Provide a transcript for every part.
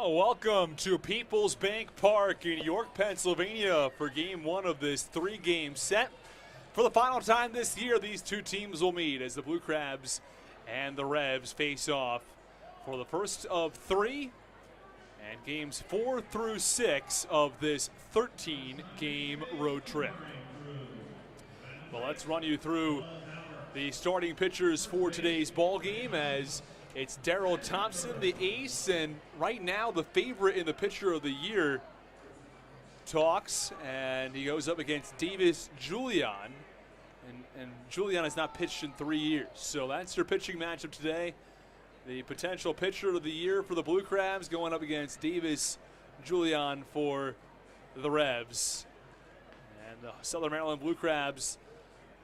Oh, welcome to People's Bank Park in York, Pennsylvania for game one of this three-game set. For the final time this year, these two teams will meet as the Blue Crabs and the Revs face off for the first of three and games 4 through 6 of this 13-game road trip. Well, let's run you through the starting pitchers for today's ball game as it's Darryl Thompson, the ace, and right now the favorite in the pitcher of the year talks, and he goes up against Davis Julian, and Julian has not pitched in 3 years. So that's your pitching matchup today. The potential pitcher of the year for the Blue Crabs going up against Davis Julian for the Revs. And the Southern Maryland Blue Crabs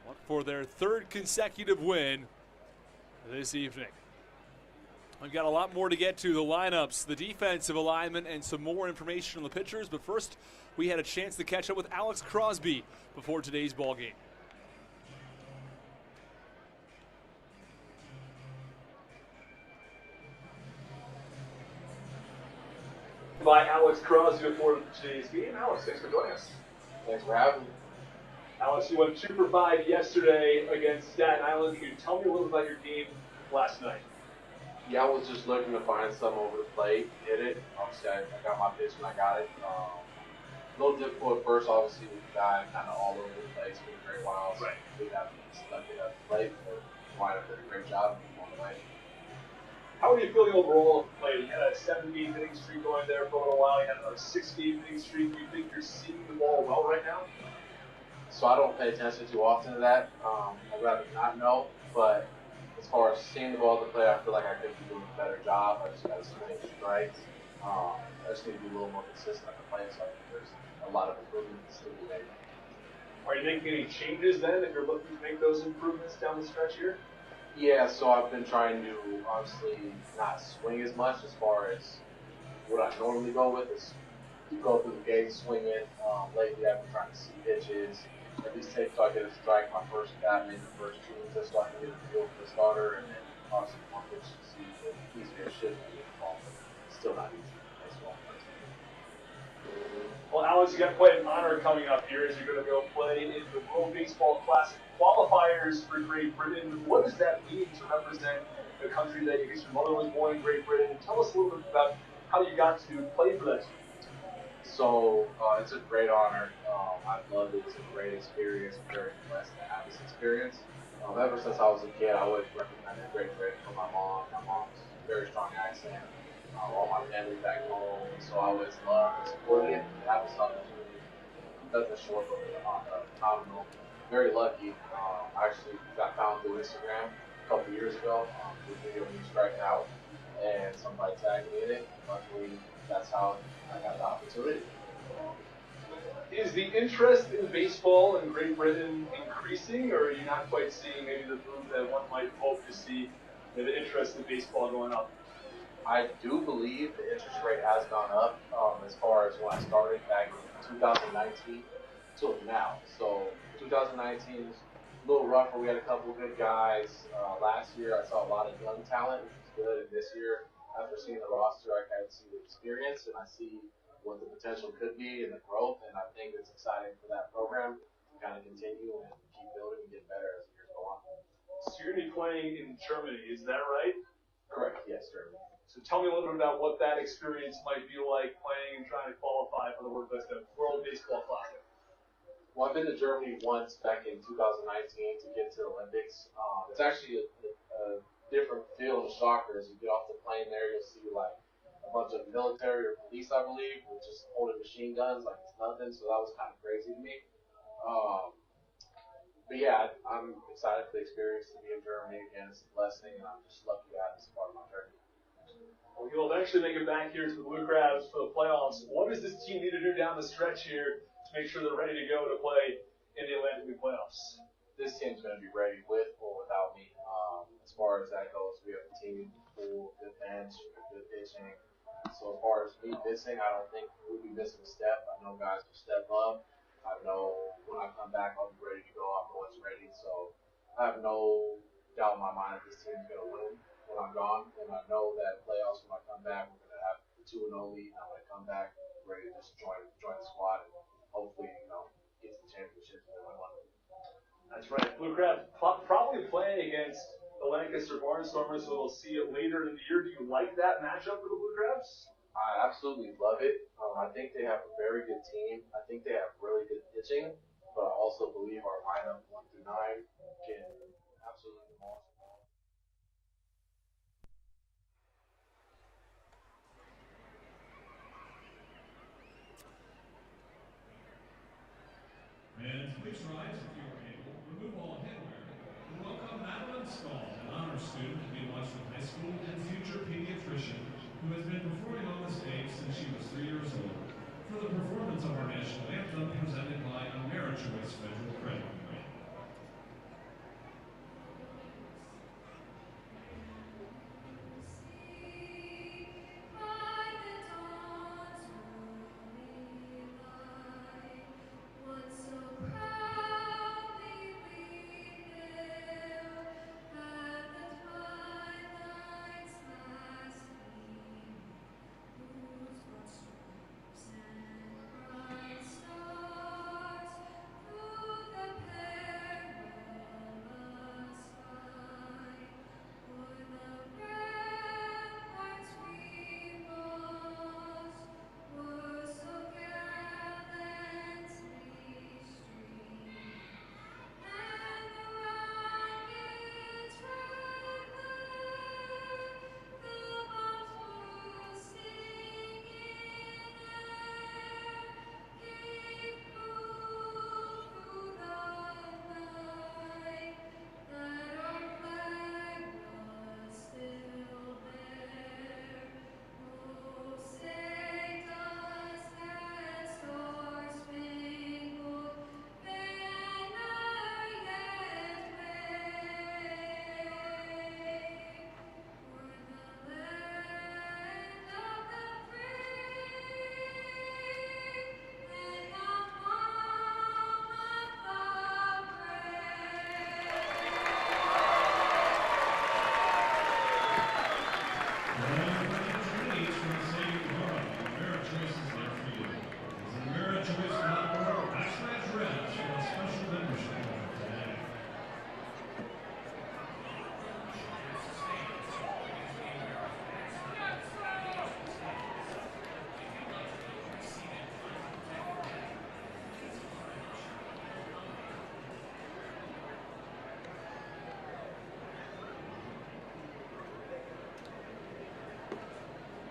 look for their third consecutive win this evening. We've got a lot more to get to, the lineups, the defensive alignment, and some more information on the pitchers. But first, we had a chance to catch up with Alex Crosby before today's ball game. By Alex Crosby before today's game. Alex, thanks for joining us. Thanks for having me. Alex, you went 2 for 5 yesterday against Staten Island. Can you tell me a little about your game last night? Yeah, I was just looking to find something over the plate, hit it. Obviously, I got my pitch and I got it. A little difficult at first, obviously, with the guy kind of all over the place for a great while. So right. We got stuck it at the plate, but Ryan did a great job on the way. How are you feeling overall? You had a 7-game hitting streak going there for a little while. You had another 6-game hitting streak. Do you think you're seeing the ball well right now? So I don't pay attention too often to that. I'd rather not know, but as far as seeing the ball at the plate, I feel like I could be doing a better job. I just got to swing strikes. I just need to be a little more consistent at the plate, so I think there's a lot of improvements to be made. Are you making any changes then if you're looking to make those improvements down the stretch here? Yeah, so I've been trying to honestly not swing as much as far as what I normally go with is go through the gate swinging. Lately I've been trying to see pitches, at least take so I get a strike my first bat, maybe the first two, just so I can get a feel for the starter, and then obviously one pitch to see the easier should be the ball, but still not easy as well. Well, Alex, you got quite an honor coming up here as you're going to go play in the World Baseball Classic qualifiers for Great Britain. What does that mean to represent the country that you guess your mother was born in Great Britain? And tell us a little bit about how you got to play for that team. So it's a great honor. I've loved it. It's a great experience. I'm very blessed to have this experience. Ever since I was a kid, I always recommended Great Britain for my mom. My mom's a very strong accent. All my family back home. So I always loved and supported it. That was something nothing short of phenomenal. Very lucky. I actually got found through Instagram a couple years ago. The video of me striking out, and somebody tagged me in it. Luckily, that's how I got the opportunity. Is the interest in baseball in Great Britain increasing, or are you not quite seeing maybe the boom that one might hope to see, the interest in baseball going up? I do believe the interest rate has gone up as far as when I started back in 2019 till now. So 2019 is a little rougher. We had a couple of good guys. Last year I saw a lot of young talent, which was good. And this year, after seeing the roster, I kind of see the experience and I see what the potential could be and the growth. And I think it's exciting for that program to kind of continue and keep building and get better as the years go on. So you're going to be playing in Germany, is that right? Correct, yes, Germany. So tell me a little bit about what that experience might be like playing and trying to qualify for the World Baseball Classic. Well, I've been to Germany once back in 2019 to get to the Olympics. It's actually a different feel in soccer. As you get off the plane there, you'll see like a bunch of military or police, I believe, with just holding machine guns like it's nothing. So that was kind of crazy to me. But yeah, I'm excited for the experience to be in Germany again. It's a blessing, and I'm just lucky to have this part of my journey. Well, you'll eventually make it back here to the Blue Crabs for the playoffs. What does this team need to do down the stretch here to make sure they're ready to go to play in the Atlantic League playoffs? This team's going to be ready with or without me. As far as that goes, we have a team full, good bench, good pitching. So as far as me missing, I don't think we'll be missing a step. I know guys will step up. I know when I come back, I'll be ready to go. I'm always ready. So I have no doubt in my mind that this team's going to win when I'm gone. And I know that playoffs, when I come back, we're going to have 2-0 lead. I'm going to come back ready to just join the squad and hopefully, get to the championship and win one. That's right. Blue Crabs probably playing against the Lancaster Barnstormers, so we'll see it later in the year. Do you like that matchup for the Blue Crabs? I absolutely love it. I think they have a very good team. I think they have really good pitching, but I also believe our lineup 1 through 9 can absolutely demolish the ball. And please rise if you are able. Remove all headwear. And welcome Madeline Stahl, an honor student to be Washington High School and future pediatrician who has been performing on the stage since she was 3 years old, for the performance of our national anthem presented by Americhoice Federal Credit Union.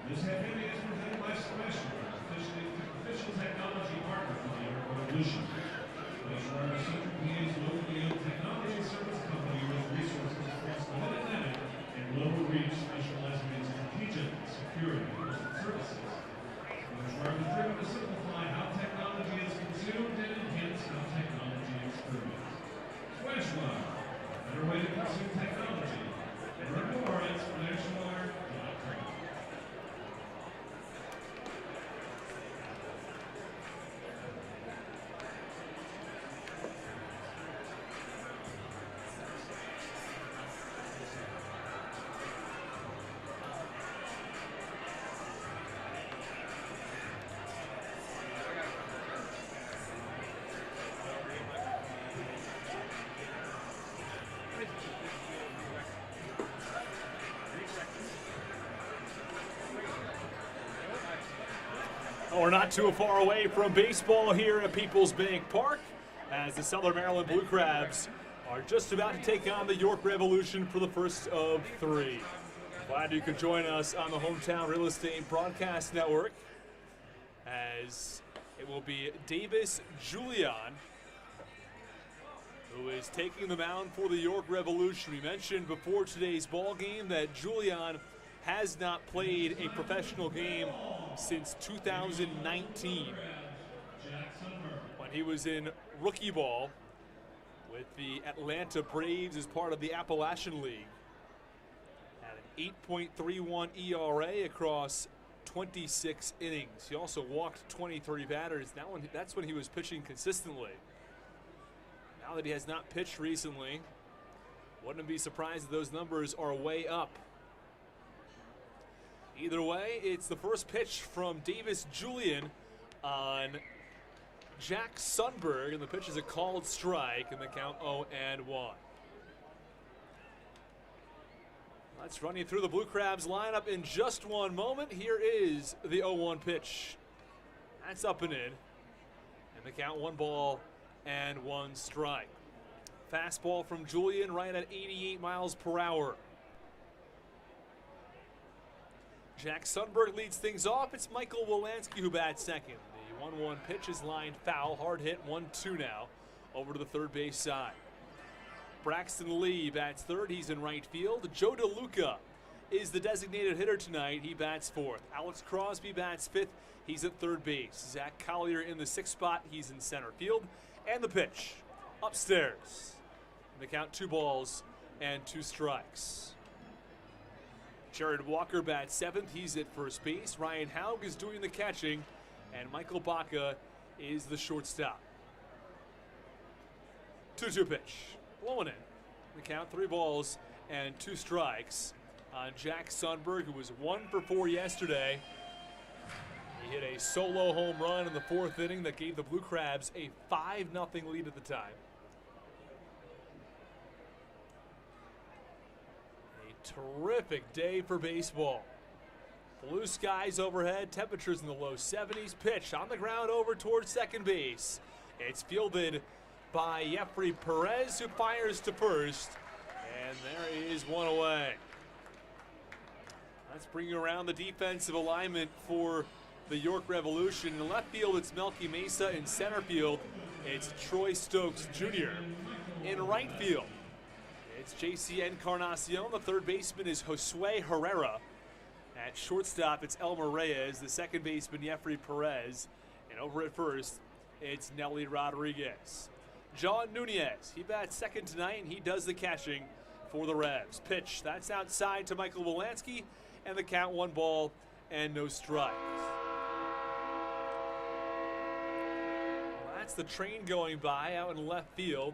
This activity is presented by Squashing, official technology partner for the York Revolution. Squashing is Central PA's locally owned technology service company with resources across the Mid-Atlantic and global reach, specializing in strategic, security, and services. Squashing is driven to simplify how technology is consumed and enhance how technology is experienced. Squashing, a better way to consume technology. And learn more at squashing.com. We're not too far away from baseball here at Peoples Bank Park, as the Southern Maryland Blue Crabs are just about to take on the York Revolution for the first of 3. Glad you could join us on the Hometown Real Estate Broadcast Network, as it will be Davis Julian who is taking the mound for the York Revolution. We mentioned before today's ball game that Julian has not played a professional game since 2019, when he was in rookie ball with the Atlanta Braves as part of the Appalachian League. Had an 8.31 ERA across 26 innings. He also walked 23 batters. That's when he was pitching consistently. Now that he has not pitched recently, wouldn't be surprised if those numbers are way up. Either way, it's the first pitch from Davis Julian on Jack Sundberg, and the pitch is a called strike, and the count 0-1. Let's run you through the Blue Crabs lineup in just one moment. Here is the 0-1 pitch. That's up and in. And the count 1-1 strike. Fastball from Julian right at 88 miles per hour. Jack Sundberg leads things off. It's Michael Wolanski who bats second. The 1-1 pitch is lined foul. Hard hit, 1-2 now. Over to the third base side. Braxton Lee bats third. He's in right field. Joe DeLuca is the designated hitter tonight. He bats fourth. Alex Crosby bats fifth. He's at third base. Zach Collier in the sixth spot. He's in center field. And the pitch upstairs. The count 2-2 strikes. Jared Walker bats seventh. He's at first base. Ryan Haug is doing the catching. And Michael Baca is the shortstop. 2-2 pitch. Blowing in. The count 3-2 strikes on Jack Sundberg, who was 1 for 4 yesterday. He hit a solo home run in the fourth inning that gave the Blue Crabs a 5-0 lead at the time. A terrific day for baseball. Blue skies overhead, temperatures in the low 70s. Pitch on the ground over towards second base. It's fielded by Jeffrey Perez, who fires to first. And there is one away. Let's bring you around the defensive alignment for the York Revolution. In left field, it's Melky Mesa. In center field, it's Troy Stokes Jr. In right field, it's JC Encarnacion. The third baseman is Josue Herrera. At shortstop, it's Elmer Reyes. The second baseman, Jeffrey Perez. And over at first, it's Nelly Rodriguez. John Nunez, he bats second tonight, and he does the catching for the Revs. Pitch, that's outside to Michael Wolanski, and the count 1-0 strikes. Well, that's the train going by out in left field.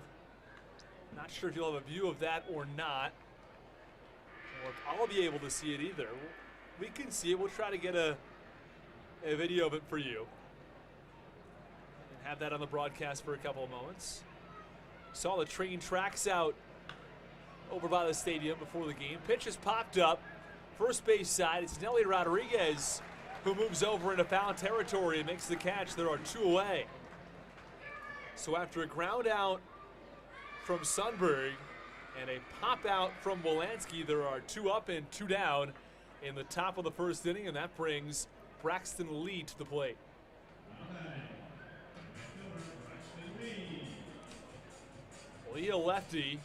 Not sure if you'll have a view of that or not, or if I'll be able to see it either. We can see it. We'll try to get a video of it for you and have that on the broadcast for a couple of moments. Saw the train tracks out over by the stadium before the game. Pitch has popped up. First base side, it's Nelly Rodriguez who moves over into foul territory and makes the catch. There are 2 away. So after a ground out from Sundberg and a pop out from Wolanski, there are 2 up and 2 down in the top of the first inning, and that brings Braxton Lee to the plate. Lee, a lefty.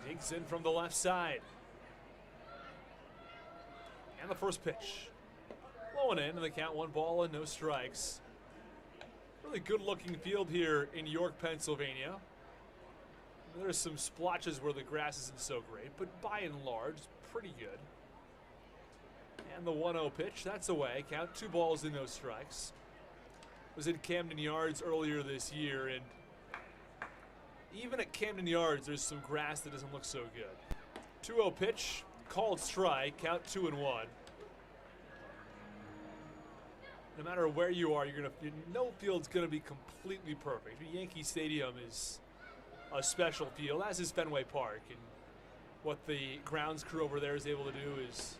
He digs in from the left side. And the first pitch. Blowing in, and the count 1-0 strikes. Really good looking field here in York, Pennsylvania. There's some splotches where the grass isn't so great, but by and large, pretty good. And the 1-0 pitch, that's away. Count 2 strikes. Was in Camden Yards earlier this year, and even at Camden Yards, there's some grass that doesn't look so good. 2-0 pitch, called strike, count 2-1. No matter where you are, no field's gonna be completely perfect. Yankee Stadium is a special field, as is Fenway Park, and what the grounds crew over there is able to do is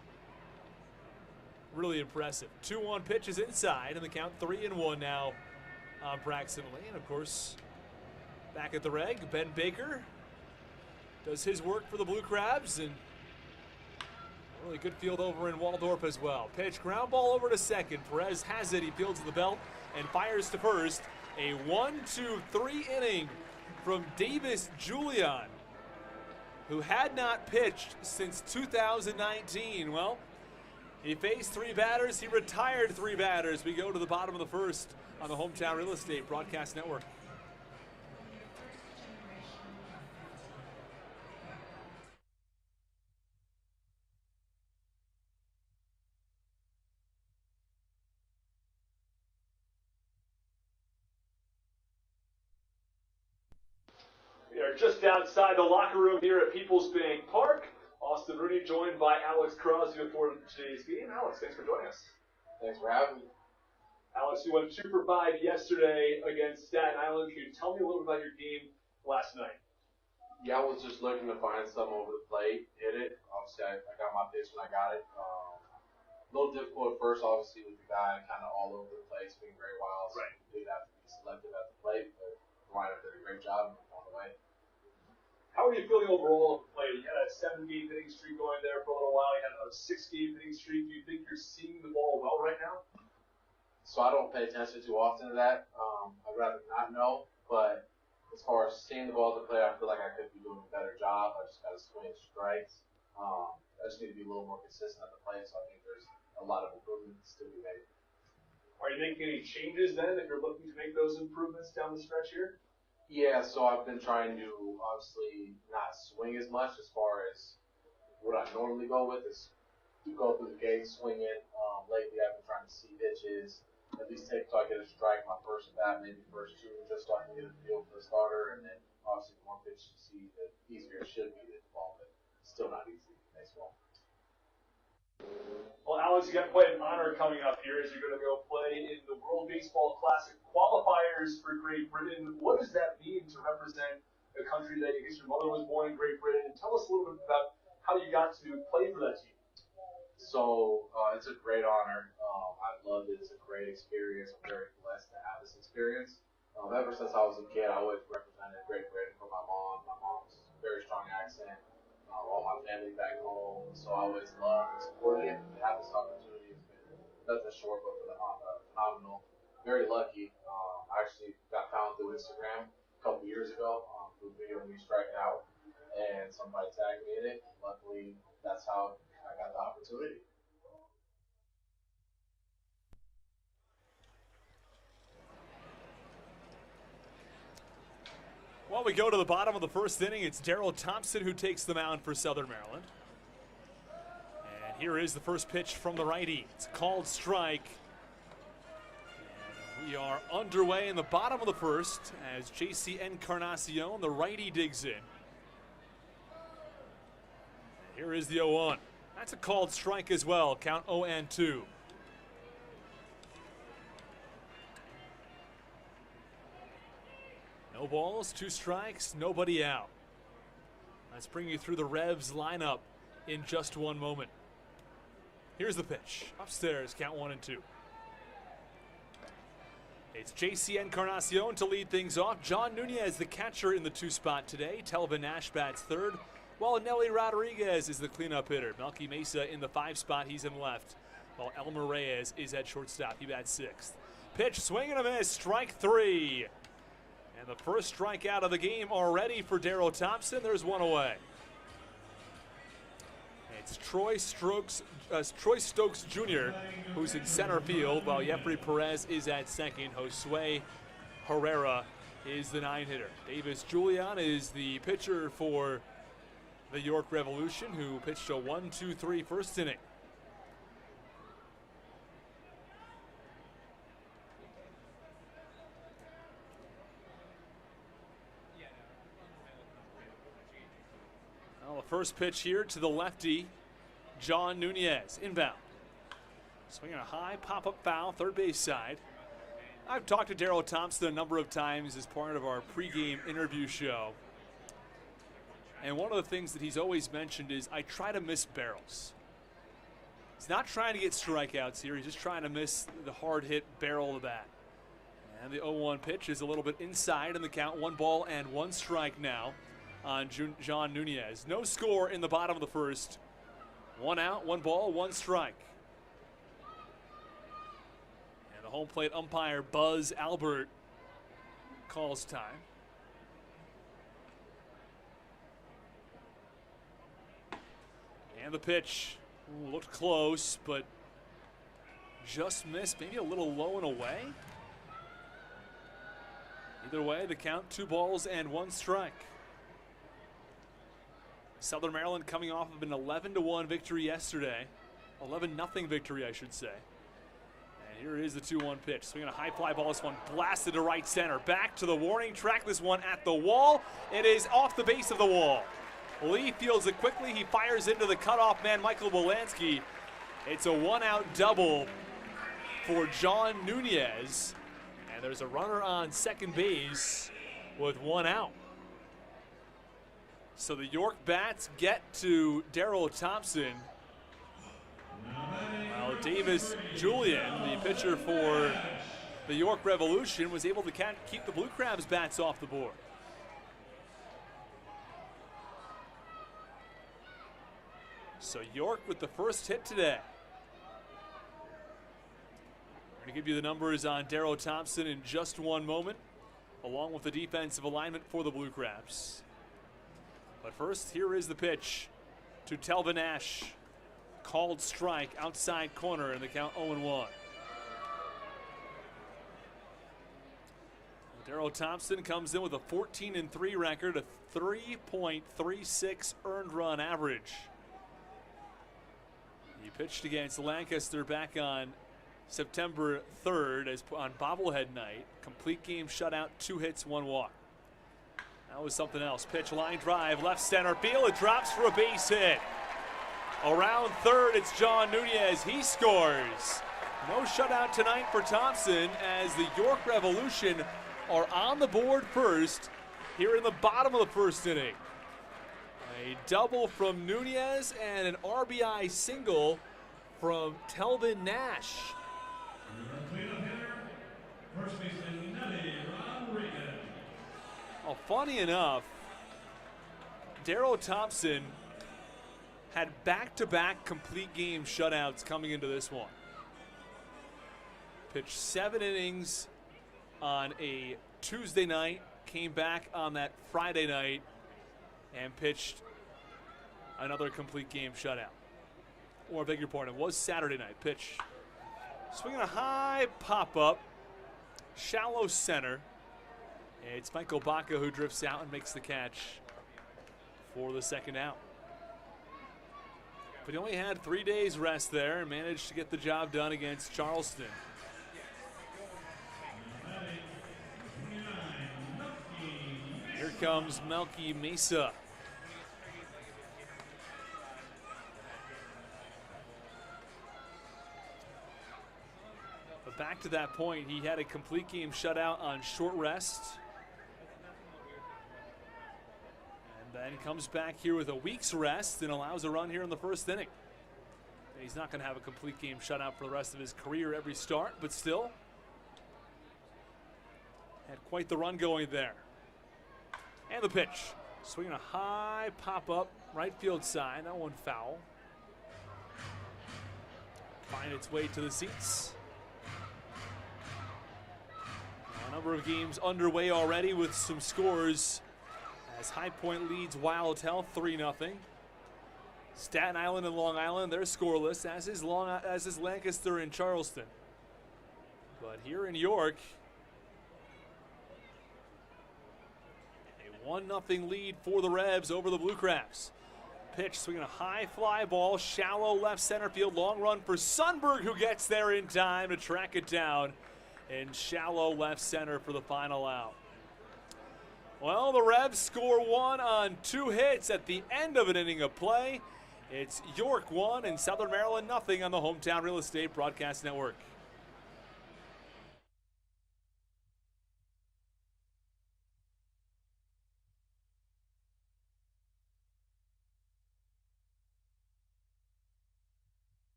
really impressive. 2-1 pitch is inside, and the count 3-1 now on Braxton Lee. And of course, back at the reg, Ben Baker does his work for the Blue Crabs, and really good field over in Waldorf as well. Pitch, ground ball over to second. Perez has it. He fields the belt and fires to first. A 1-2-3 inning from Davis Julian, who had not pitched since 2019. Well, he faced 3 batters. He retired 3 batters. We go to the bottom of the first on the Hometown Real Estate Broadcast Network. We are just outside the locker room here at Peoples Bank Park. Austin Rooney joined by Alex Crosby for today's game. Alex, thanks for joining us. Thanks for having me. Alex, you went 2 for 5 yesterday against Staten Island. Can you tell me a little bit about your game last night? Yeah, I was just looking to find something over the plate, hit it. Obviously, I got my pitch when I got it. A little difficult at first, obviously, with the guy kind of all over the place, being very wild. So Right. you did have to be selective at the plate, but Ryan did a great job on the way. How are you feeling overall of the play? You had a 7-game hitting streak going there for a little while. You had a 6-game hitting streak. Do you think you're seeing the ball well right now? So I don't pay attention too often to that. I'd rather not know, but as far as seeing the ball at the plate, I feel like I could be doing a better job. I just got to swing strikes. I just need to be a little more consistent at the plate, so I think there's a lot of improvements to be made. Are you making any changes then if you're looking to make those improvements down the stretch here? Yeah, so I've been trying to obviously not swing as much as far as what I normally go with is to go through the gate swinging. Lately I've been trying to see pitches, at least take so I get a strike my first at bat, maybe first 2, just so I can get a feel for the starter, and then obviously the more pitches you see, the easier it should be to hit the ball, but still not easy in baseball. Well, Alex, you got quite an honor coming up here as you're going to go play in the World Baseball Classic qualifiers for Great Britain. What does that mean to represent a country that I guess your mother was born in Great Britain? And tell us a little bit about how you got to play for that team. So it's a great honor. I've loved it. It's a great experience. I'm very blessed to have this experience. Ever since I was a kid, I always represented Great Britain for my mom. My mom's very strong accent. All my family back home. So I always loved and supported it. And to have this opportunity has been nothing short but phenomenal. Very lucky. I actually got found through Instagram a couple years ago through a video of me striking out. And somebody tagged me in it. And luckily, that's how I got the opportunity. Well, we go to the bottom of the first inning. It's Darrell Thompson who takes the mound for Southern Maryland. And here is the first pitch from the righty. It's a called strike. And we are underway in the bottom of the first as J.C. Encarnacion, the righty, digs in. And here is the 0-1. That's a called strike as well. Count 0-2. No balls, 2 strikes, nobody out. Let's bring you through the Revs lineup in just one moment. Here's the pitch. Upstairs, count 1-2. It's J.C. Encarnacion to lead things off. John Nunez, the catcher, in the 2 spot today. Telvin Nash bats third, while Nelly Rodriguez is the cleanup hitter. Melky Mesa in the 5 spot, he's in left, while Elmer Reyes is at shortstop. He bats 6th. Pitch, swing and a miss, strike 3. And the first strikeout of the game already for Darrell Thompson. There's 1 away. It's Troy Stokes Jr. who's in center field, while Jeffrey Perez is at second. Josue Herrera is the 9-hitter. Davis Julian is the pitcher for the York Revolution, who pitched a 1-2-3 first inning. Well, the first pitch here to the lefty, John Nunez, inbound. Swinging a high pop-up foul, third base side. I've talked to Darrell Thompson a number of times as part of our pregame interview show. And one of the things that he's always mentioned is, I try to miss barrels. He's not trying to get strikeouts here. He's just trying to miss the hard hit barrel of the bat. And the 0-1 pitch is a little bit inside in the count. 1 ball and 1 strike now on John Nunez. No score in the bottom of the first. 1 out, 1 ball, 1 strike. And the home plate umpire, Buzz Albert, calls time. And the pitch looked close, but just missed, maybe a little low and away. Either way, the count, 2 balls and 1 strike. Southern Maryland coming off of an 11-1 victory yesterday. 11-0 victory, I should say. And here is the 2-1 pitch. Swinging a high fly ball. This one blasted to right center. Back to the warning track. This one at the wall. It is off the base of the wall. Lee fields it quickly. He fires into the cutoff man, Michael Wolanski. It's a one-out double for John Nunez. And there's a runner on second base with one out. So the York Bats get to Darrell Thompson. While Davis Julian, the pitcher for the York Revolution, was able to keep the Blue Crabs bats off the board. So York with the first hit today. We're going to give you the numbers on Darrell Thompson in just one moment, along with the defensive alignment for the Blue Crabs. But first, here is the pitch to Telvin Ash. Called strike, outside corner, and the count 0-1. Darrell Thompson comes in with a 14-3 record, a 3.36 earned run average. He pitched against Lancaster back on September 3rd as on bobblehead night. Complete game shutout, 2 hits, 1 walk. That was something else. Pitch, line drive, left center field. It drops for a base hit. Around third, it's John Nunez. He scores. No shutout tonight for Thompson as the York Revolution are on the board first here in the bottom of the first inning. A double from Nunez and an RBI single from Telvin Nash. Well, funny enough, Darrell Thompson had back-to-back complete game shutouts coming into this one. Pitched 7 innings on a Tuesday night, came back on that Friday night, and pitched another complete game shutout. Or I beg your pardon, it was Saturday night. Pitch, swinging a high pop-up, shallow center. It's Michael Baca who drifts out and makes the catch for the second out. But he only had 3 days rest there and managed to get the job done against Charleston. Here comes Melky Mesa. But back to that point, he had a complete game shutout on short rest. And then comes back here with a week's rest and allows a run here in the first inning. He's not going to have a complete game shutout for the rest of his career every start, but still had quite the run going there. And the pitch, swinging a high pop-up, right field side, that one foul. Find its way to the seats. A number of games underway already with some scores as High Point leads Wild Health 3-0. Staten Island and Long Island, they're scoreless, as is Lancaster and Charleston. But here in York, a 1-0 lead for the Revs over the Blue Crabs. Pitch, swinging a high fly ball, shallow left center field, long run for Sundberg, who gets there in time to track it down in shallow left center for the final out. Well, the Revs score 1 on 2 hits at the end of an inning of play. It's York 1 and Southern Maryland 0 on the Hometown Real Estate Broadcast Network.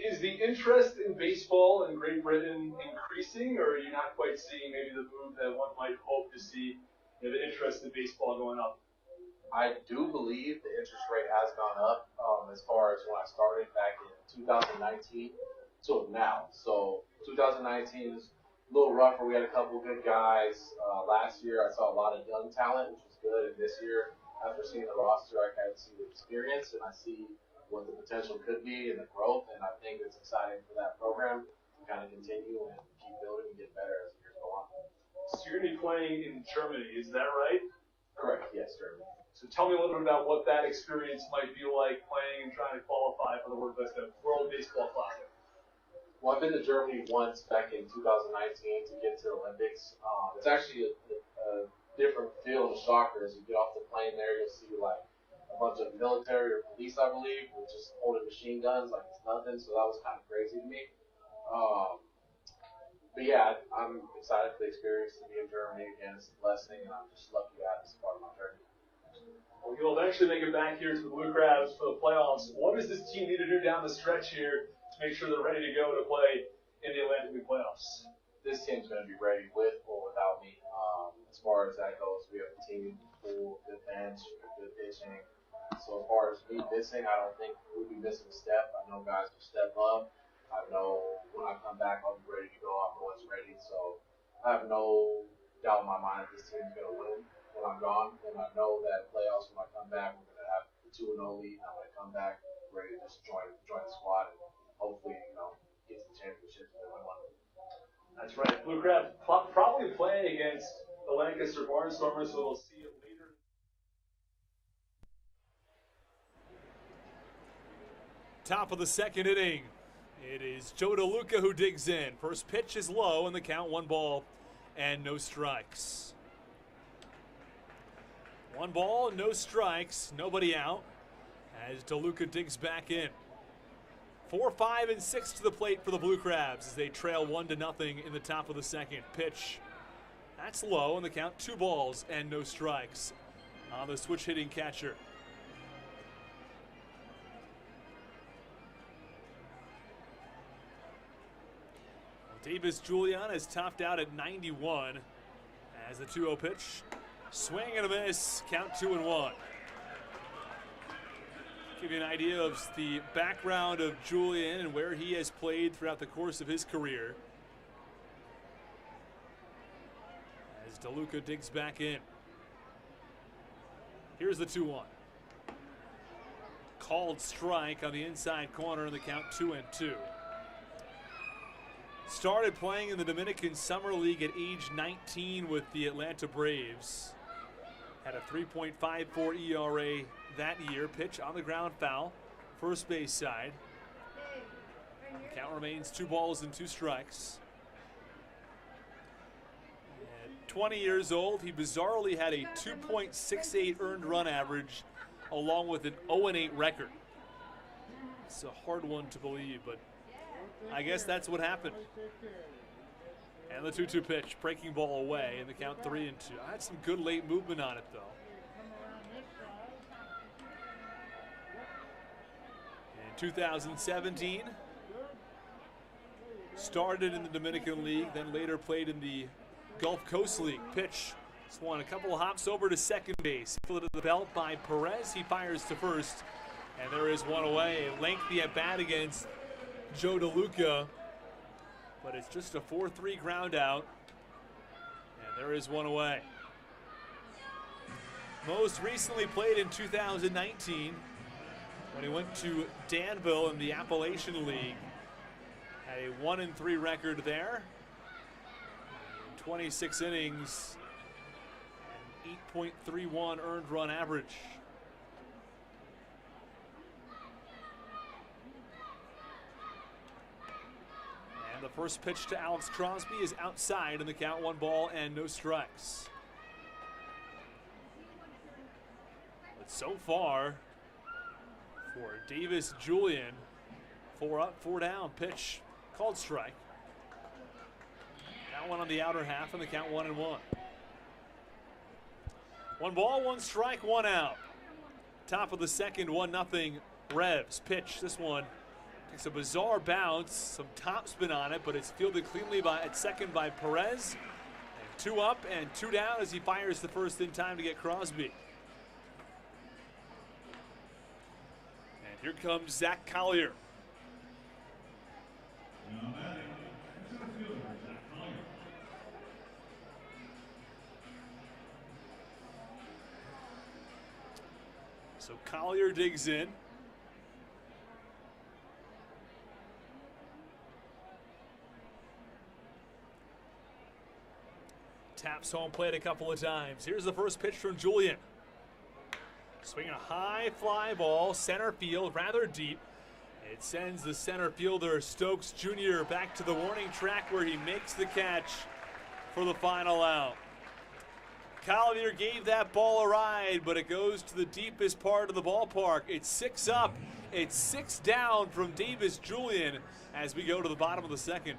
Is the interest in baseball in Great Britain increasing, or are you not quite seeing maybe the move that one might hope to see, the interest in baseball going up? I do believe the interest rate has gone up as far as when I started back in 2019 to now. So 2019 is a little rougher. We had a couple of good guys. Last year I saw a lot of young talent, which was good. And this year, after seeing the roster, I kind of see the experience and I see what the potential could be and the growth, and I think it's exciting for that program to kind of continue and keep building and get better as the years go on. So you're going to be playing in Germany, is that right? Correct, yes, Germany. So tell me a little bit about what that experience might be like playing and trying to qualify for the World Baseball Classic. Well, I've been to Germany once back in 2019 to get to the Olympics. It's actually a different feel of soccer. As you get off the plane there, you'll see like a bunch of military or police, I believe, with just holding machine guns like it's nothing. So that was kind of crazy to me. But yeah, I'm excited for the experience to be in Germany again. It's a blessing, and I'm just lucky to have this part of my journey. Well, you'll eventually make it back here to the Blue Crabs for the playoffs. What does this team need to do down the stretch here to make sure they're ready to go to play in the Atlantic League playoffs? This team's going to be ready with or without me. As far as that goes, we have a team full, good bench, good pitching. So as far as me missing, I don't think we'll be missing a step. I know guys will step up. I know when I come back, I'll be ready to go. I'm always ready. So I have no doubt in my mind that this team's going to win when I'm gone. And I know that playoffs, when I come back, we're going to have the 2-0 lead. And I'm going to come back ready to just join the squad and hopefully, get to the championship and win one. That's right. Blue Crabs probably playing against the Lancaster Barnstormers, so we'll see it later. Top of the second inning. It is Joe DeLuca who digs in. First pitch is low, and the count 1 ball and no strikes. 1 ball, no strikes, nobody out as DeLuca digs back in. 4, 5, and 6 to the plate for the Blue Crabs as they trail 1-0 in the top of the second. Pitch, that's low, and the count 2 balls and no strikes on the switch hitting catcher. Davis Julian is topped out at 91 as the 2-0 pitch. Swing and a miss, count 2-1. Give you an idea of the background of Julian and where he has played throughout the course of his career. As DeLuca digs back in. Here's the 2-1. Called strike on the inside corner in the count 2-2. Started playing in the Dominican Summer League at age 19 with the Atlanta Braves. Had a 3.54 ERA that year. Pitch on the ground, foul, first base side. Count remains 2 balls and 2 strikes. At 20 years old, he bizarrely had a 2.68 earned run average along with an 0-8 record. It's a hard one to believe, but I guess that's what happened. And the 2-2 pitch, breaking ball away, and the count 3-2. I had some good late movement on it, though. In 2017, started in the Dominican League, then later played in the Gulf Coast League. Pitch, swung a couple of hops over to second base. Fielded to the belt by Perez. He fires to first, and there is one away. A lengthy at bat against Joe DeLuca, but it's just a 4-3 ground out, and there is one away. Most recently played in 2019 when he went to Danville in the Appalachian League. Had a 1-3 record there. 26 innings, and 8.31 earned run average. The first pitch to Alex Crosby is outside in the count, 1 ball and no strikes. But so far, for Davis Julian, 4 up, 4 down. Pitch called strike. That one on the outer half and the count 1-1. 1 ball, 1 strike, 1 out. Top of the second, 1-0 Revs. Pitch, this one takes a bizarre bounce, some topspin on it, but it's fielded cleanly at second by Perez. And 2 up and 2 down as he fires the first in time to get Crosby. And here comes Zach Collier. So Collier digs in. Taps home plate a couple of times. Here's the first pitch from Julian. Swinging a high fly ball, center field, rather deep. It sends the center fielder, Stokes Jr., back to the warning track where he makes the catch for the final out. Collier gave that ball a ride, but it goes to the deepest part of the ballpark. It's 6 up. It's 6 down from Davis Julian as we go to the bottom of the second.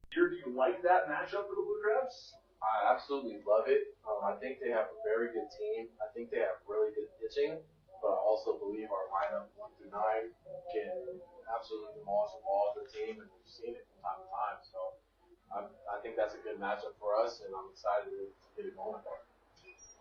Do you like that matchup for the Blue Crabs? I absolutely love it. I think they have a very good team. I think they have really good pitching, but I also believe our lineup 1 through 9 can absolutely demolish the ball as a team, and we've seen it from time to time. So I think that's a good matchup for us, and I'm excited to get it going.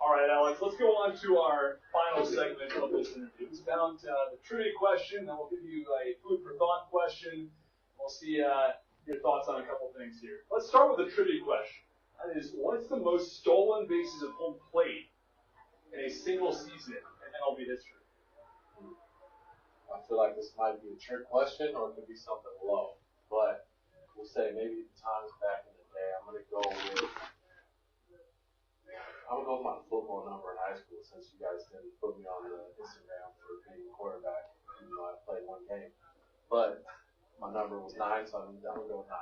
All right, Alex, let's go on to our final segment of this interview. It's about the trivia question, then we'll give you a food for thought question. We'll see your thoughts on a couple things here. Let's start with the trivia question. That is, what's the most stolen bases at home plate in a single season in MLB history? I feel like this might be a trick question, or it could be something low. But we'll say maybe the times back in the day. I'm gonna go with my football number in high school, since you guys didn't put me on the Instagram for being a quarterback, even though I played 1 game. But my number was 9, so I'm gonna go with 9.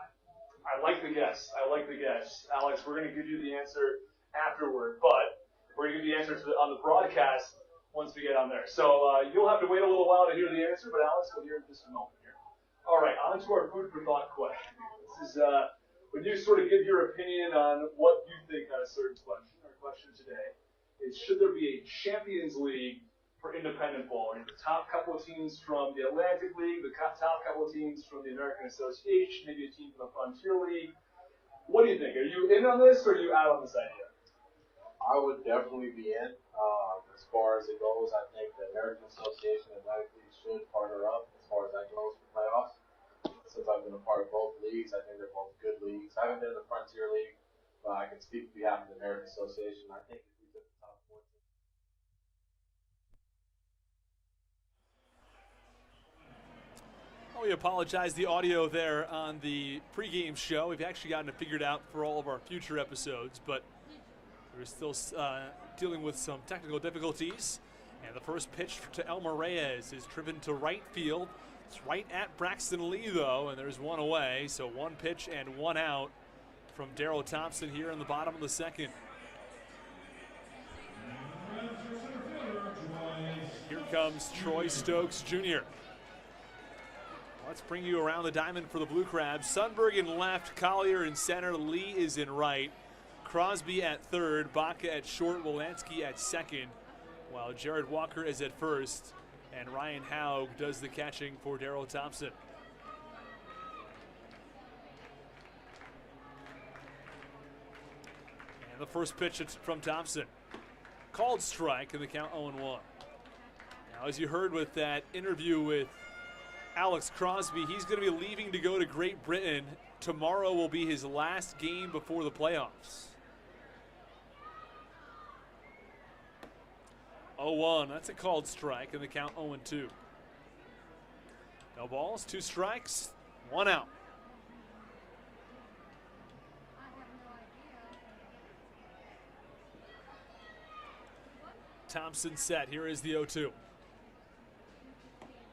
I like the guess. Alex, we're going to give you the answer afterward, but we're going to give you the answer on the broadcast once we get on there. So you'll have to wait a little while to hear the answer, but Alex will hear it in just a moment here. All right, on to our food for thought question. This is when you sort of give your opinion on what you think on a certain question. Our question today is, should there be a Champions League for independent ball? The top couple of teams from the Atlantic League, the top couple of teams from the American Association, maybe a team from the Frontier League. What do you think? Are you in on this, or are you out on this idea? I would definitely be in. As far as it goes, I think the American Association and Atlantic League should partner up as far as that goes for playoffs. Since I've been a part of both leagues, I think they're both good leagues. I haven't been in the Frontier League, but I can speak on behalf of the American Association. I think if we took the top 4 teams. Oh, we apologize. The audio there on the pregame show, we've actually gotten it figured out for all of our future episodes, but we're still dealing with some technical difficulties. And the first pitch to Elmer Reyes is driven to right field. It's right at Braxton Lee, though, and there's one away. So 1 pitch and 1 out from Darrell Thompson here in the bottom of the second. Here comes Troy Stokes Jr. Let's bring you around the diamond for the Blue Crabs. Sundberg in left, Collier in center, Lee is in right, Crosby at third, Baca at short, Wolanski at second, while Jared Walker is at first, and Ryan Haug does the catching for Darrell Thompson. And the first pitch from Thompson. Called strike, and the count 0-1. Now, as you heard with that interview with Alex Crosby, he's going to be leaving to go to Great Britain. Tomorrow will be his last game before the playoffs. 0-1, that's a called strike, and the count 0-2. No balls, 2 strikes, 1 out. Thompson set, here is the 0-2.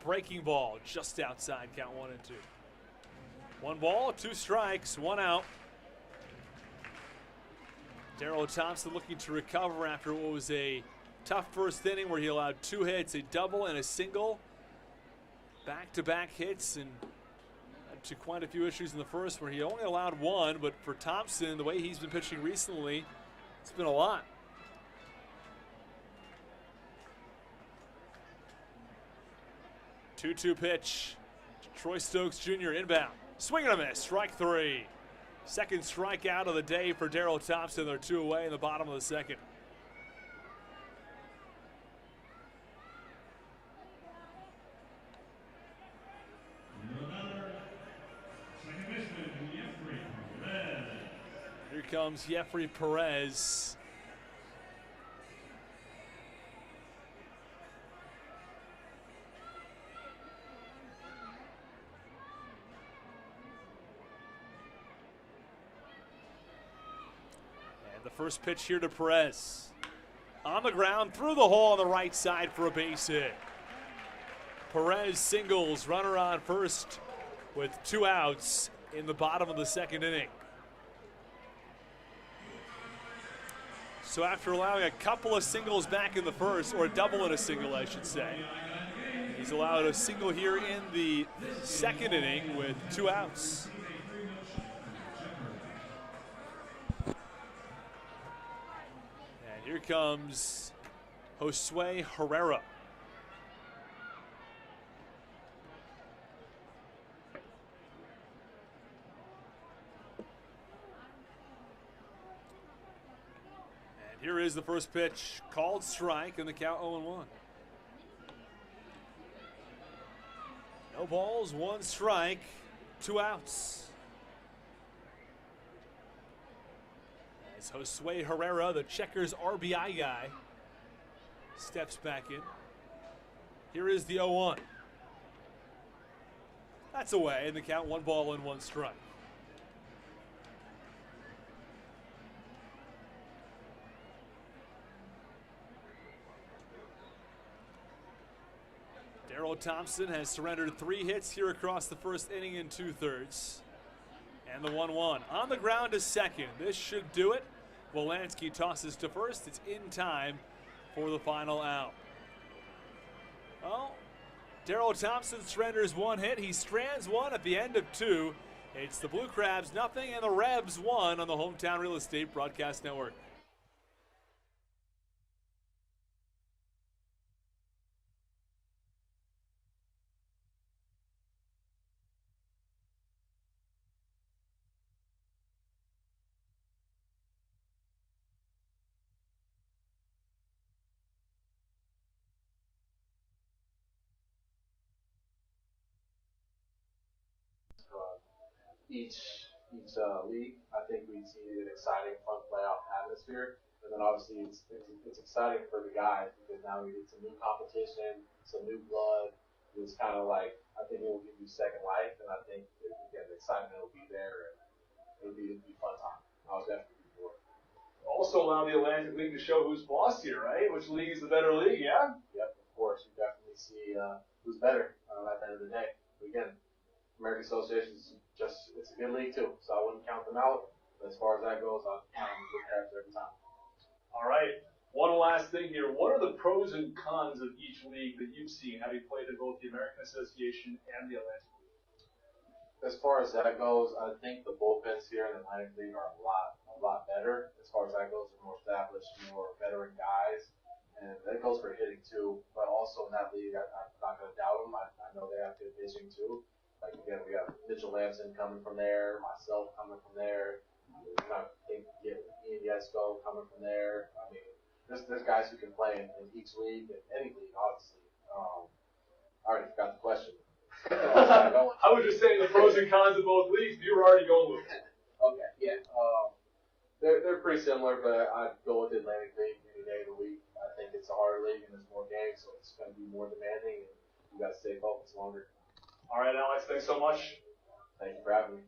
Breaking ball just outside, count 1 and 2. 1 ball, 2 strikes, 1 out. Darrell Thompson looking to recover after what was a tough first inning where he allowed 2 hits, a double and a single. Back-to-back hits, and had to quite a few issues in the first where he only allowed 1, but for Thompson, the way he's been pitching recently, it's been a lot. Two-two pitch. Troy Stokes Jr. inbound. Swing and a miss. Strike 3. Second strikeout of the day for Darrell Thompson. They're 2 away in the bottom of the second. Here comes Jeffrey Perez. first pitch here to Perez. On the ground, through the hole on the right side for a base hit. Perez singles, runner on first with 2 outs in the bottom of the second inning. So after allowing a couple of singles back in the first, or a double and a single, I should say, he's allowed a single here in the second inning with 2 outs. And here comes Josue Herrera. Here is the first pitch, called strike, and the count 0-1. No balls, 1 strike, 2 outs. As Josue Herrera, the Checkers RBI guy, steps back in. Here is the 0-1. That's away, and the count 1 ball and 1 strike. Darrell Thompson has surrendered 3 hits here across the first inning and 2/3. And the 1-1 on the ground to second. This should do it. Wolanski tosses to first. It's in time for the final out. Well, Darrell Thompson surrenders 1 hit. He strands 1 at the end of 2. It's the Blue Crabs nothing and the Revs 1 on the Hometown Real Estate Broadcast Network. Each league, I think we see an exciting, fun playoff atmosphere, and then obviously it's exciting for the guys because now we get some new competition, some new blood. It's kind of like, I think it will give you second life, and I think again the excitement will be there, and it'll be a fun time. I was definitely before. Also allow the Atlantic League to show who's boss here, right? Which league is the better league? Yeah. Yep, of course. You definitely see who's better at the end of the day. But again, American Association is it's a good league too, so I wouldn't count them out. But as far as that goes, I'll count them Blue Crabs every time. All right. One last thing here. What are the pros and cons of each league that you've seen, having played in both the American Association and the Atlantic League? As far as that goes, I think the bullpens here in the Atlantic League are a lot better. As far as that goes, they're more established, more veteran guys. And that goes for hitting too. But also in that league, I'm not going to doubt them. I know they have good pitching too. Like again, we got Mitchell Lamson coming from there, myself coming from there. I think Ian Yesko coming from there. I mean, there's guys who can play in each league, in any league, obviously. I already forgot the question. I was just saying the pros and cons of both leagues. You were already going with it. Okay, yeah. They're pretty similar, but I'd go with the Atlantic League any day of the week. I think it's a harder league and there's more games, so it's going to be more demanding, and you got to stay focused longer. All right, Alex, thanks so much. Thank you for having me.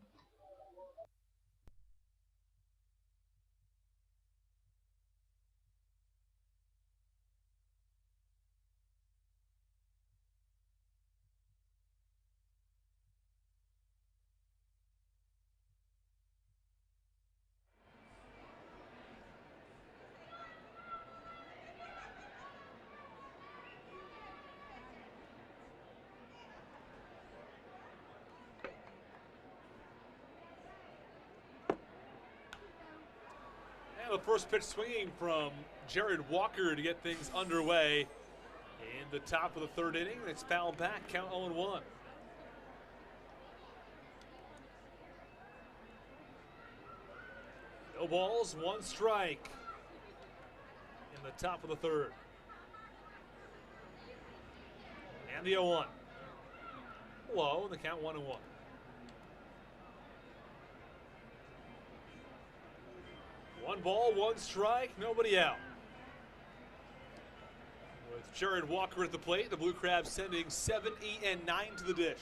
And the first pitch swinging from Jared Walker to get things underway in the top of the 3rd inning. It's fouled back, count 0-1. No balls, 1 strike in the top of the 3rd. And the 0-1. Low, and the count 1-1. 1 ball, 1 strike, nobody out. With Jared Walker at the plate, the Blue Crabs sending 7, 8, and 9 to the dish.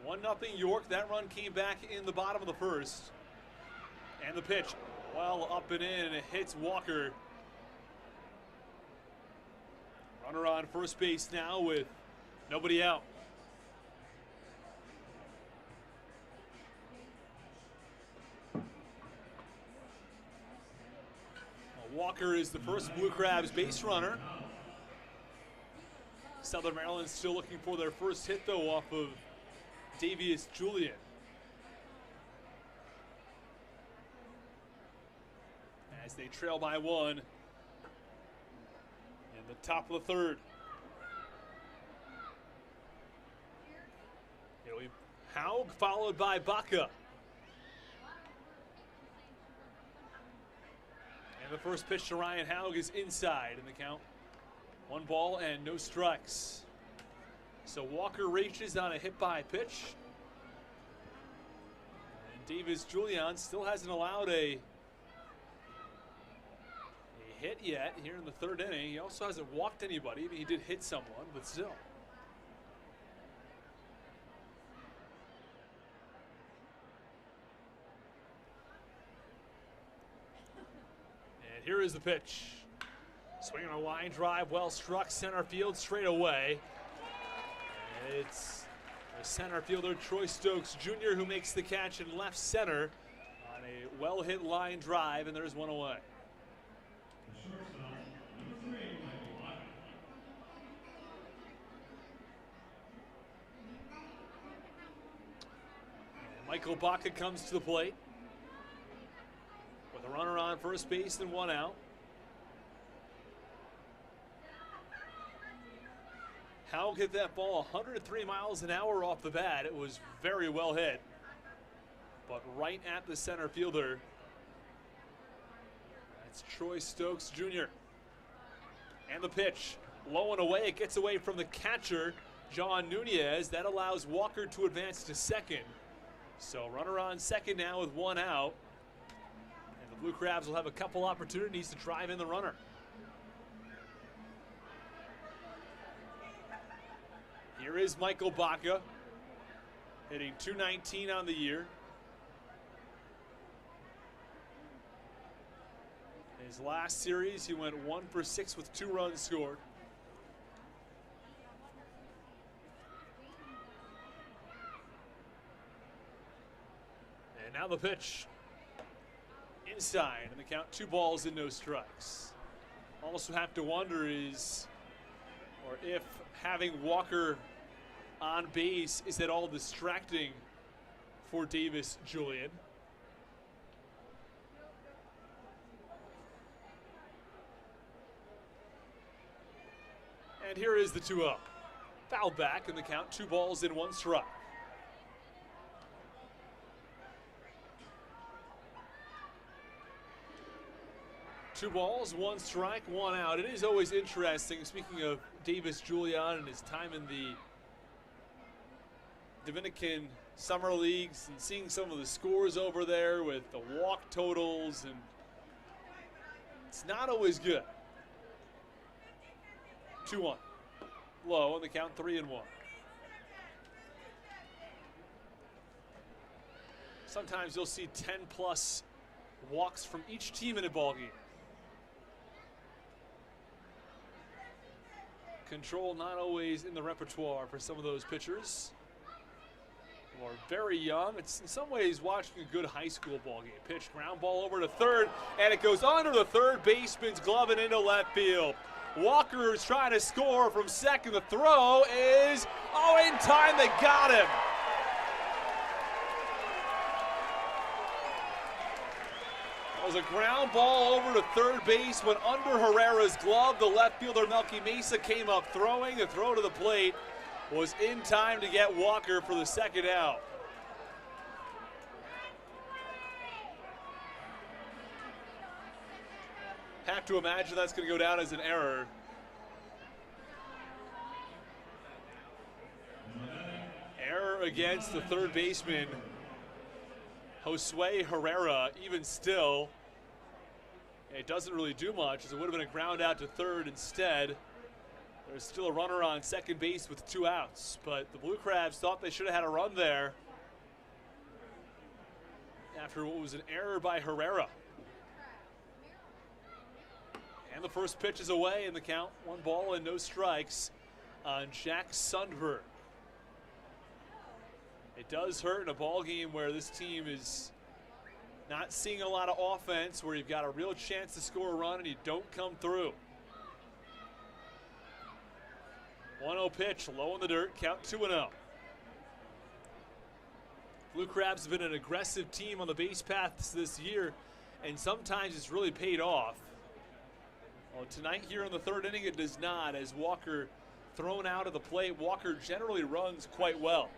1-0 York. That run came back in the bottom of the 1st. And the pitch, well, up and in, and it hits Walker. Runner on first base now with nobody out. Walker is the first Blue Crabs base runner. Southern Maryland still looking for their first hit, though, off of Davius Julian. As they trail by one in the top of the third. It'll be Haug followed by Baca. And the first pitch to Ryan Haug is inside in the count. 1 ball and no strikes. So Walker reaches on a hit by pitch. And Davis Julian still hasn't allowed a hit yet here in the third inning. He also hasn't walked anybody. I mean, he did hit someone, but still. And here is the pitch. Swinging a line drive, well struck, center field straight away. And it's the center fielder, Troy Stokes Jr., who makes the catch in left center on a well-hit line drive, and there's one away. And Michael Baca comes to the plate with a runner on first base and 1 out. Haug hit that ball 103 miles an hour off the bat. It was very well hit, but right at the center fielder. That's Troy Stokes Jr. And the pitch, low and away. It gets away from the catcher, John Nunez. That allows Walker to advance to second. So runner on second now with 1 out. And the Blue Crabs will have a couple opportunities to drive in the runner. Here is Michael Baca, hitting .219 on the year. His last series, he went 1 for 6 with 2 runs scored. And now the pitch. Inside, and the count 2 balls and no strikes. Also have to wonder is, or if having Walker on base is at all distracting for Davis Julian. And here is the 2-0. Foul back in the count, 2 balls and 1 strike. Two balls, 1 strike, 1 out. It is always interesting, speaking of Davis Julian and his time in the Dominican Summer Leagues and seeing some of the scores over there with the walk totals, and it's not always good. 2-1. Low on the count, 3-1. Sometimes you'll see 10+ walks from each team in a ballgame. Control not always in the repertoire for some of those pitchers who are very young. It's in some ways watching a good high school ball game. Pitch, ground ball over to third, and it goes under the third baseman's glove and into left field. Walker is trying to score from second. The throw is, in time, they got him. It was a ground ball over to third base, went under Herrera's glove. The left fielder, Melky Mesa, came up throwing. The throw to the plate was in time to get Walker for the second out. Have to imagine that's going to go down as an error. Error against the third baseman, Josue Herrera. Even still, it doesn't really do much, as it would have been a ground out to third instead. There's still a runner on second base with 2 outs, but the Blue Crabs thought they should have had a run there. after what was an error by Herrera. And the first pitch is away in the count. 1 ball and no strikes on Jack Sundberg. It does hurt in a ball game where this team is not seeing a lot of offense, where you've got a real chance to score a run and you don't come through. 1-0 pitch, low in the dirt, count 2-0. Blue Crabs have been an aggressive team on the base paths this year, and sometimes it's really paid off. Well, tonight here in the 3rd inning, it does not, as Walker thrown out of the plate. Walker generally runs quite well.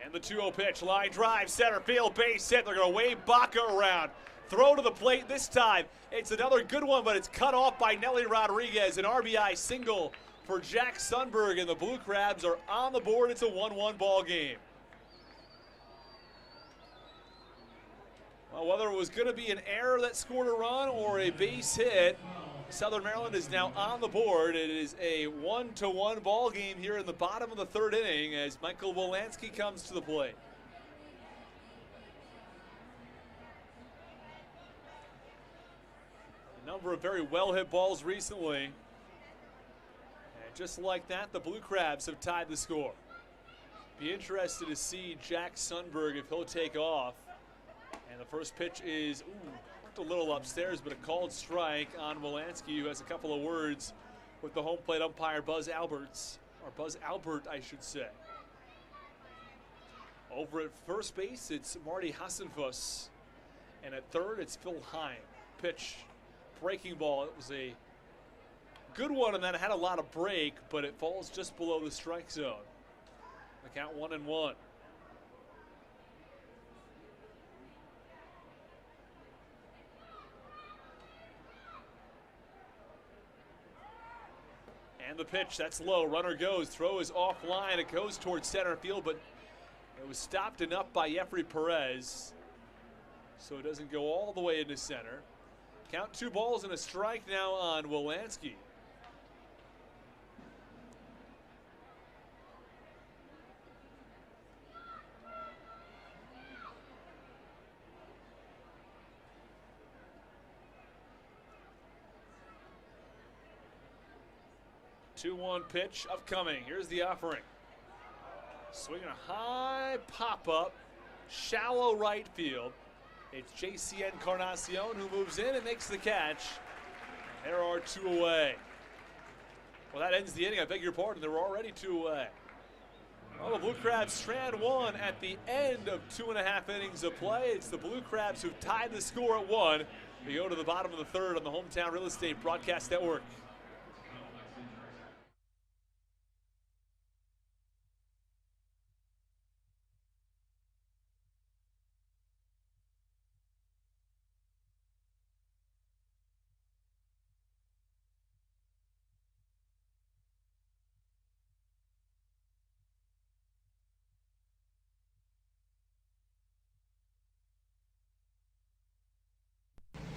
And the 2-0 pitch, line drive, center field, base hit. They're going to wave Baca around. Throw to the plate this time. It's another good one, but it's cut off by Nelly Rodriguez. An RBI single for Jack Sundberg, and the Blue Crabs are on the board. It's a 1-1 ball game. Well, whether it was going to be an error that scored a run or a base hit, Southern Maryland is now on the board. It is a 1-1 ball game here in the bottom of the 3rd inning as Michael Wolanski comes to the plate. A number of very well-hit balls recently. And just like that, the Blue Crabs have tied the score. Be interested to see Jack Sundberg if he'll take off. And the first pitch is, a little upstairs, but a called strike on Wolanski, who has a couple of words with the home plate umpire, Buzz Albert, I should say. Over at first base, it's Marty Hassenfuss. And at third, it's Phil Heim. Pitch, breaking ball. It was a good one, and then it had a lot of break, but it falls just below the strike zone. The count 1-1. And the pitch, that's low. Runner goes. Throw is offline. It goes towards center field, but it was stopped enough by Jeffrey Perez, so it doesn't go all the way into center. Count 2 balls and a strike now on Wolanski. Two-one pitch upcoming. Here's the offering. Swinging a high pop-up, shallow right field. It's J.C. Encarnacion who moves in and makes the catch. There are 2 away. Well, that ends the inning. I beg your pardon. There were already 2 away. Well, the Blue Crabs strand 1 at the end of 2.5 innings of play. It's the Blue Crabs who've tied the score at 1. We go to the bottom of the 3rd on the Hometown Real Estate Broadcast Network.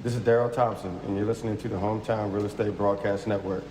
This is Daryl Thompson, and you're listening to the Hometown Real Estate Broadcast Network.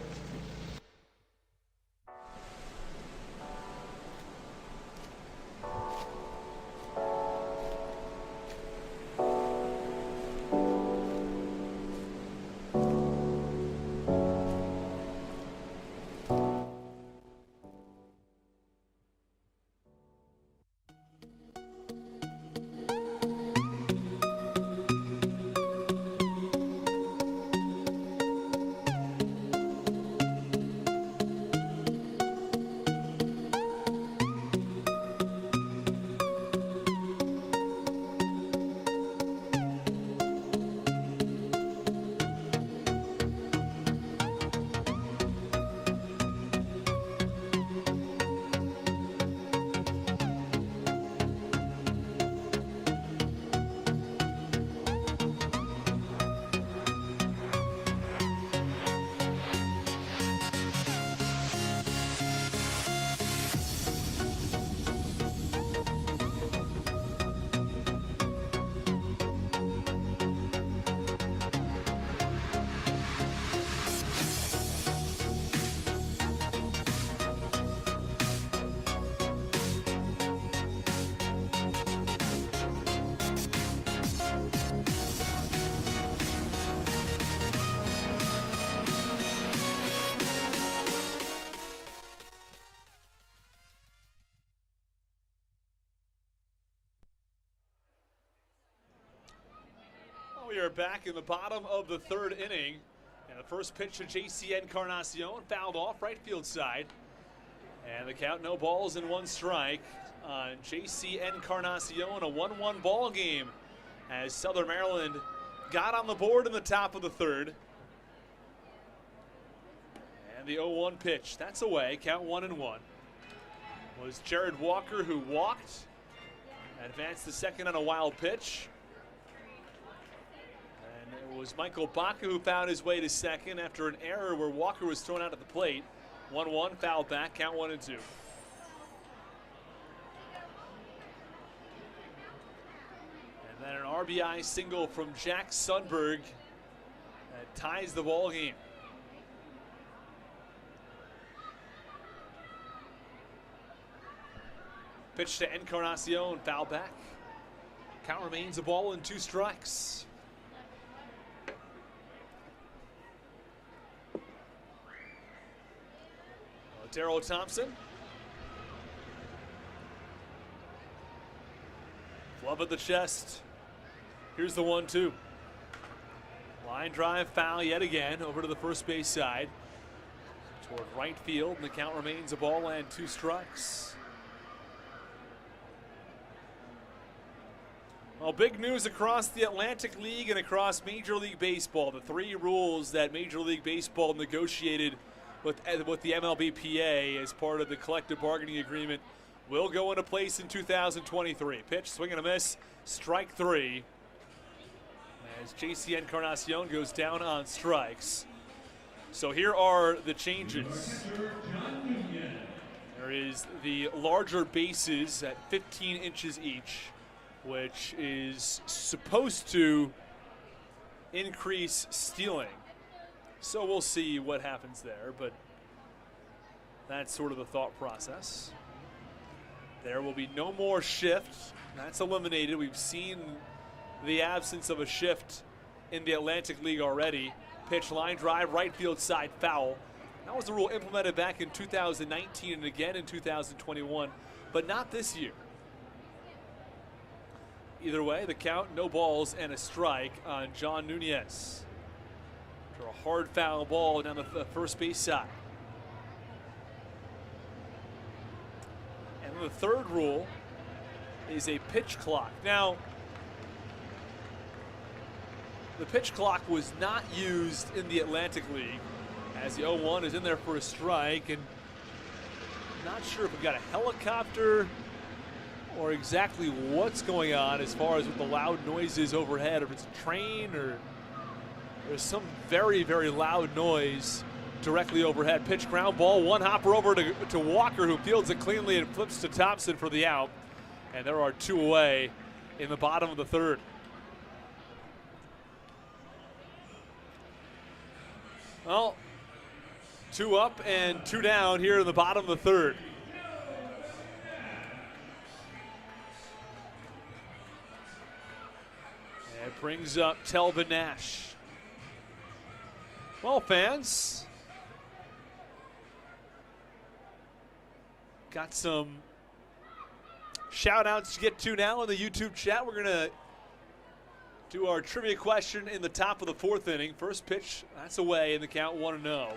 are back in the bottom of the third inning. And the first pitch to J.C. Encarnacion, fouled off right field side. And the count, no balls and one strike on J.C. Encarnacion, a 1-1 ball game as Southern Maryland got on the board in the top of the third. And the 0-1 pitch, that's away, count 1-1. Was Jared Walker, who walked, advanced to second on a wild pitch. And it was Michael Baca who found his way to second after an error where Walker was thrown out at the plate. 1-1, foul back, count 1-2. And then an RBI single from Jack Sundberg that ties the ball game. Pitch to Encarnacion, foul back. Count remains a ball and 2 strikes. Darryl Thompson. Glove at the chest. Here's the 1-2. Line drive, foul yet again over to the first base side. Toward right field, and the count remains a ball and 2 strikes. Well, big news across the Atlantic League and across Major League Baseball. The 3 rules that Major League Baseball negotiated with the MLBPA as part of the collective bargaining agreement will go into place in 2023. Pitch, swing and a miss, strike 3. As J.C. Encarnacion goes down on strikes. So here are the changes. There is the larger bases at 15 inches each, which is supposed to increase stealing. So we'll see what happens there, but that's sort of the thought process. There will be no more shift. That's eliminated. We've seen the absence of a shift in the Atlantic League already. Pitch, line drive, right field side, foul. That was the rule implemented back in 2019 and again in 2021, but not this year. Either way, the count, no balls and a strike on John Nunez. For a hard foul ball down the first base side. And the third rule is a pitch clock. Now, the pitch clock was not used in the Atlantic League, as the 0-1 is in there for a strike, and not sure if we've got a helicopter or exactly what's going on as far as with the loud noises overhead, or if it's a train or there's some very, very loud noise directly overhead. Pitch, ground ball, one hopper over to Walker, who fields it cleanly and flips to Thompson for the out. And there are 2 away in the bottom of the third. Well, 2 up and 2 down here in the bottom of the third. And it brings up Telvin Nash. Well, fans, got some shout outs to get to now in the YouTube chat. We're going to do our trivia question in the top of the 4th inning. First pitch, that's away in the count 1-0.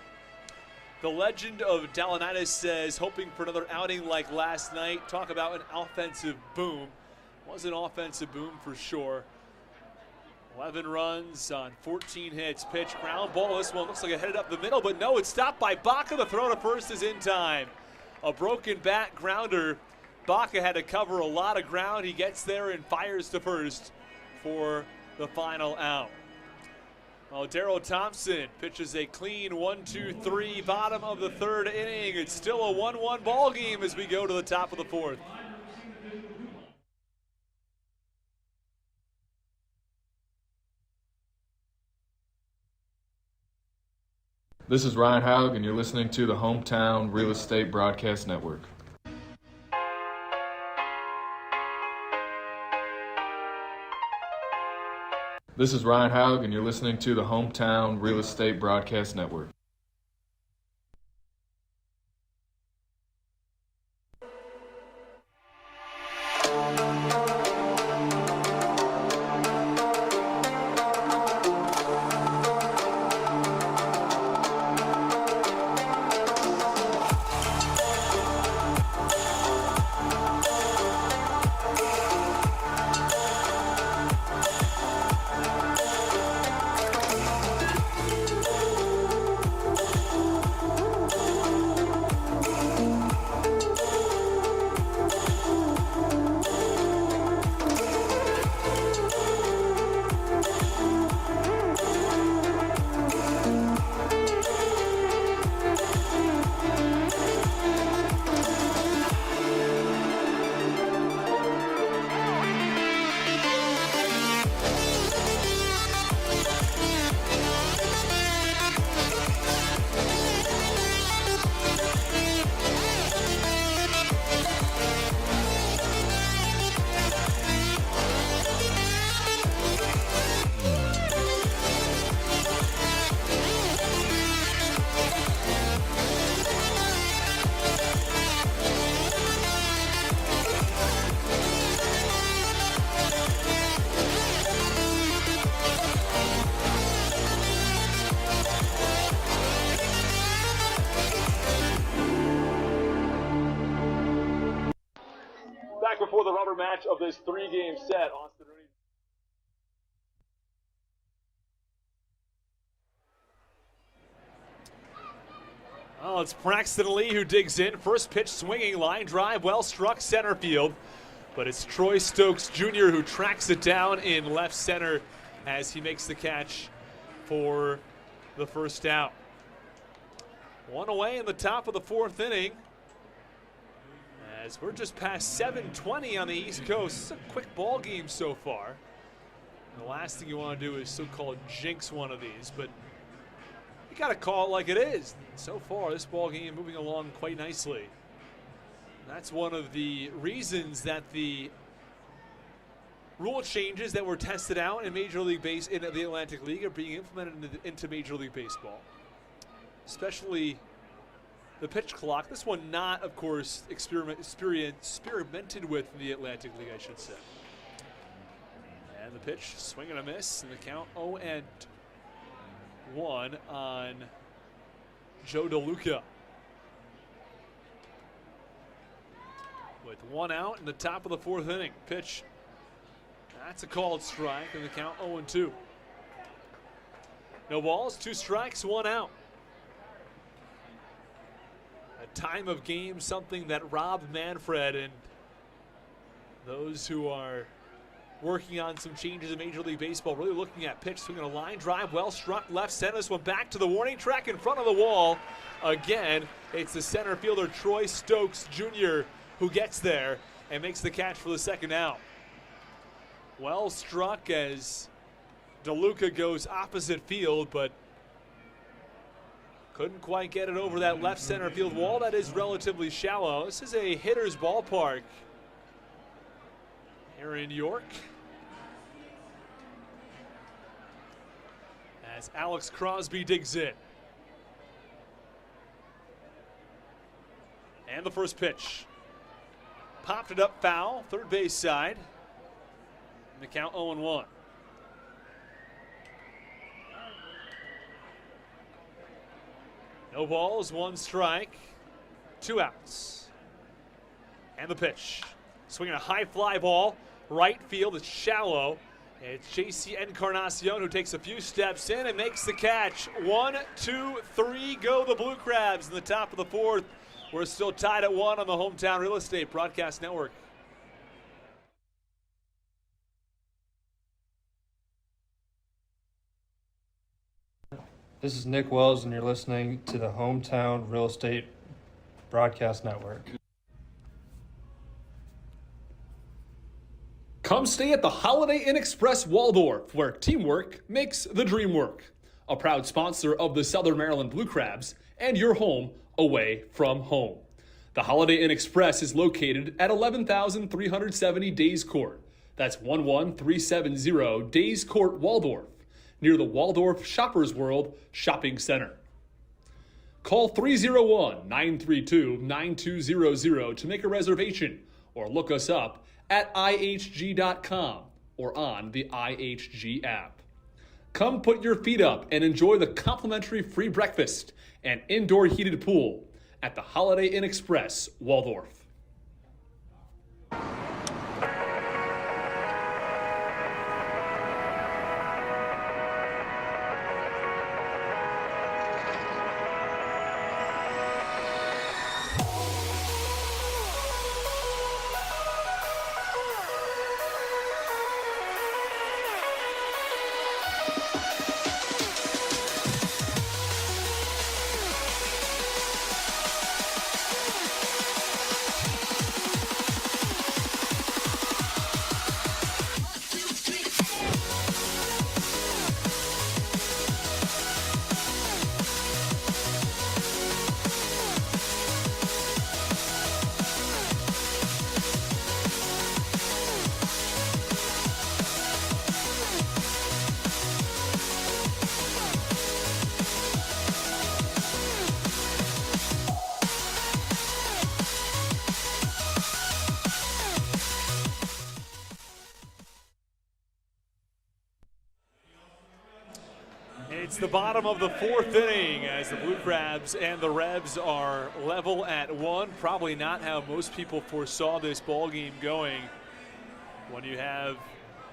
The legend of Dalanitis says, hoping for another outing like last night. Talk about an offensive boom. Was an offensive boom for sure. 11 runs on 14 hits. Pitch, ground ball. This one looks like it headed up the middle, but no, it's stopped by Baca. The throw to first is in time. A broken bat grounder. Baca had to cover a lot of ground. He gets there and fires to first for the final out. Well, Darryl Thompson pitches a clean 1-2-3, bottom of the 3rd inning. It's still a 1-1 ball game as we go to the top of the 4th. This is Ryan Haug, and you're listening to the Hometown Real Estate Broadcast Network. This is Ryan Haug, and you're listening to the Hometown Real Estate Broadcast Network. before the rubber match of this 3-game set. Austin Reed. Oh, it's Braxton Lee who digs in. First pitch swinging, line drive, well struck center field. But it's Troy Stokes Jr. who tracks it down in left center as he makes the catch for the first out. One away in the top of the 4th inning. As we're just past 7:20 on the East Coast. It's a quick ball game so far. And the last thing you want to do is so-called jinx one of these, but you got to call it like it is. So far, this ball game moving along quite nicely. And that's one of the reasons that the rule changes that were tested out in Major League in the Atlantic League are being implemented into Major League Baseball, especially the pitch clock. This one not, of course, experimented with in the Atlantic League, I should say. And the pitch, swing and a miss, and the count 0-1 on Joe DeLuca. With one out in the top of the 4th inning. Pitch, that's a called strike, and the count 0-2. No balls, 2 strikes, 1 out. A time of game, something that Rob Manfred and those who are working on some changes in Major League Baseball really looking at. Pitch, swinging a line drive, well struck left center. This one back to the warning track in front of the wall. Again, it's the center fielder Troy Stokes Jr. who gets there and makes the catch for the second out. Well struck as DeLuca goes opposite field, but couldn't quite get it over that left center field wall. That is relatively shallow. This is a hitter's ballpark here in York. As Alex Crosby digs in. And the first pitch. Popped it up foul, third base side. And the count 0-1. No balls, 1 strike, 2 outs. And the pitch. Swinging a high fly ball, right field, it's shallow. It's JC Encarnacion who takes a few steps in and makes the catch. 1, 2, 3, go the Blue Crabs in the top of the 4th. We're still tied at 1 on the Hometown Real Estate Broadcast Network. This is Nick Wells, and you're listening to the Hometown Real Estate Broadcast Network. Come stay at the Holiday Inn Express Waldorf, where teamwork makes the dream work. A proud sponsor of the Southern Maryland Blue Crabs and your home away from home. The Holiday Inn Express is located at 11,370 Days Court. That's 11370 Days Court, Waldorf, near the Waldorf Shoppers World Shopping Center. Call 301-932-9200 to make a reservation or look us up at ihg.com or on the IHG app. Come put your feet up and enjoy the complimentary free breakfast and indoor heated pool at the Holiday Inn Express, Waldorf. It's the bottom of the fourth inning as the Blue Crabs and the Revs are level at 1. Probably not how most people foresaw this ball game going. When you have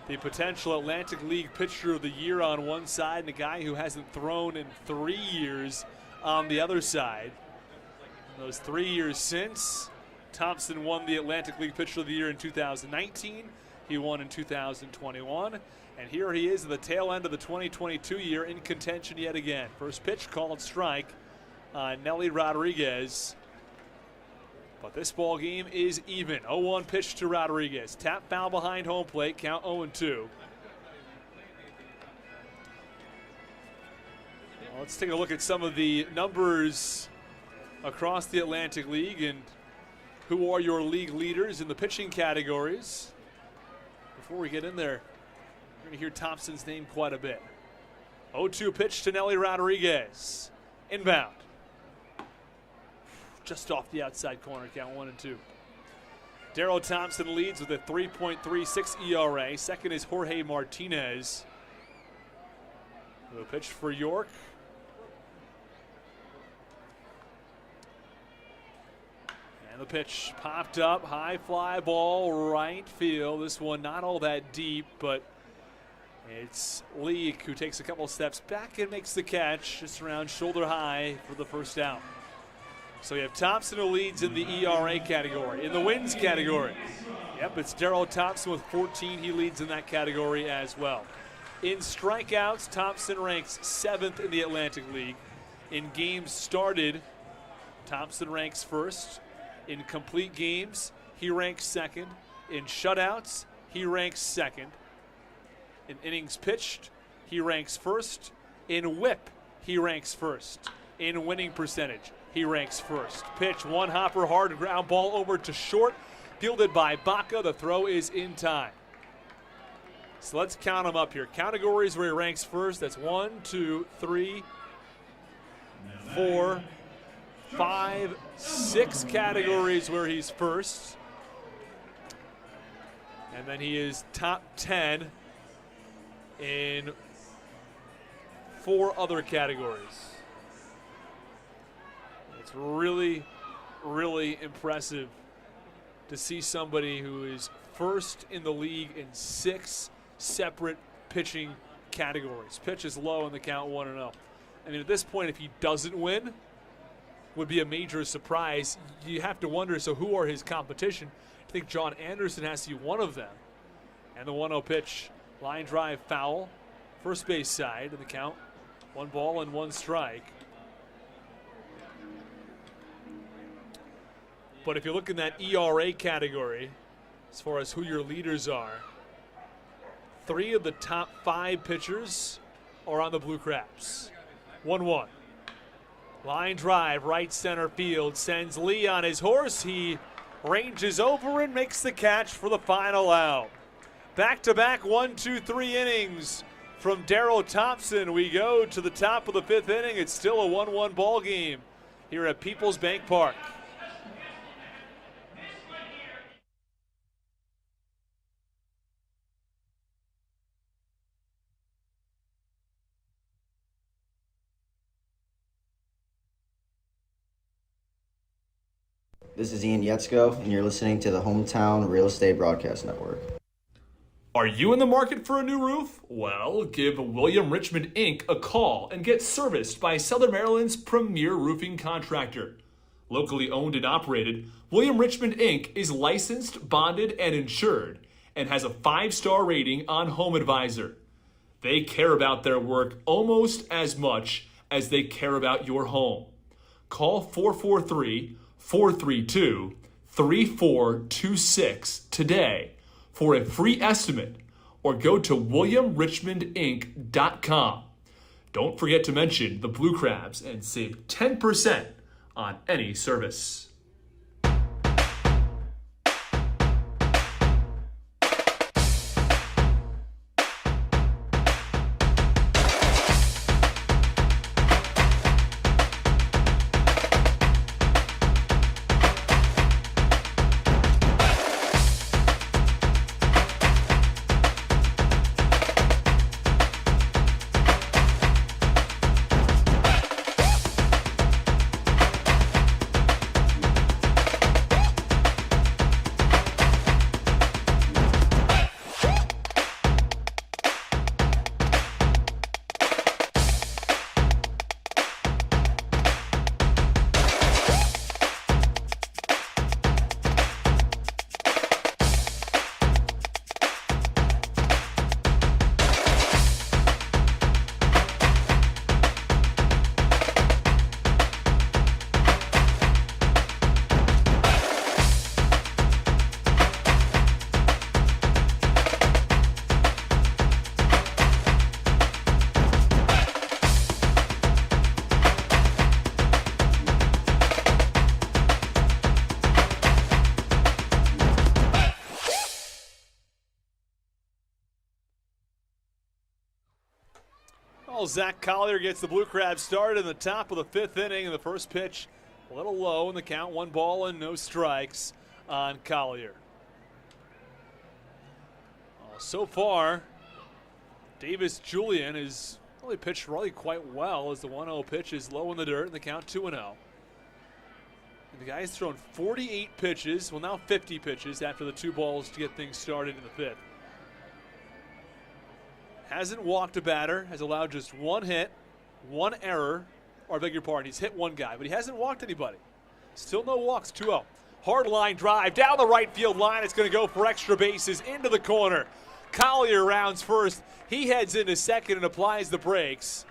the potential Atlantic League Pitcher of the Year on one side and a guy who hasn't thrown in 3 years on the other side. In those 3 years since, Thompson won the Atlantic League Pitcher of the Year in 2019. He won in 2021. And here he is at the tail end of the 2022 year in contention yet again. First pitch called strike on Nelly Rodriguez. But this ball game is even. 0-1 pitch to Rodriguez. Tap foul behind home plate. Count 0-2. Well, let's take a look at some of the numbers across the Atlantic League and who are your league leaders in the pitching categories. Before we get in there, we're going to hear Thompson's name quite a bit. 0-2 pitch to Nelly Rodriguez. Inbound. Just off the outside corner, count 1-2. Darrell Thompson leads with a 3.36 ERA. Second is Jorge Martinez. A pitch for York. And the pitch popped up. High fly ball, right field. This one not all that deep, but it's Leake who takes a couple steps back and makes the catch just around shoulder high for the first out. So you have Thompson who leads in the ERA category. In the wins category, yep, it's Darrell Thompson with 14. He leads in that category as well. In strikeouts, Thompson ranks 7th in the Atlantic League. In games started, Thompson ranks 1st. In complete games, he ranks 2nd. In shutouts, he ranks 2nd. In innings pitched, he ranks 1st. In whip, he ranks 1st. In winning percentage, he ranks 1st. Pitch, one hopper, hard ground ball over to short. Fielded by Baca. The throw is in time. So let's count them up here. Categories where he ranks 1st. That's 1, 2, 3, 4, 5, 6 categories where he's 1st. And then he is top 10 in 4 other categories. It's really, really impressive to see somebody who is 1st in the league in 6 separate pitching categories. Pitch is low in the count 1-0. I mean, at this point, if he doesn't win, would be a major surprise. You have to wonder, so who are his competition? I think John Anderson has to be one of them. And the 1-0 pitch, line drive foul, first base side in the count. 1 ball and 1 strike. But if you look in that ERA category, as far as who your leaders are, 3 of the top 5 pitchers are on the Blue Crabs. 1-1. Line drive, right center field, sends Lee on his horse. He ranges over and makes the catch for the final out. Back-to-back 1, 2, 3 innings from Darrell Thompson. We go to the top of the 5th inning. It's still a 1-1 ball game here at Peoples Bank Park. This is Ian Yetzko, and you're listening to the Hometown Real Estate Broadcast Network. Are you in the market for a new roof? Well, give William Richmond Inc. a call and get serviced by Southern Maryland's premier roofing contractor. Locally owned and operated, William Richmond Inc. is licensed, bonded, and insured, and has a 5-star rating on HomeAdvisor. They care about their work almost as much as they care about your home. Call 443-432-3426 today for a free estimate, or go to williamrichmondinc.com. Don't forget to mention the Blue Crabs and save 10% on any service. Well, Zach Collier gets the Blue Crabs started in the top of the 5th inning, and the first pitch a little low in the count. 1 ball and no strikes on Collier. So far, Davis Julian has really pitched really quite well as the 1-0 pitch is low in the dirt and the count 2-0. The guy's thrown 48 pitches, well now 50 pitches after the 2 balls to get things started in the 5th. Hasn't walked a batter, has allowed just 1 hit, 1 error, or I beg your pardon, he's hit 1 guy, but he hasn't walked anybody. Still no walks, 2-0. Hard line drive down the right field line. It's going to go for extra bases into the corner. Collier rounds first. He heads into second and applies the brakes.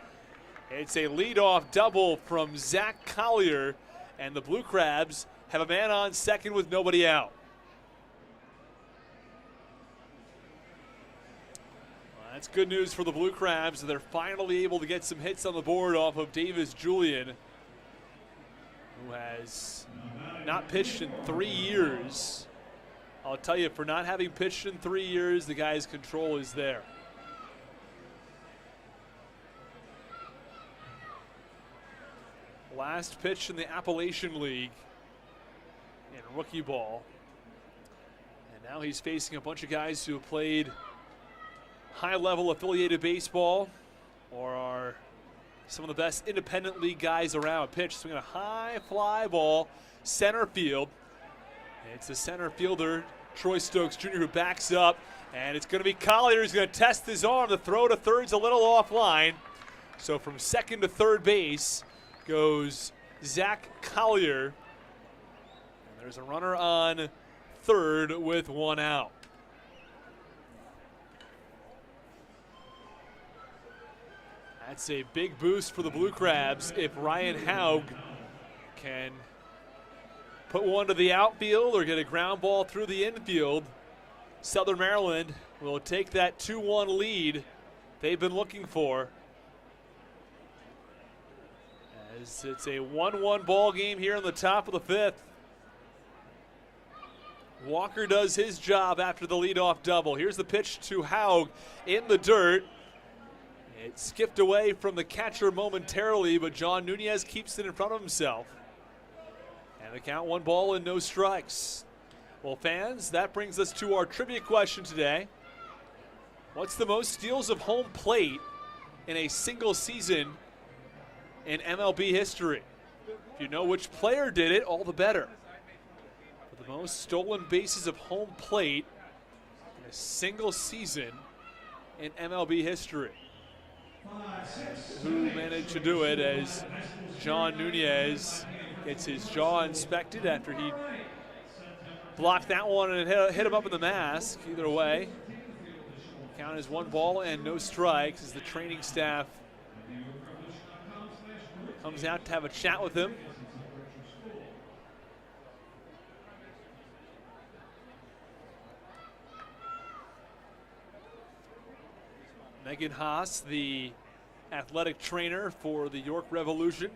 It's a leadoff double from Zach Collier, and the Blue Crabs have a man on second with nobody out. Well, that's good news for the Blue Crabs. They're finally able to get some hits on the board off of Davis Julian, who has not pitched in 3 years. I'll tell you, for not having pitched in 3 years, the guy's control is there. Last pitch in the Appalachian League in rookie ball. And now he's facing a bunch of guys who have played high-level affiliated baseball or are some of the best independent league guys around. Pitch, swinging a high fly ball, center field. It's the center fielder, Troy Stokes Jr., who backs up, and it's going to be Collier who's going to test his arm. The throw to third's a little offline. So from second to third base goes Zach Collier. And there's a runner on third with 1 out. That's a big boost for the Blue Crabs if Ryan Haug can put one to the outfield or get a ground ball through the infield. Southern Maryland will take that 2-1 lead they've been looking for. As it's a 1-1 ball game here in the top of the 5th. Walker does his job after the leadoff double. Here's the pitch to Haug in the dirt. It skipped away from the catcher momentarily, but John Nunez keeps it in front of himself. And the count 1 ball and no strikes. Well, fans, that brings us to our trivia question today. What's the most steals of home plate in a single season in MLB history? If you know which player did it, all the better. But the most stolen bases of home plate in a single season in MLB history. Who managed to do it as John Nunez gets his jaw inspected after he blocked that one and hit him up in the mask. Either way, count is 1 ball and no strikes as the training staff comes out to have a chat with him. Megan Haas, the athletic trainer for the York Revolution.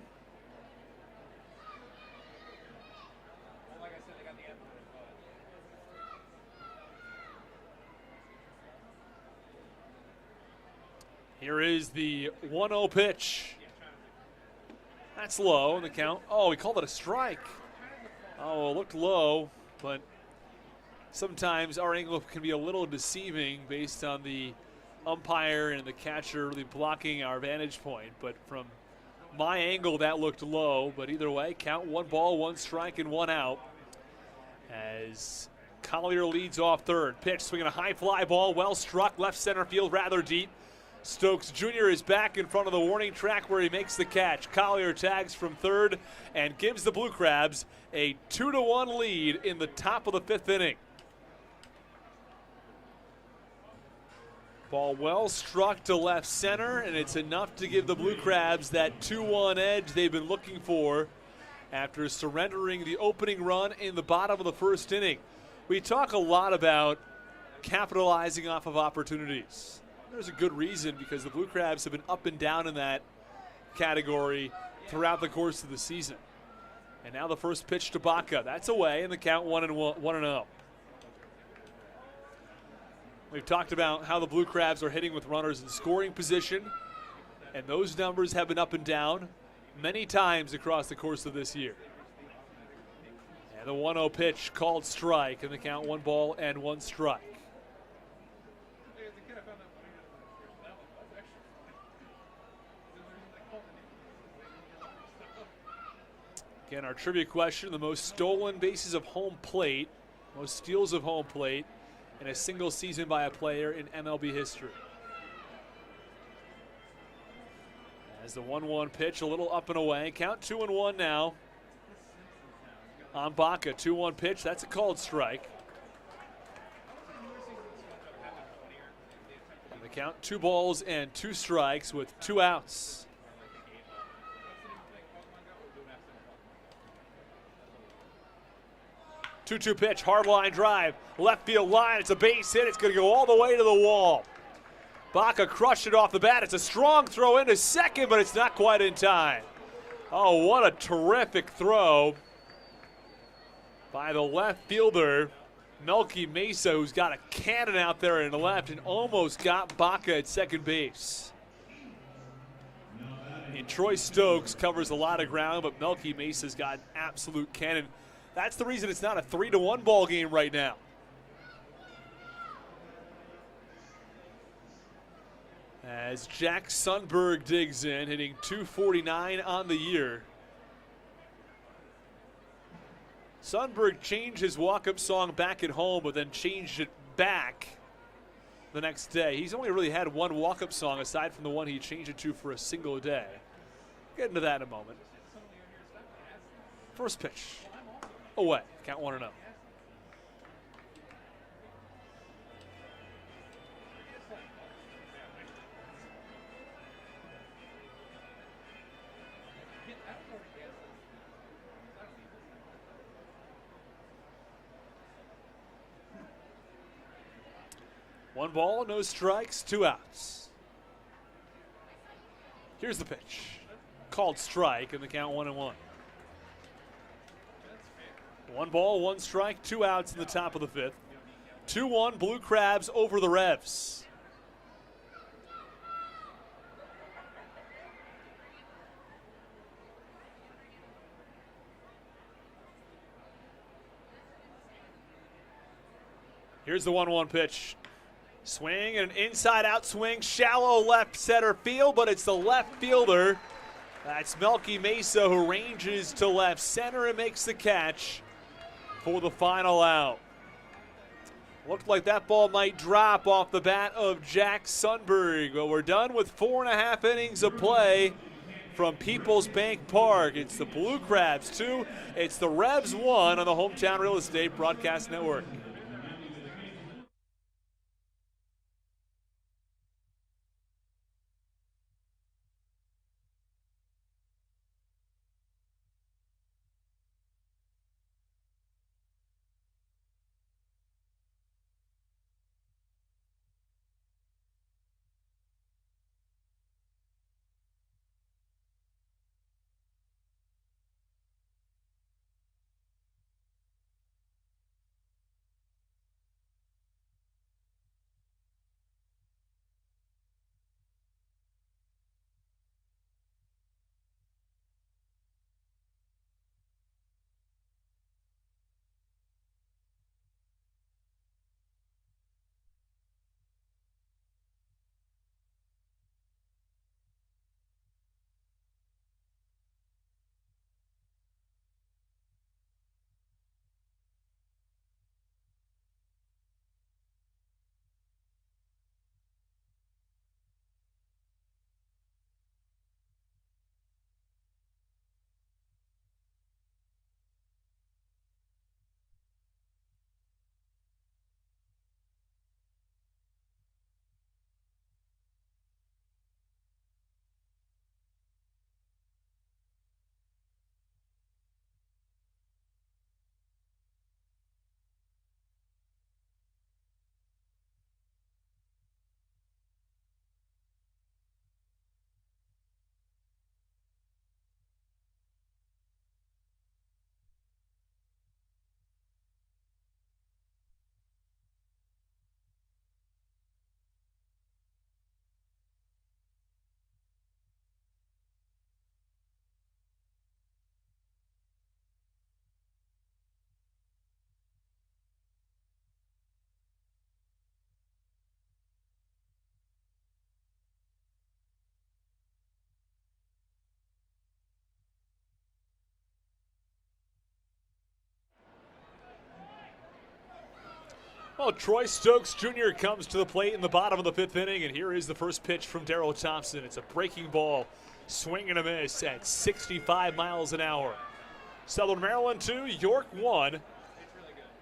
Here is the 1-0 pitch. That's low in the count. Oh, he called it a strike. Oh, it looked low, but sometimes our angle can be a little deceiving based on the umpire and the catcher really blocking our vantage point. But from my angle, that looked low. But either way, count 1 ball, 1 strike, and 1 out. As Collier leads off third. Pitch, swinging a high fly ball, well struck, left center field, rather deep. Stokes Jr. is back in front of the warning track where he makes the catch. Collier tags from third and gives the Blue Crabs a 2-1 lead in the top of the 5th inning. Ball well struck to left center, and it's enough to give the Blue Crabs that 2-1 edge they've been looking for after surrendering the opening run in the bottom of the 1st inning. We talk a lot about capitalizing off of opportunities. There's a good reason, because the Blue Crabs have been up and down in that category throughout the course of the season. And now the first pitch to Baca. That's away, and the count 1-0. We've talked about how the Blue Crabs are hitting with runners in scoring position And those numbers have been up and down many times across the course of this year. And the 1-0 pitch called strike, and the count 1 ball and 1 strike. Again, our trivia question, the most stolen bases of home plate, most steals of home plate in a single season by a player in MLB history. As the 1-1 pitch, a little up and away. Count 2-1 now. On Baca, 2-1 pitch, that's a called strike. And the count 2 balls and 2 strikes with 2 outs. 2-2 pitch, hard line drive, left field line. It's a base hit. It's going to go all the way to the wall. Baca crushed it off the bat. It's a strong throw into second, but it's not quite in time. Oh, what a terrific throw by the left fielder, Melky Mesa, who's got a cannon out there in the left and almost got Baca at second base. And Troy Stokes covers a lot of ground, but Melky Mesa's got an absolute cannon. That's the reason it's not a 3-1 ball game right now. As Jack Sundberg digs in, hitting .249 on the year. Sundberg changed his walk-up song back at home, but then changed it back the next day. He's only really had one walk-up song aside from the one he changed it to for a single day. Get into that in a moment. First pitch. Away. Count 1-0. One ball, no strikes, 2 outs. Here's the pitch. Called strike, and the count 1-1. 1 ball, 1 strike, 2 outs in the top of the 5th. 2-1 Blue Crabs over the Revs. Here's the 1-1 pitch. Swing and an inside-out swing, shallow left center field, but it's the left fielder. That's Melky Mesa who ranges to left center and makes the catch for the final out. Looked like that ball might drop off the bat of Jack Sundberg, but we're done with 4.5 innings of play from Peoples Bank Park. It's the Blue Crabs 2, it's the Revs 1 on the Hometown Real Estate Broadcast Network. Well, Troy Stokes Jr. comes to the plate in the bottom of the 5th inning, and here is the first pitch from Daryl Thompson. It's a breaking ball, swing and a miss at 65 miles an hour. Southern Maryland 2, York 1.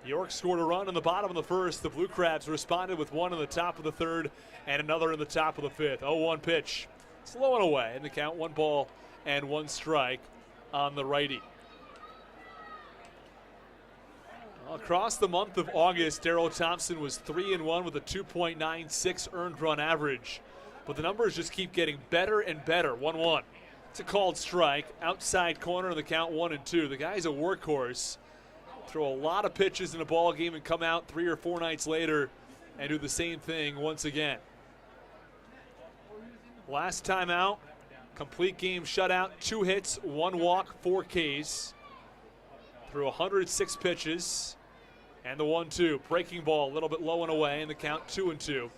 York scored a run in the bottom of the 1st. The Blue Crabs responded with one in the top of the 3rd and another in the top of the 5th. 0-1 pitch. It's low and away in the count. 1 ball and 1 strike on the righty. Across the month of August, Daryl Thompson was 3-1 with a 2.96 earned run average. But the numbers just keep getting better and better. 1-1. It's a called strike. Outside corner in the count 1-2. The guy's a workhorse. Throw a lot of pitches in a ball game and come out 3 or 4 nights later and do the same thing once again. Last time out, complete game shutout, 2 hits, 1 walk, 4 Ks. Through 106 pitches, and the 1-2. Breaking ball a little bit low and away, and the count 2-2.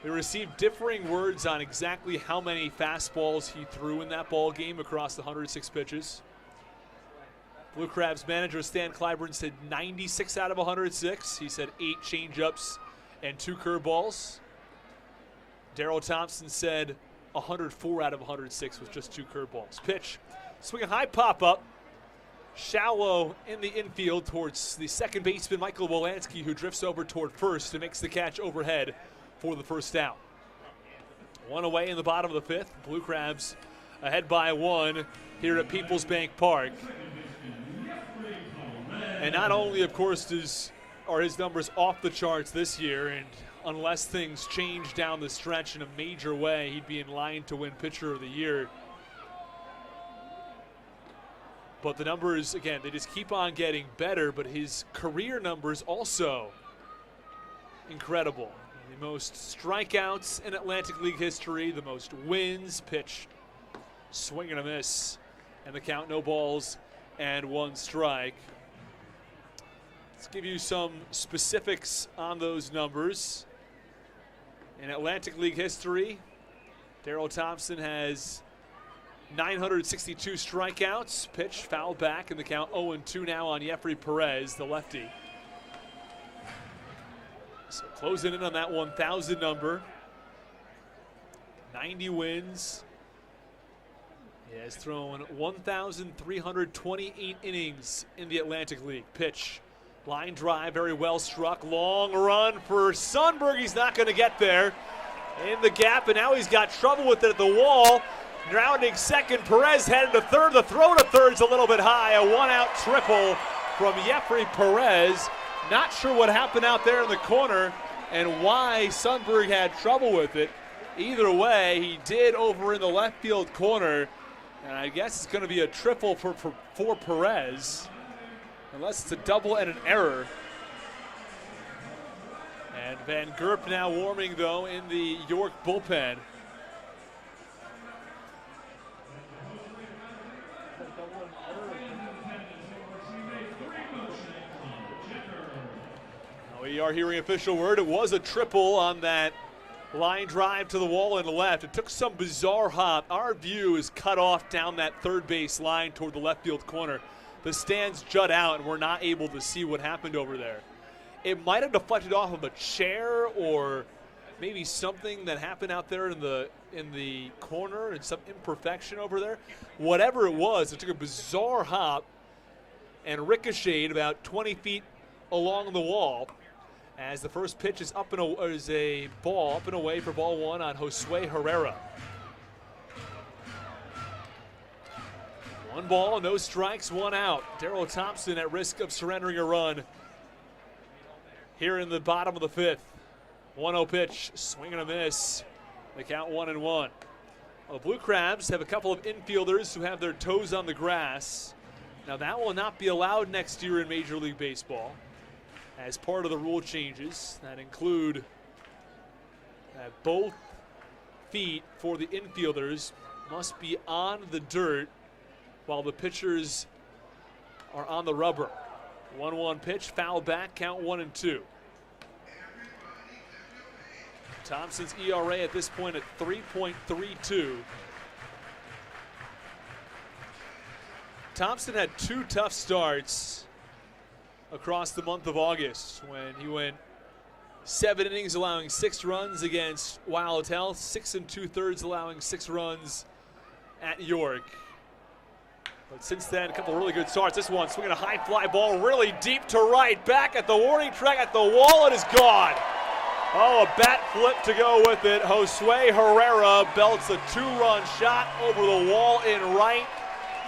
We received differing words on exactly how many fastballs he threw in that ball game across the 106 pitches. Blue Crabs manager Stan Clyburn said 96 out of 106. He said 8 changeups and 2 curveballs. Daryl Thompson said 104 out of 106 with just 2 curveballs. Pitch, swing a high pop up. Shallow in the infield towards the second baseman, Michael Wolanski, who drifts over toward first and makes the catch overhead for the first out. 1 away in the bottom of the 5th. Blue Crabs ahead by 1 here at Peoples Bank Park. And not only, of course, are his numbers off the charts this year, and unless things change down the stretch in a major way, he'd be in line to win Pitcher of the Year. But the numbers, again, they just keep on getting better, but his career numbers also incredible. The most strikeouts in Atlantic League history, the most wins pitched, swing and a miss, and the count, no balls and 1 strike. Let's give you some specifics on those numbers. In Atlantic League history, Daryl Thompson has 962 strikeouts, pitch fouled back in the count 0-2 now on Jeffrey Perez, the lefty. So closing in on that 1,000 number. 90 wins. He has thrown 1,328 innings in the Atlantic League. Pitch, line drive, very well struck. Long run for Sundberg. He's not going to get there in the gap, and now he's got trouble with it at the wall. Grounding second, Perez headed to third. The throw to third's a little bit high. A 1-out triple from Jeffrey Perez. Not sure what happened out there in the corner and why Sundberg had trouble with it. Either way, he did over in the left field corner. And I guess it's going to be a triple for Perez, unless it's a double and an error. And Van Gerp now warming, though, in the York bullpen. We are hearing official word. It was a triple on that line drive to the wall and left. It took some bizarre hop. Our view is cut off down that third base line toward the left field corner. The stands jut out, and we're not able to see what happened over there. It might have deflected off of a chair or maybe something that happened out there in the corner and some imperfection over there. Whatever it was, it took a bizarre hop and ricocheted about 20 feet along the wall. As the first pitch is is a ball up and away for ball 1 on Josue Herrera. 1 ball, no strikes, 1 out. Daryl Thompson at risk of surrendering a run here in the bottom of the 5th. 1-0 pitch, swing and a miss. They count 1-1. Well, the Blue Crabs have a couple of infielders who have their toes on the grass. Now that will not be allowed next year in Major League Baseball, as part of the rule changes that include that both feet for the infielders must be on the dirt while the pitchers are on the rubber. 1-1 pitch, foul back, count 1-2. Thompson's ERA at this point at 3.32. Thompson had 2 tough starts across the month of August when he went 7 innings, allowing 6 runs against Wild Health, 6 2/3 allowing 6 runs at York. But since then, a couple really good starts. This one, swinging a high fly ball really deep to right, back at the warning track at the wall, it is gone. Oh, a bat flip to go with it. Josue Herrera belts a 2-run shot over the wall in right.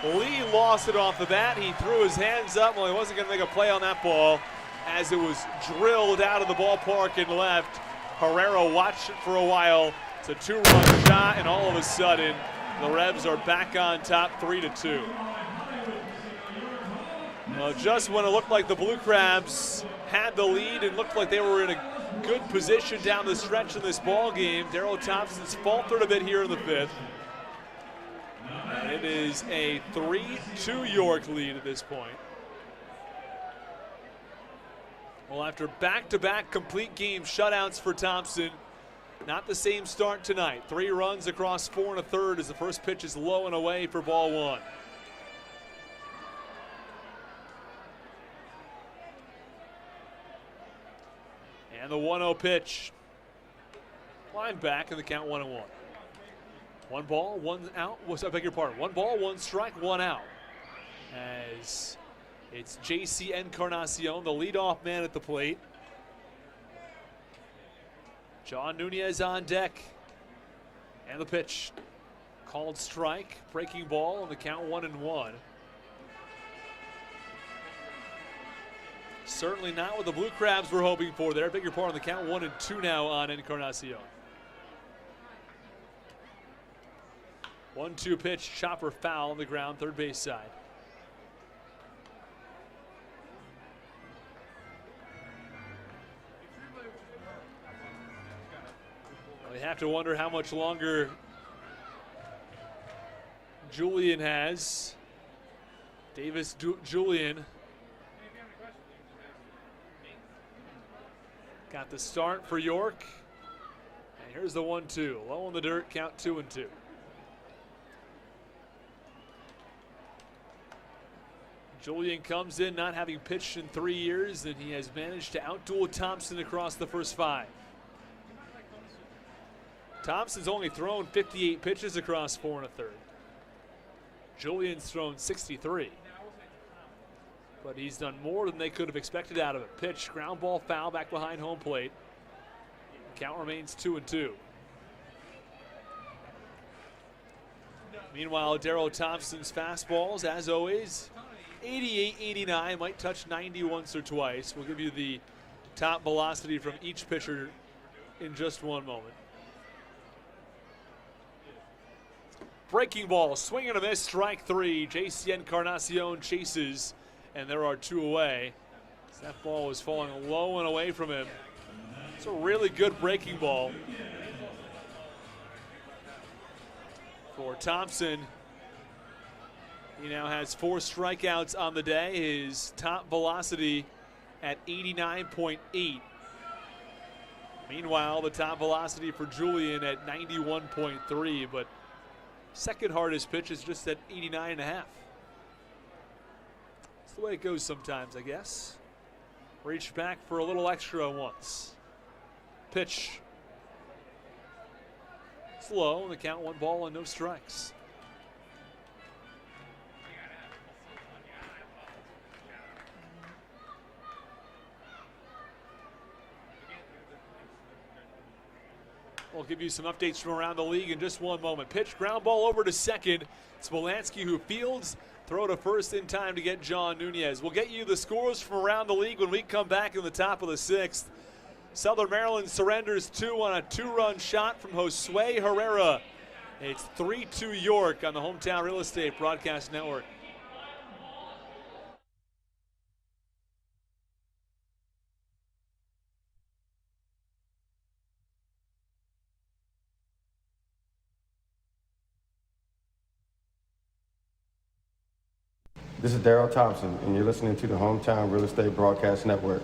Lee lost it off the bat. He threw his hands up. Well, he wasn't going to make a play on that ball as it was drilled out of the ballpark and left. Herrera watched it for a while. It's a 2-run shot, and all of a sudden, the Revs are back on top 3-2. Well, just when it looked like the Blue Crabs had the lead and looked like they were in a good position down the stretch in this ball game, Darryl Thompson's faltered a bit here in the 5th. And it is a 3-2 York lead at this point. Well, after back-to-back complete game shutouts for Thompson, not the same start tonight. 3 runs across 4 1/3 as the first pitch is low and away for ball 1. And the 1-0 pitch. Line back in the count 1-1. 1 ball, 1 out. I beg your pardon. 1 ball, 1 strike, 1 out. As it's JC Encarnacion, the leadoff man at the plate. John Nunez on deck. And the pitch. Called strike. Breaking ball on the count 1-1. Certainly not what the Blue Crabs were hoping for there. Bigger part on the count 1-2 now on Encarnacion. 1-2 pitch, chopper foul on the ground, third base side. We have to wonder how much longer Julian has. Davis Julian got the start for York. And here's the 1-2. Low on the dirt, count 2-2. Julian comes in not having pitched in 3 years, and he has managed to outduel Thompson across the first 5. Thompson's only thrown 58 pitches across 4 1/3. Julian's thrown 63. But he's done more than they could have expected out of it. Pitch, ground ball, foul back behind home plate. Count remains 2-2. Meanwhile, Darryl Thompson's fastballs, as always, 88, 89, might touch 90 once or twice. We'll give you the top velocity from each pitcher in just one moment. Breaking ball, swing and a miss, strike 3. JC Encarnacion chases, and there are 2 away. That ball was falling low and away from him. It's a really good breaking ball for Thompson. He now has 4 strikeouts on the day. His top velocity at 89.8. Meanwhile, the top velocity for Julian at 91.3, but second hardest pitch is just at 89.5. That's the way it goes sometimes, I guess. Reach back for a little extra once. Pitch. Slow, and the count 1 ball and no strikes. We'll give you some updates from around the league in just one moment. Pitch, ground ball over to second. Smolansky who fields, throw to first in time to get John Nunez. We'll get you the scores from around the league when we come back in the top of the 6th. Southern Maryland surrenders 2 on a 2-run shot from Josue Herrera. It's 3-2 York on the Hometown Real Estate Broadcast Network. This is Darryl Thompson, and you're listening to the Hometown Real Estate Broadcast Network.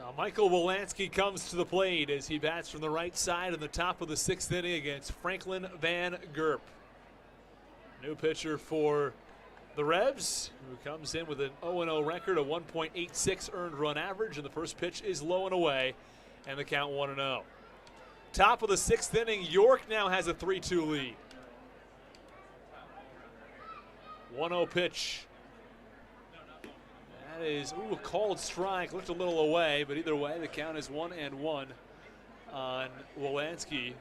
Now Michael Wolanski comes to the plate as he bats from the right side in the top of the 6th inning against Franklin Van Gerp. New pitcher for the Revs, who comes in with an 0-0 record, a 1.86 earned run average, and the first pitch is low and away, and the count 1-0. Top of the 6th inning, York now has a 3-2 lead. 1-0 pitch. That is a called strike. Looked a little away, but either way, the count is 1-1 on Wolanski.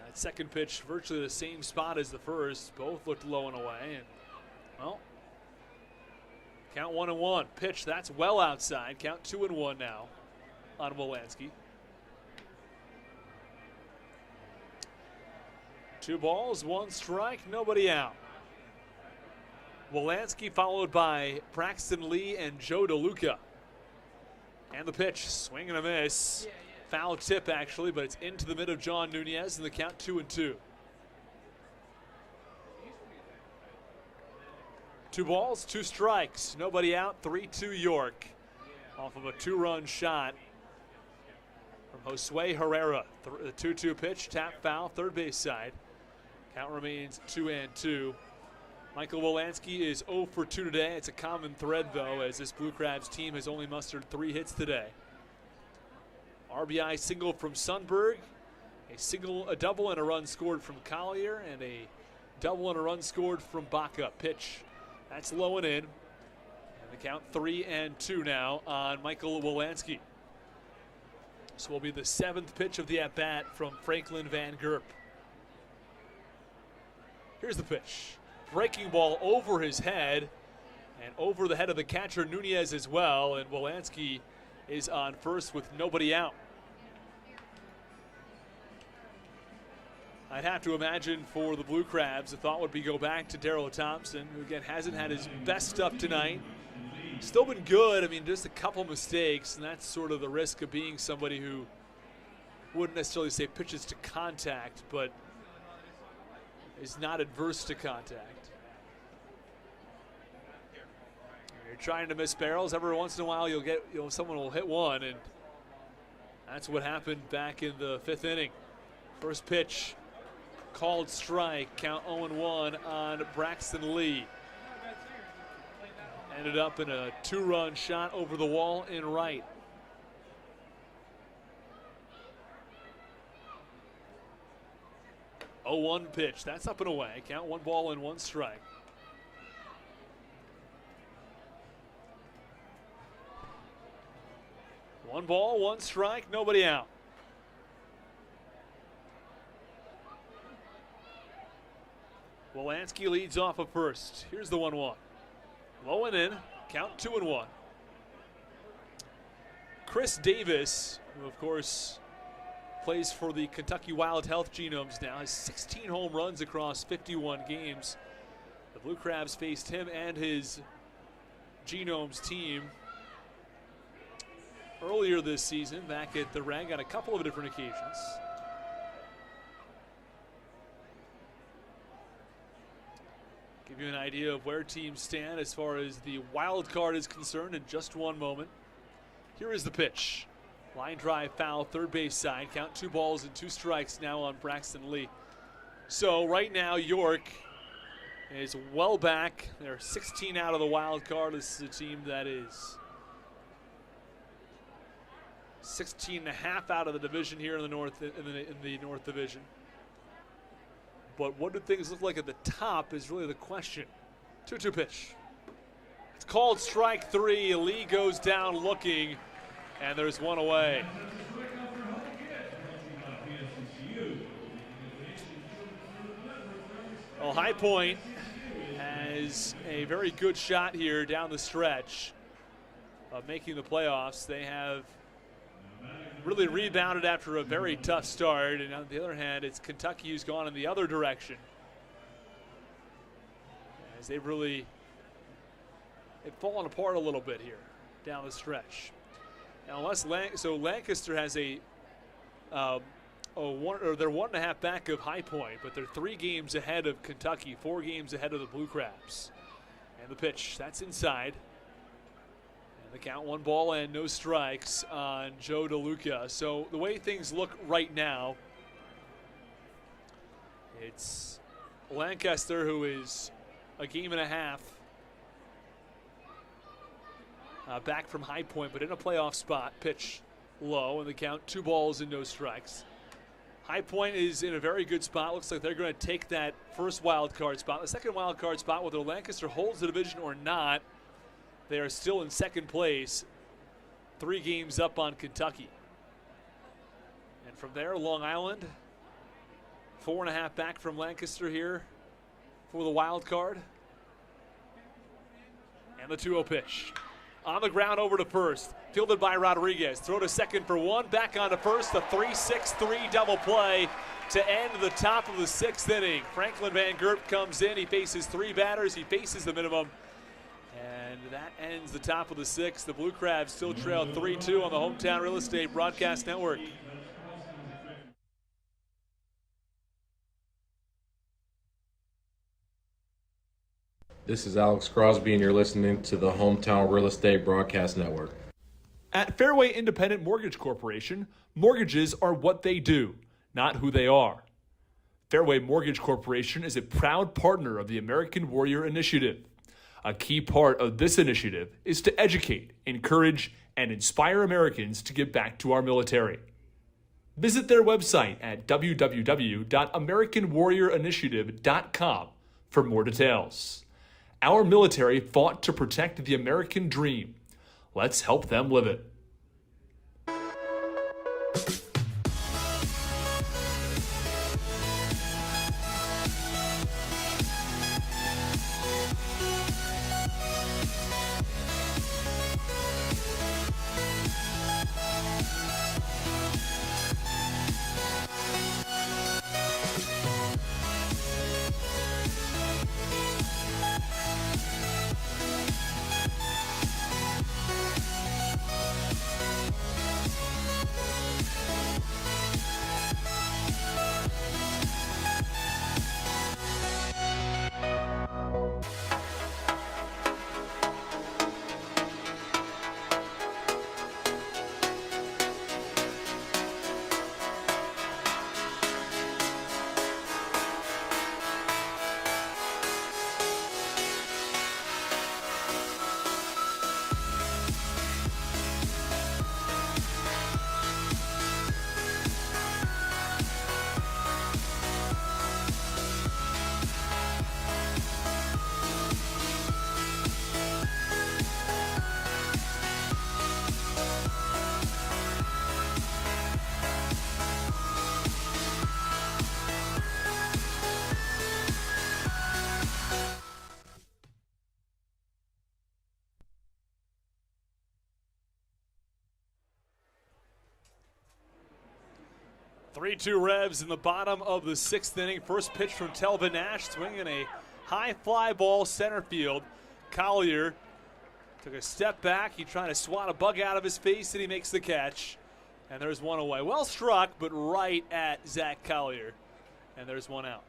That second pitch, virtually the same spot as the first. Both looked low and away. And, well, count 1-1. Pitch, that's well outside. Count 2-1 now on Wolanski. 2 balls, 1 strike, nobody out. Wolanski followed by Braxton Lee and Joe DeLuca. And the pitch, swing and a miss. Foul tip, actually, but it's into the mid of John Nunez, and the count 2-2. 2 balls, 2 strikes, nobody out, 3-2 York. Off of a 2-run shot from Josue Herrera. The 2-2 pitch, tap foul, third base side. Count remains 2-2. Michael Wolanski is 0 for 2 today. It's a common thread, though, as this Blue Crabs team has only mustered 3 hits today. RBI single from Sundberg, a double and a run scored from Collier, and a double and a run scored from Baca. Pitch, that's low and in. And the count 3-2 now on Michael Wolanski. This will be the 7th pitch of the at-bat from Franklin Van Gerp. Here's the pitch. Breaking ball over his head and over the head of the catcher Nunez as well, and Wolanski is on first with nobody out. I'd have to imagine for the Blue Crabs, the thought would be go back to Darryl Thompson, who again hasn't had his best stuff tonight. Still been good, I mean, just a couple mistakes, and that's sort of the risk of being somebody who wouldn't necessarily say pitches to contact, but is not adverse to contact. You're trying to miss barrels. Every once in a while you'll get, someone will hit one, and that's what happened back in the 5th inning. First pitch, called strike, count 0-1 on Braxton Lee. Ended up in a 2-run shot over the wall in right. Oh, 1 pitch, that's up and away. Count 1 ball and 1 strike. One ball, 1 strike, nobody out. Wolanski leads off at first. Here's the 1-1. Low and in, count 2-1. Chris Davis, who of course plays for the Kentucky Wild Health Genomes now, has 16 home runs across 51 games. The Blue Crabs faced him and his Genomes team earlier this season back at the Reg on a couple of different occasions. Give you an idea of where teams stand as far as the wild card is concerned in just one moment. Here is the pitch. Line drive foul, third base side. Count 2 balls and 2 strikes now on Braxton Lee. So right now York is well back. They're 16 out of the wild card. This is a team that is 16.5 out of the division here in the North, in the North Division. But what do things look like at the top is really the question. 2-2 pitch. It's called strike 3. Lee goes down looking, and there's 1 away. Well, High Point has a very good shot here down the stretch of making the playoffs. They have really rebounded after a very tough start, and on the other hand, it's Kentucky who's gone in the other direction, as they've fallen apart a little bit here down the stretch. Now, Lancaster has they're 1.5 back of High Point, but they're 3 games ahead of Kentucky, 4 games ahead of the Blue Crabs. And the pitch, that's inside. And the count, 1 ball and no strikes on Joe DeLuca. So the way things look right now, it's Lancaster, who is a game and a half back from High Point, but in a playoff spot. Pitch low, and the count, 2 balls and no strikes. High Point is in a very good spot. Looks like they're going to take that first wild card spot. The second wild card spot, whether Lancaster holds the division or not, they are still in second place, 3 games up on Kentucky. And from there, Long Island, 4.5 back from Lancaster here for the wild card. And the 2-0 pitch. On the ground over to first. Fielded by Rodriguez. Throw to second for 1. Back on to first. A 3-6-3 double play to end the top of the 6th inning. Franklin Van Gert comes in. He faces 3 batters. He faces the minimum. And that ends the top of the 6th. The Blue Crabs still trail 3-2 on the Hometown Real Estate Broadcast Network. This is Alex Crosby, and you're listening to the Hometown Real Estate Broadcast Network. At Fairway Independent Mortgage Corporation, mortgages are what they do, not who they are. Fairway Mortgage Corporation is a proud partner of the American Warrior Initiative. A key part of this initiative is to educate, encourage, and inspire Americans to give back to our military. Visit their website at www.americanwarriorinitiative.com for more details. Our military fought to protect the American dream. Let's help them live it. Three-two Revs in the bottom of the 6th inning. First pitch from Telvin Nash, swinging a high fly ball center field. Collier took a step back. He tried to swat a bug out of his face, and he makes the catch. And there's one away. Well struck, but right at Zach Collier. And there's one out.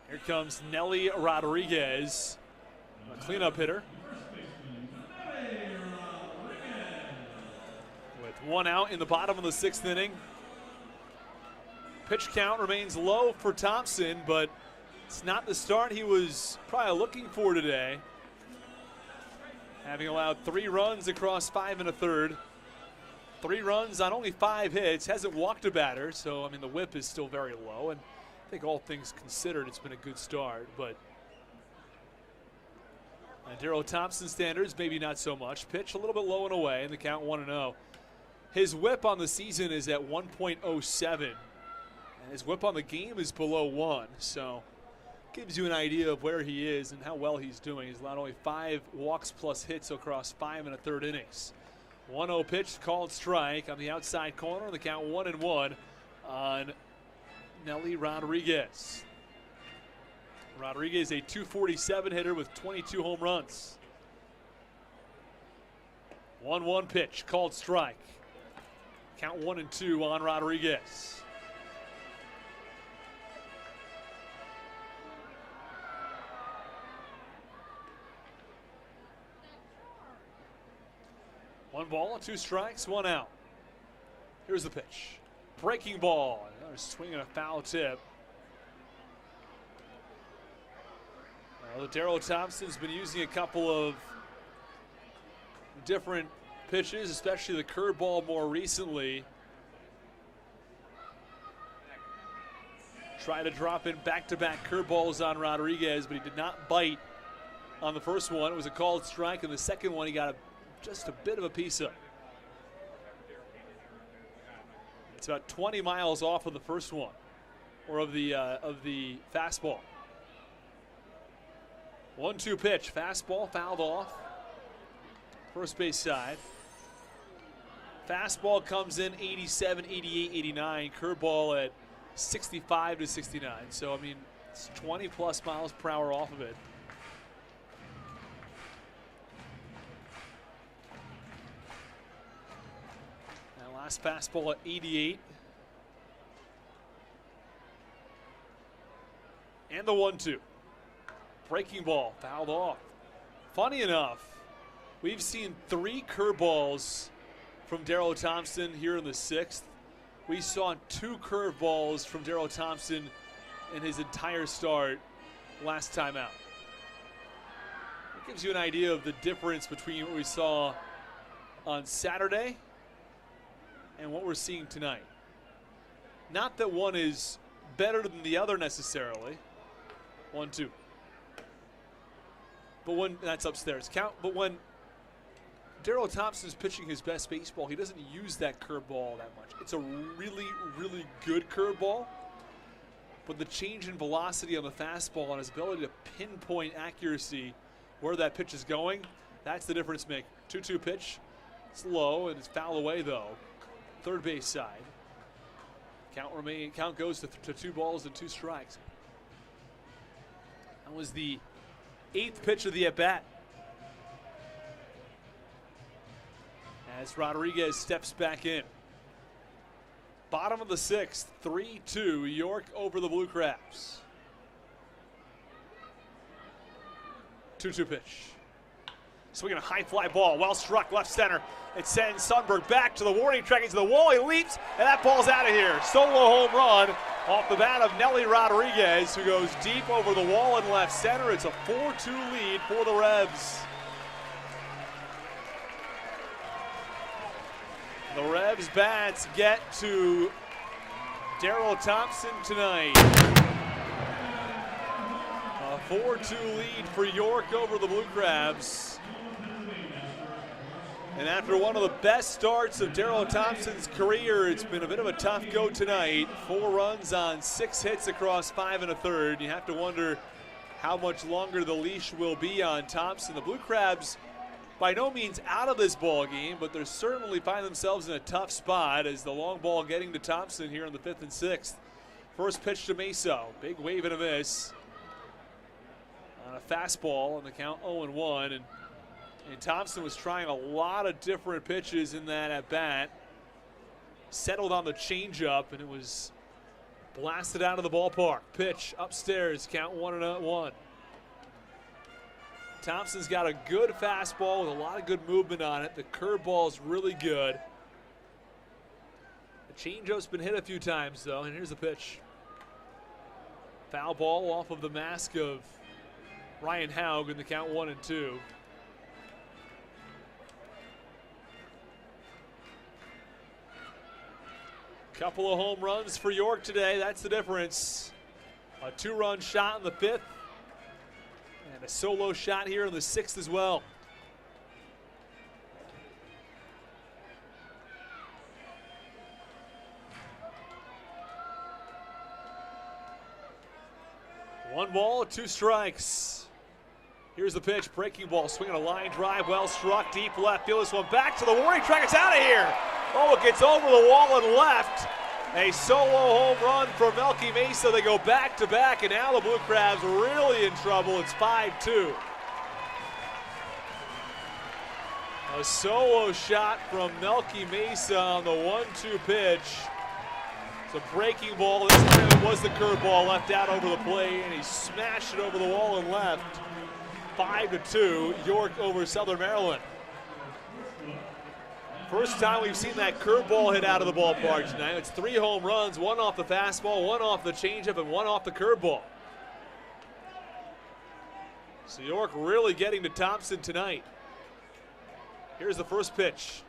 Here comes Nelly Rodriguez, a cleanup hitter. With one out in the bottom of the 6th inning. Pitch count remains low for Thompson, but it's not the start he was probably looking for today. Having allowed 3 runs across 5 1/3. 3 runs on only 5 hits. Hasn't walked a batter, so I mean the whip is still very low. And I think all things considered, it's been a good start. But Darryl Thompson standards, maybe not so much. Pitch a little bit low and away, and the count 1-0. His whip on the season is at 1.07, and his whip on the game is below 1. So gives you an idea of where he is and how well he's doing. He's allowed only 5 walks plus hits across 5 1/3 innings. 1-0 pitch, called strike on the outside corner. The count 1-1 on Nelly Rodriguez. Rodriguez, a .247 hitter with 22 home runs. 1-1 pitch, called strike. Count 1-2 on Rodriguez. 1 ball, 2 strikes, 1 out. Here's the pitch. Breaking ball. Another swing and a foul tip. Daryl Thompson's been using a couple of different pitches, especially the curveball more recently. Tried to drop in back-to-back curveballs on Rodriguez, but he did not bite on the first one. It was a called strike, and the second one he got just a bit of a piece of. It's about 20 miles off of the first one, or of the fastball. 1-2 pitch, fastball fouled off. First base side. Fastball comes in 87, 88, 89. Curveball at 65 to 69. So, I mean, it's 20 plus miles per hour off of it. Now, last fastball at 88. And the 1-2. Breaking ball, fouled off. Funny enough, we've seen 3 curveballs from Daryl Thompson here in the 6th. We saw 2 curveballs from Daryl Thompson in his entire start last time out. It gives you an idea of the difference between what we saw on Saturday and what we're seeing tonight. Not that one is better than the other necessarily. 1-2. But when that's upstairs count, but when Daryl Thompson's pitching his best baseball, he doesn't use that curveball that much. It's a really, really good curveball, but the change in velocity on the fastball and his ability to pinpoint accuracy where that pitch is going, that's the difference maker. 2-2 pitch. It's low and it's foul away though. Third base side. Count goes to 2 balls and 2 strikes. That was the 8th pitch of the at-bat. As Rodriguez steps back in. Bottom of the 6th, 3-2, York over the Blue Crabs. 2-2 pitch. Swinging a high fly ball, well struck left center. It sends Sundberg back to the warning track, into the wall, he leaps, and that ball's out of here. Solo home run off the bat of Nelly Rodriguez, who goes deep over the wall in left center. It's a 4-2 lead for the Revs. The Revs bats get to Daryl Thompson tonight. A 4-2 lead for York over the Blue Crabs. And after one of the best starts of Daryl Thompson's career, it's been a bit of a tough go tonight. 4 runs on 6 hits across 5 1/3. You have to wonder how much longer the leash will be on Thompson. The Blue Crabs by no means out of this ball game, but they're certainly find themselves in a tough spot as the long ball getting to Thompson here in the 5th and 6th. First pitch to Meso, big wave and a miss on a fastball, and the count 0-1. And Thompson was trying a lot of different pitches in that at bat. Settled on the changeup, and it was blasted out of the ballpark. Pitch upstairs, count 1-1. Thompson's got a good fastball with a lot of good movement on it. The curveball is really good. The changeup's been hit a few times, though, and here's the pitch. Foul ball off of the mask of Ryan Haug in the count 1-2. Couple of home runs for York today. That's the difference. A 2-run shot in the 5th. And a solo shot here in the 6th as well. One ball, 2 strikes. Here's the pitch, breaking ball, swinging a line drive, well struck, deep left field. This one back to the warning track, it's out of here. Oh, it gets over the wall and left. A solo home run for Melky Mesa. They go back to back, and now the Blue Crabs really in trouble. It's 5-2. A solo shot from Melky Mesa on the 1-2 pitch. It's a breaking ball. This time it was the curveball left out over the plate, and he smashed it over the wall and left. 5-2, York over Southern Maryland. First time we've seen that curveball hit out of the ballpark tonight. It's 3 home runs, 1 off the fastball, 1 off the changeup, and 1 off the curveball. So York really getting to Thompson tonight. Here's the first pitch.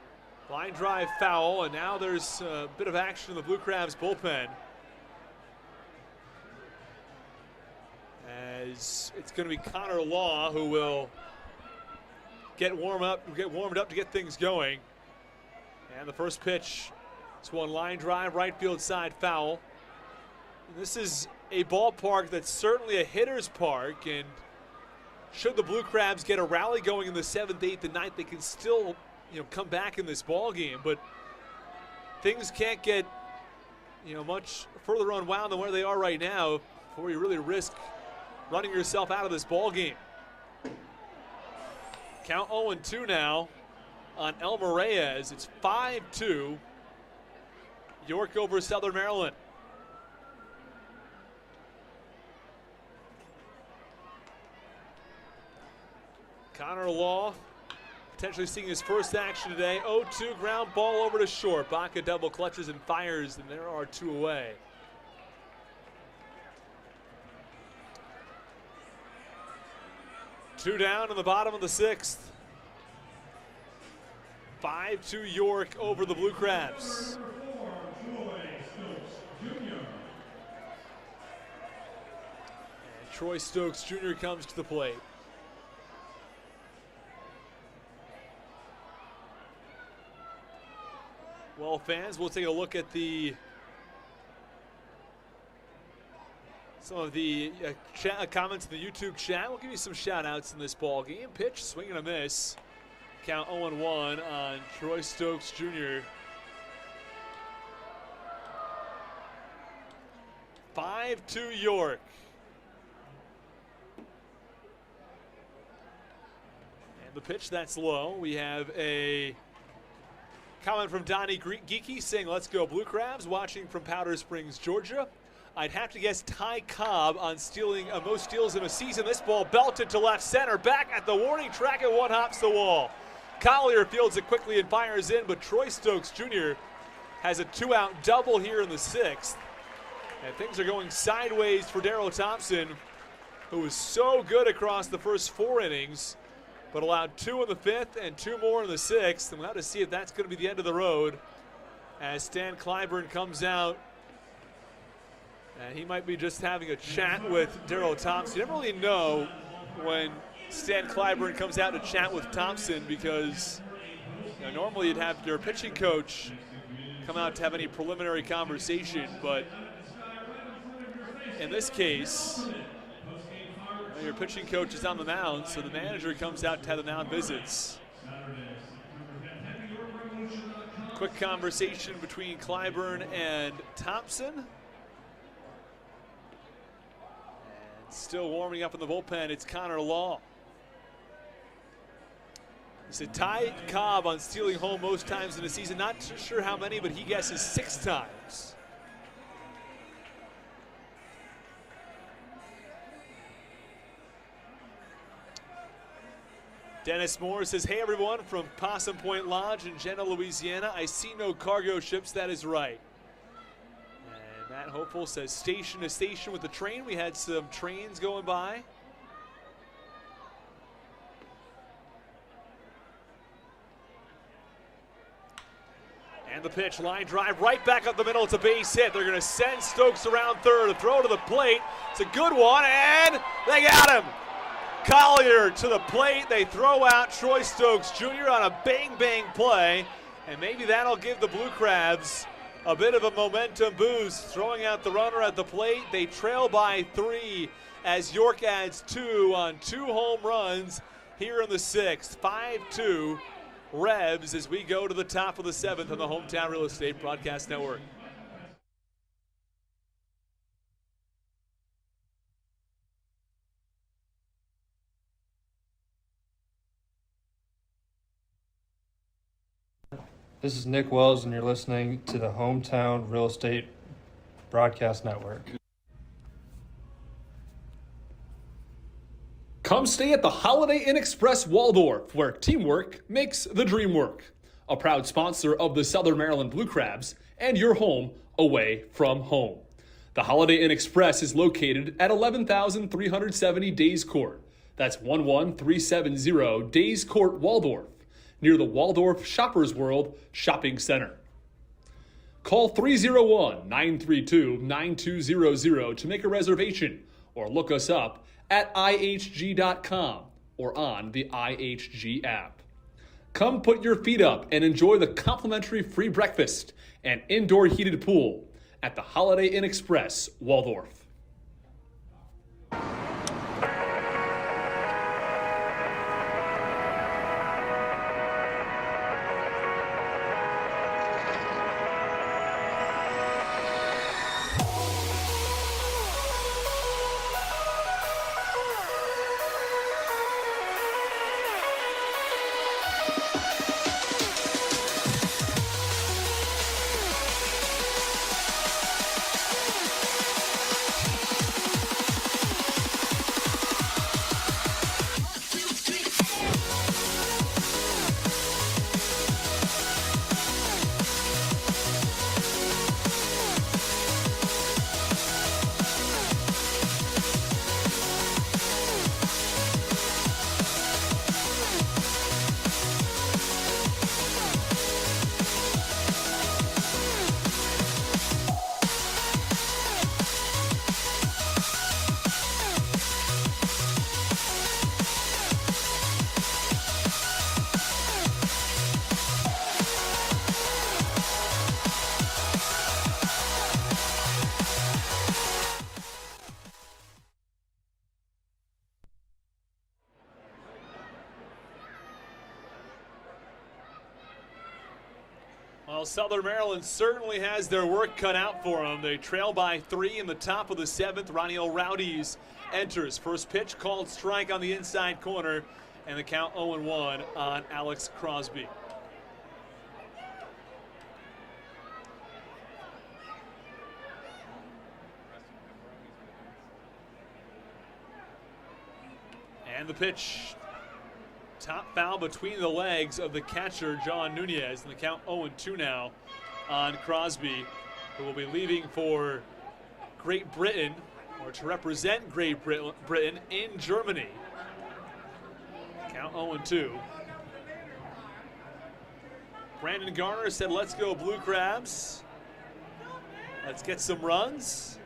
Line drive foul, and now there's a bit of action in the Blue Crabs bullpen. As it's going to be Connor Law who will get warmed up to get things going. And the first pitch is one line drive, right field side foul. And this is a ballpark that's certainly a hitter's park, and should the Blue Crabs get a rally going in the 7th, 8th, and 9th, they can still, come back in this ball game. But things can't get, much further unwound than where they are right now before you really risk running yourself out of this ball game. Count 0-2 now on Elmer Reyes. It's 5-2. York over Southern Maryland. Connor Law potentially seeing his first action today. 0-2 ground ball over to short. Baca double clutches and fires, and there are 2 away. Two down in the bottom of the 6th. 5-2 York over the Blue Crabs. And Troy Stokes Jr. comes to the plate. Well, fans, we'll take a look at some of the comments in the YouTube chat. We'll give you some shout-outs in this ball game. Pitch, swing and a miss. Count 0-1 on Troy Stokes Jr. 5-2 York. And the pitch, that's low. We have a comment from Donnie Geeky saying, "Let's go Blue Crabs," watching from Powder Springs, Georgia. I'd have to guess Ty Cobb on stealing most steals in a season. This ball belted to left center, back at the warning track, and one hops the wall. Collier fields it quickly and fires in, but Troy Stokes Jr. has a 2-out double here in the 6th. And things are going sideways for Darryl Thompson, who was so good across the first 4 innings, but allowed 2 in the 5th and 2 more in the 6th. And we'll have to see if that's going to be the end of the road as Stan Clyburn comes out. And he might be just having a chat with Darryl Thompson. You never really know when Stan Clyburn comes out to chat with Thompson, because normally you'd have your pitching coach come out to have any preliminary conversation, but in this case, your pitching coach is on the mound, so the manager comes out to have the mound visits. Quick conversation between Clyburn and Thompson. Still warming up in the bullpen, it's Connor Law. He said Ty Cobb on stealing home most times in a season. Not too sure how many, but he guesses 6 times. Dennis Moore says, "Hey everyone from Possum Point Lodge in Jena, Louisiana. I see no cargo ships, that is right." Matt Hopeful says station to station with the train. We had some trains going by. And the pitch, line drive right back up the middle. It's a base hit. They're going to send Stokes around third. A throw to the plate. It's a good one, and they got him. Collier to the plate. They throw out Troy Stokes Jr. on a bang-bang play, and maybe that'll give the Blue Crabs a bit of a momentum boost, throwing out the runner at the plate. They trail by 3 as York adds 2 on 2 home runs here in the 6th. 5-2 Revs as we go to the top of the 7th on the Hometown Real Estate Broadcast Network. This is Nick Wells, and you're listening to the Hometown Real Estate Broadcast Network. Come stay at the Holiday Inn Express Waldorf, where teamwork makes the dream work. a proud sponsor of the Southern Maryland Blue Crabs and your home away from home. The Holiday Inn Express is located at 11,370 Days Court. That's 11370 Days Court, Waldorf, near the Waldorf Shoppers World Shopping Center. Call 301-932-9200 to make a reservation or look us up at ihg.com or on the IHG app. Come put your feet up and enjoy the complimentary free breakfast and indoor heated pool at the Holiday Inn Express, Waldorf. Well, Southern Maryland certainly has their work cut out for them. They trail by 3 in the top of the 7th. Ronnie O'Rowdies enters. First pitch called strike on the inside corner, and the count 0-1 on Alex Crosby. And the pitch. Top foul between the legs of the catcher, John Nunez, and the count 0-2 now on Crosby, who will be leaving for Great Britain, or to represent Great Britain in Germany. Count 0-2. Brandon Garner said, "Let's go Blue Crabs. Let's get some runs."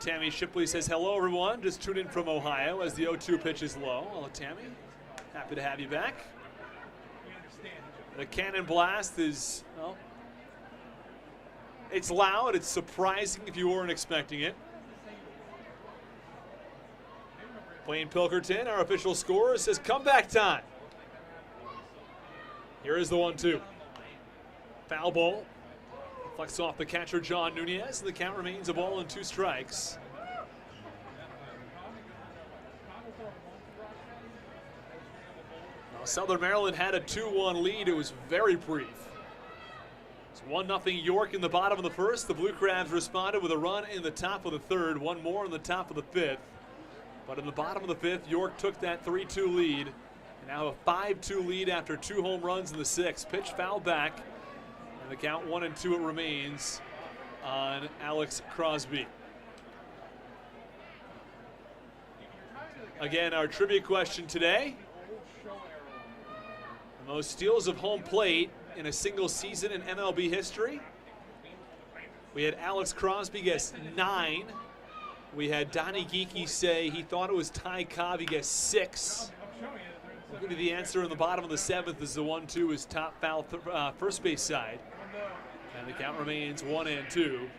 Tammy Shipley says, "Hello, everyone. Just tuned in from Ohio as the 0-2 pitch is low." Well, Tammy, happy to have you back. The cannon blast is, well, it's loud. It's surprising if you weren't expecting it. Blaine Pilkerton, our official scorer, says comeback time. Here is the 1-2. Foul ball. Flex off the catcher, John Nunez, and the count remains a ball and 2 strikes. Now, Southern Maryland had a 2-1 lead. It was very brief. It's 1-0 York in the bottom of the first. The Blue Crabs responded with a run in the top of the third, one more in the top of the fifth. But in the bottom of the fifth, York took that 3-2 lead. And now a 5-2 lead after 2 home runs in the sixth. Pitch fouled back. And the count 1-2 it remains on Alex Crosby. Again, our trivia question today: the most steals of home plate in a single season in MLB history. We had Alex Crosby guess 9. We had Donnie Geeky say he thought it was Ty Cobb. He guessed 6. We'll give you the answer in the bottom of the 7th as the 1-2 is top foul first base side. And the count remains 1-2.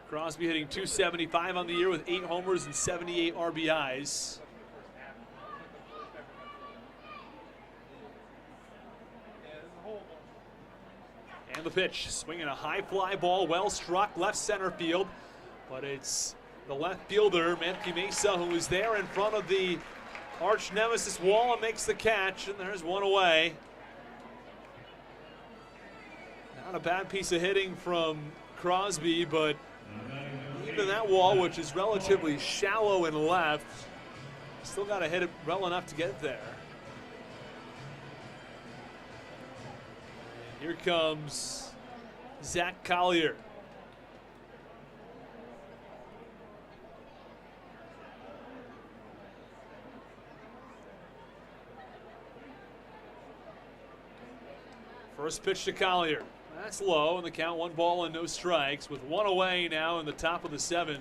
Crosby hitting .275 on the year with 8 homers and 78 RBIs. And the pitch, swinging a high fly ball, well struck, left center field. But it's the left fielder, Matthew Mesa, who is there in front of the arch nemesis wall and makes the catch. And there's one away. Not a bad piece of hitting from Crosby, but even that wall, which is relatively shallow and left, still got to hit it well enough to get there. And here comes Zach Collier. First pitch to Collier. That's low, and the count 1 ball and no strikes with 1 away now in the top of the 7th.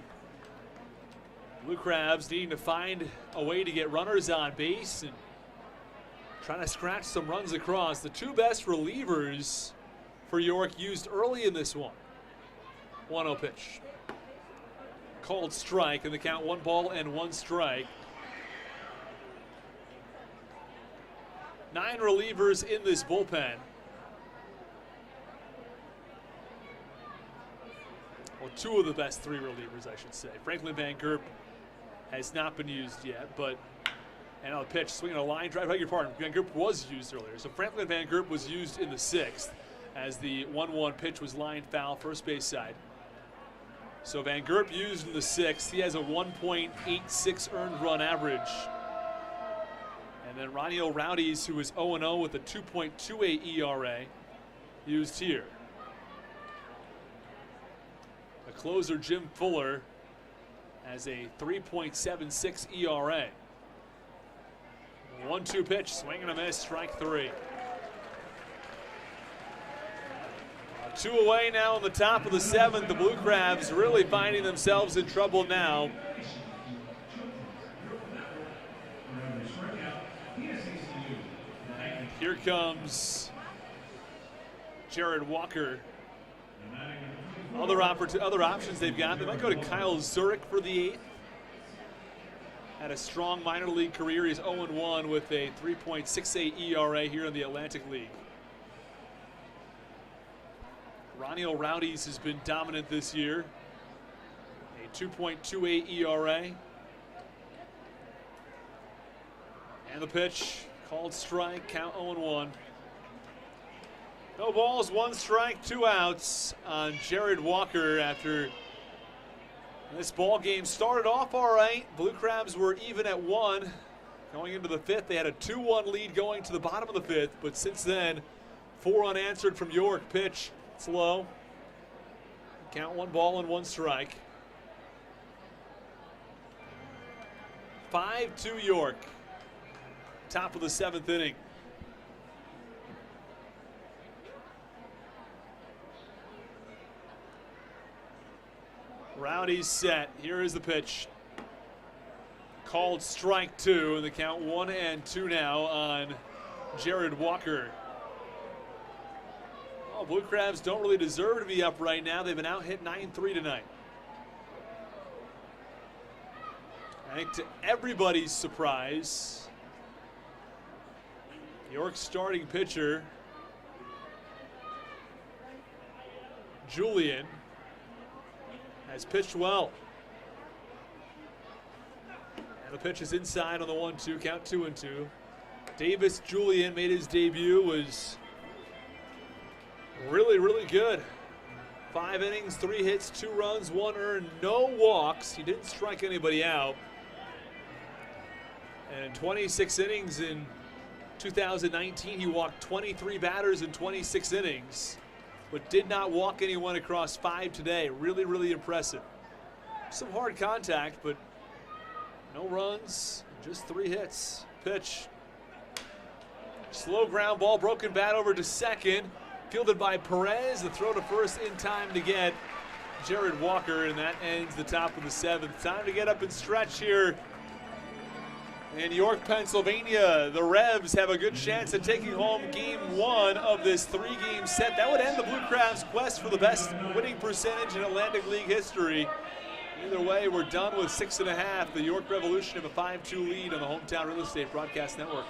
Blue Crabs needing to find a way to get runners on base and trying to scratch some runs across. The 2 best relievers for York used early in this one. 1-0 pitch. Called strike, and the count 1 ball and 1 strike. 9 relievers in this bullpen. Well, 2 of the best 3 relievers, I should say. Franklin Van Gerp has not been used yet, but and on the pitch, swinging a line drive. I beg your pardon, Van Gerp was used earlier. So Franklin Van Gerp was used in the 6th as the 1-1 pitch was lined foul, first base side. So Van Gerp used in the 6th. He has a 1.86 earned run average. And then Ronnie O'Rowdy's, who is 0-0 with a 2.28 ERA, used here. The closer, Jim Fuller, has a 3.76 ERA. 1-2 pitch, swing and a miss, strike 3. 2 away now in the top of the 7th. The Blue Crabs really finding themselves in trouble now. Here comes Jared Walker. Other options they've got. They might go to Kyle Zurich for the 8th. Had a strong minor league career. He's 0-1 with a 3.68 ERA here in the Atlantic League. Ronnie O'Rowdy's has been dominant this year. A 2.28 ERA. And the pitch, called strike, count 0-1. No balls, 1 strike, 2 outs on Jared Walker after this ball game started off all right. Blue Crabs were even at 1 going into the 5th. They had a 2-1 lead going to the bottom of the 5th, but since then, 4 unanswered from York. Pitch, it's low. Count 1 ball and 1 strike. 5-2 York. Top of the 7th inning. Rowdy's set. Here is the pitch. Called strike 2, and the count 1-2 now on Jared Walker. Oh, Blue Crabs don't really deserve to be up right now. They've been out hit 9-3 tonight. I think to everybody's surprise, York's starting pitcher, Julian, has pitched well. And the pitch is inside on the 1-2, count 2-2. Davis Julian made his debut, was really, really good. 5 innings, 3 hits, 2 runs, 1 earned, no walks. He didn't strike anybody out. And 26 innings in 2019, he walked 23 batters in 26 innings, but did not walk anyone across 5 today. Really, really impressive. Some hard contact, but no runs, just 3 hits. Pitch. Slow ground ball, broken bat over to second. Fielded by Perez. The throw to first in time to get Jared Walker, and that ends the top of the 7th. Time to get up and stretch here in York, Pennsylvania. The Revs have a good chance at taking home game 1 of this 3-game set. That would end the Blue Crabs' quest for the best winning percentage in Atlantic League history. Either way, we're done with 6.5. The York Revolution have a 5-2 lead on the Hometown Real Estate Broadcast Network.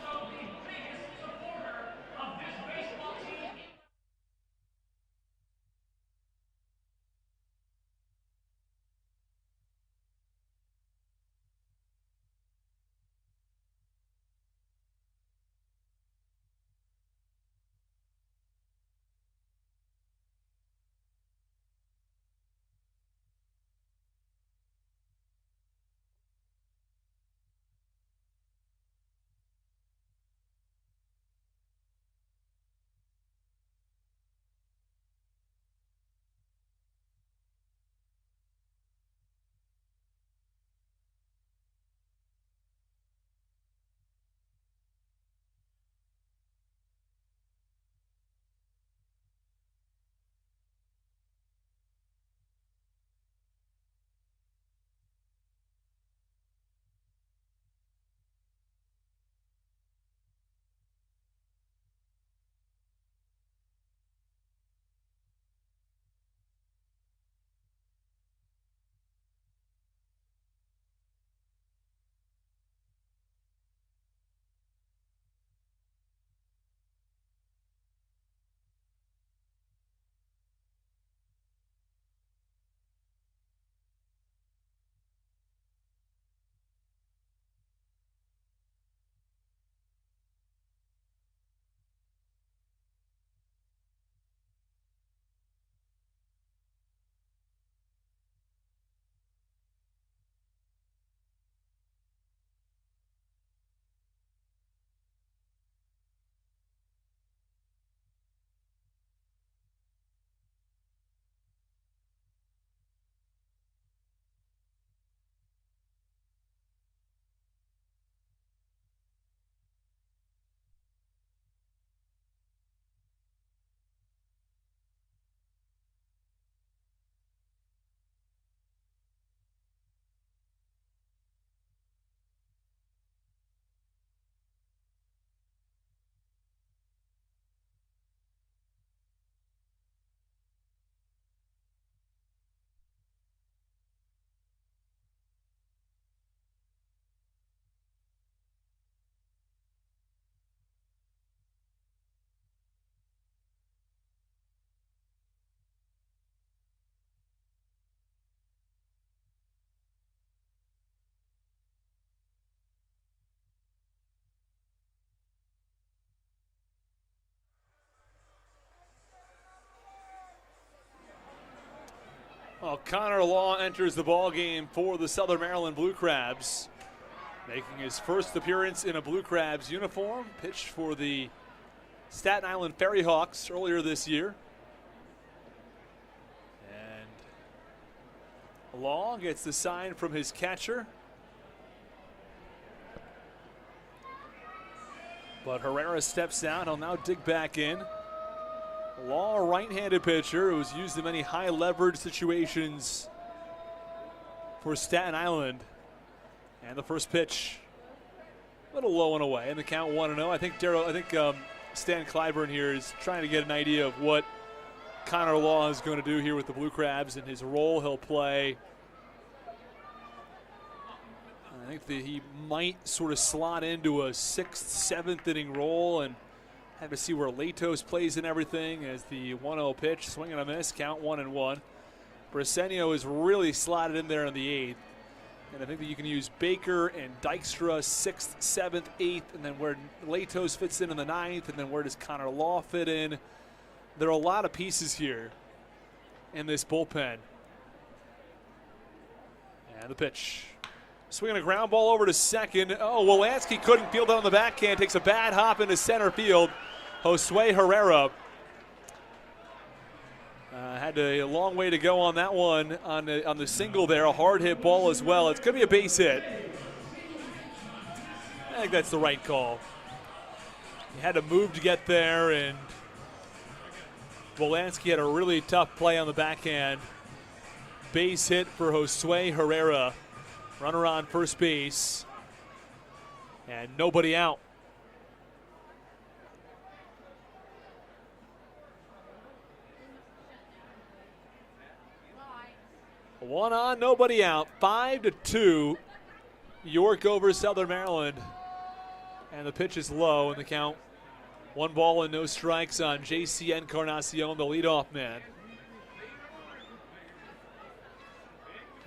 Well, Connor Law enters the ball game for the Southern Maryland Blue Crabs, making his first appearance in a Blue Crabs uniform. Pitched for the Staten Island Ferry Hawks earlier this year. And Law gets the sign from his catcher. But Herrera steps down. He'll now dig back in. Law, a right-handed pitcher who was used in many high-leverage situations for Staten Island. And the first pitch, a little low and away, and the count 1-0. I think Stan Clyburn here is trying to get an idea of what Connor Law is going to do here with the Blue Crabs and his role he'll play. I think that he might sort of slot into a 6th, 7th inning role, and have to see where Latos plays in everything as the 1-0 pitch, swing and a miss, count 1-1. Briseño is really slotted in there in the 8th. And I think that you can use Baker and Dykstra 6th, 7th, 8th, and then where Latos fits in the 9th, and then where does Connor Law fit in. There are a lot of pieces here in this bullpen. And the pitch. Swinging a ground ball over to second. Oh, Wolanski couldn't field it on the backhand. Takes a bad hop into center field. Josue Herrera had a long way to go on that one on the single there. A hard hit ball as well. It's going to be a base hit. I think that's the right call. He had to move to get there, and Wolanski had a really tough play on the backhand. Base hit for Josue Herrera. Runner on first base, and nobody out. One on, nobody out. 5-2, York over Southern Maryland. And the pitch is low, and the count 1 ball and no strikes on J.C. Encarnacion, the leadoff man.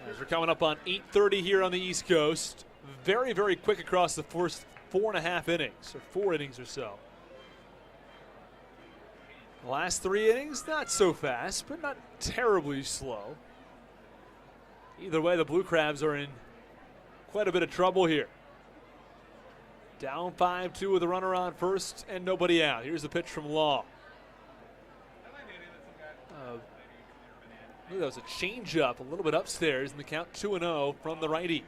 As we're coming up on 8:30 here on the East Coast. Very, very quick across the first 4.5 innings, or 4 innings or so. The last 3 innings, not so fast, but not terribly slow. Either way, the Blue Crabs are in quite a bit of trouble here. Down 5-2 with a runner on first and nobody out. Here's the pitch from Law. That was a changeup, a little bit upstairs, and the count 2-0 from the righty.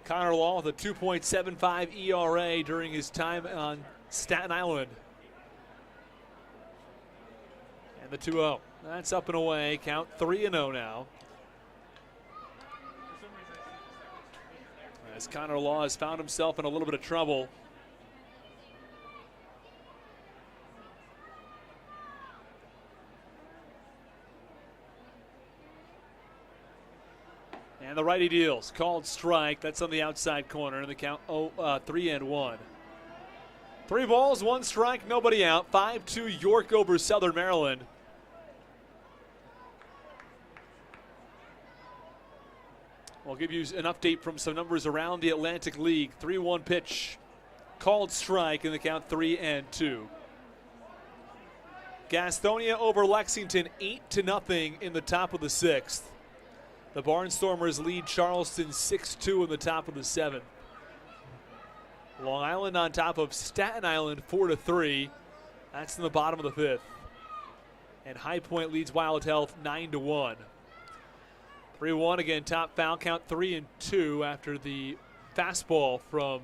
Connor Law with a 2.75 ERA during his time on Staten Island. And the 2-0. That's up and away. Count 3-0 now. As Connor Law has found himself in a little bit of trouble. And the righty deals. Called strike. That's on the outside corner. And the count 3-1. 3 balls, 1 strike, nobody out. 5-2 York over Southern Maryland. I'll give you an update from some numbers around the Atlantic League. 3-1 pitch. Called strike in the count 3-2. Gastonia over Lexington 8-0 in the top of the 6th. The Barnstormers lead Charleston 6-2 in the top of the 7th. Long Island on top of Staten Island 4-3. That's in the bottom of the 5th. And High Point leads Wild Health 9-1. 3-1 again, top foul count 3-2 after the fastball from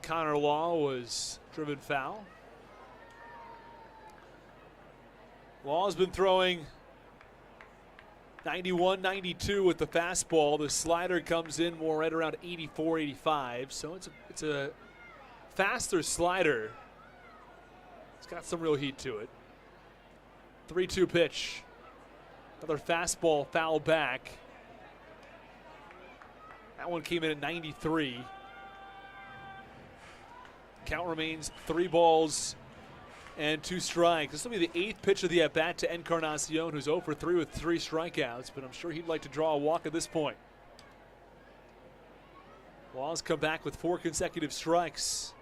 Connor Law was driven foul. Law's been throwing 91, 92 with the fastball. The slider comes in more right around 84, 85. So it's a faster slider. It's got some real heat to it. 3-2 pitch. Another fastball foul back. That one came in at 93. Count remains 3 balls and 2 strikes. This will be the 8th pitch of the at-bat to Encarnacion, who's 0 for 3 with 3 strikeouts, but I'm sure he'd like to draw a walk at this point. Law's come back with 4 consecutive strikes.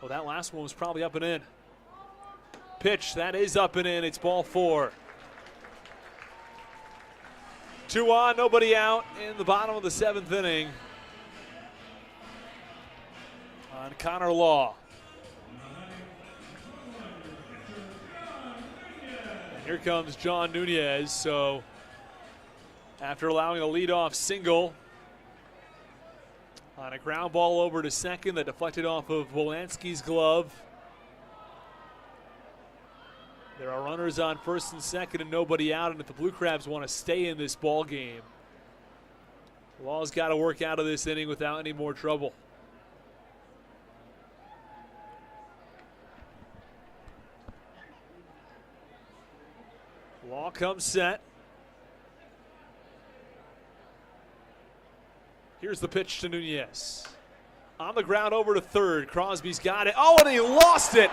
Oh, that last one was probably up and in. pitch. That is up and in. It's ball 4. 2 on, nobody out in the bottom of the 7th inning on Connor Law. And here comes John Nunez. So after allowing a leadoff single on a ground ball over to second that deflected off of Wolanski's glove, there are runners on first and second and nobody out, and if the Blue Crabs want to stay in this ball game, Law's got to work out of this inning without any more trouble. Law comes set. Here's the pitch to Nunez. On the ground over to third. Crosby's got it. Oh, and he lost it.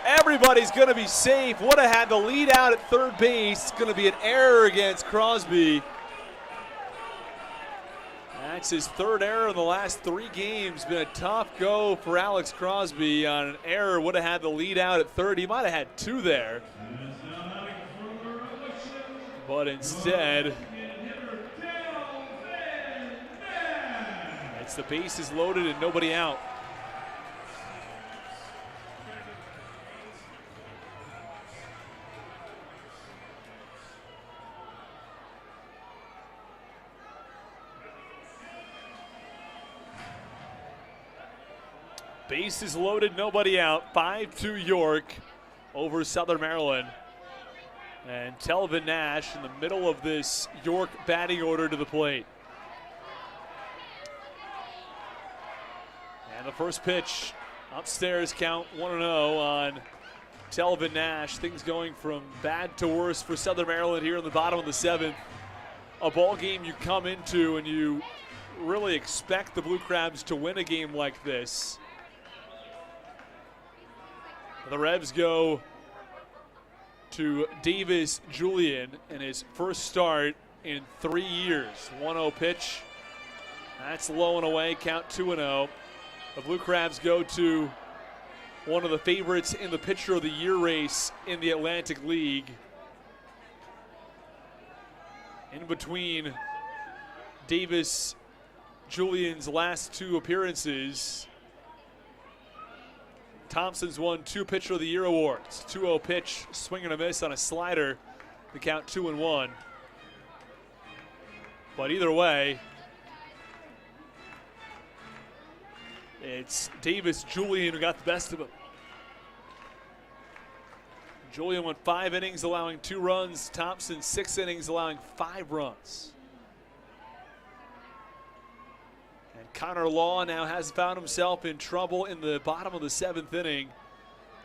Everybody's going to be safe. Would have had the lead out at third base. It's going to be an error against Crosby. That's his 3rd error in the last 3 games. Been a tough go for Alex Crosby on an error. Would have had the lead out at third. He might have had 2 there. But instead, it's the bases loaded and nobody out. Bases loaded, nobody out. 5-2 York over Southern Maryland. And Telvin Nash in the middle of this York batting order to the plate. And the first pitch upstairs, count 1-0 on Telvin Nash. Things going from bad to worse for Southern Maryland here in the bottom of the 7th. A ball game you come into and you really expect the Blue Crabs to win a game like this. The Revs go to Davis Julian in his first start in 3 years. 1-0 pitch. That's low and away, count 2-0. The Blue Crabs go to one of the favorites in the Pitcher of the Year race in the Atlantic League. In between Davis Julian's last 2 appearances, Thompson's won 2 Pitcher of the Year awards. 2-0 pitch, swing and a miss on a slider. The count 2-1. But either way, it's Davis Julian who got the best of him. Julian went 5 innings, allowing 2 runs. Thompson 6 innings, allowing 5 runs. And Connor Law now has found himself in trouble in the bottom of the 7th inning.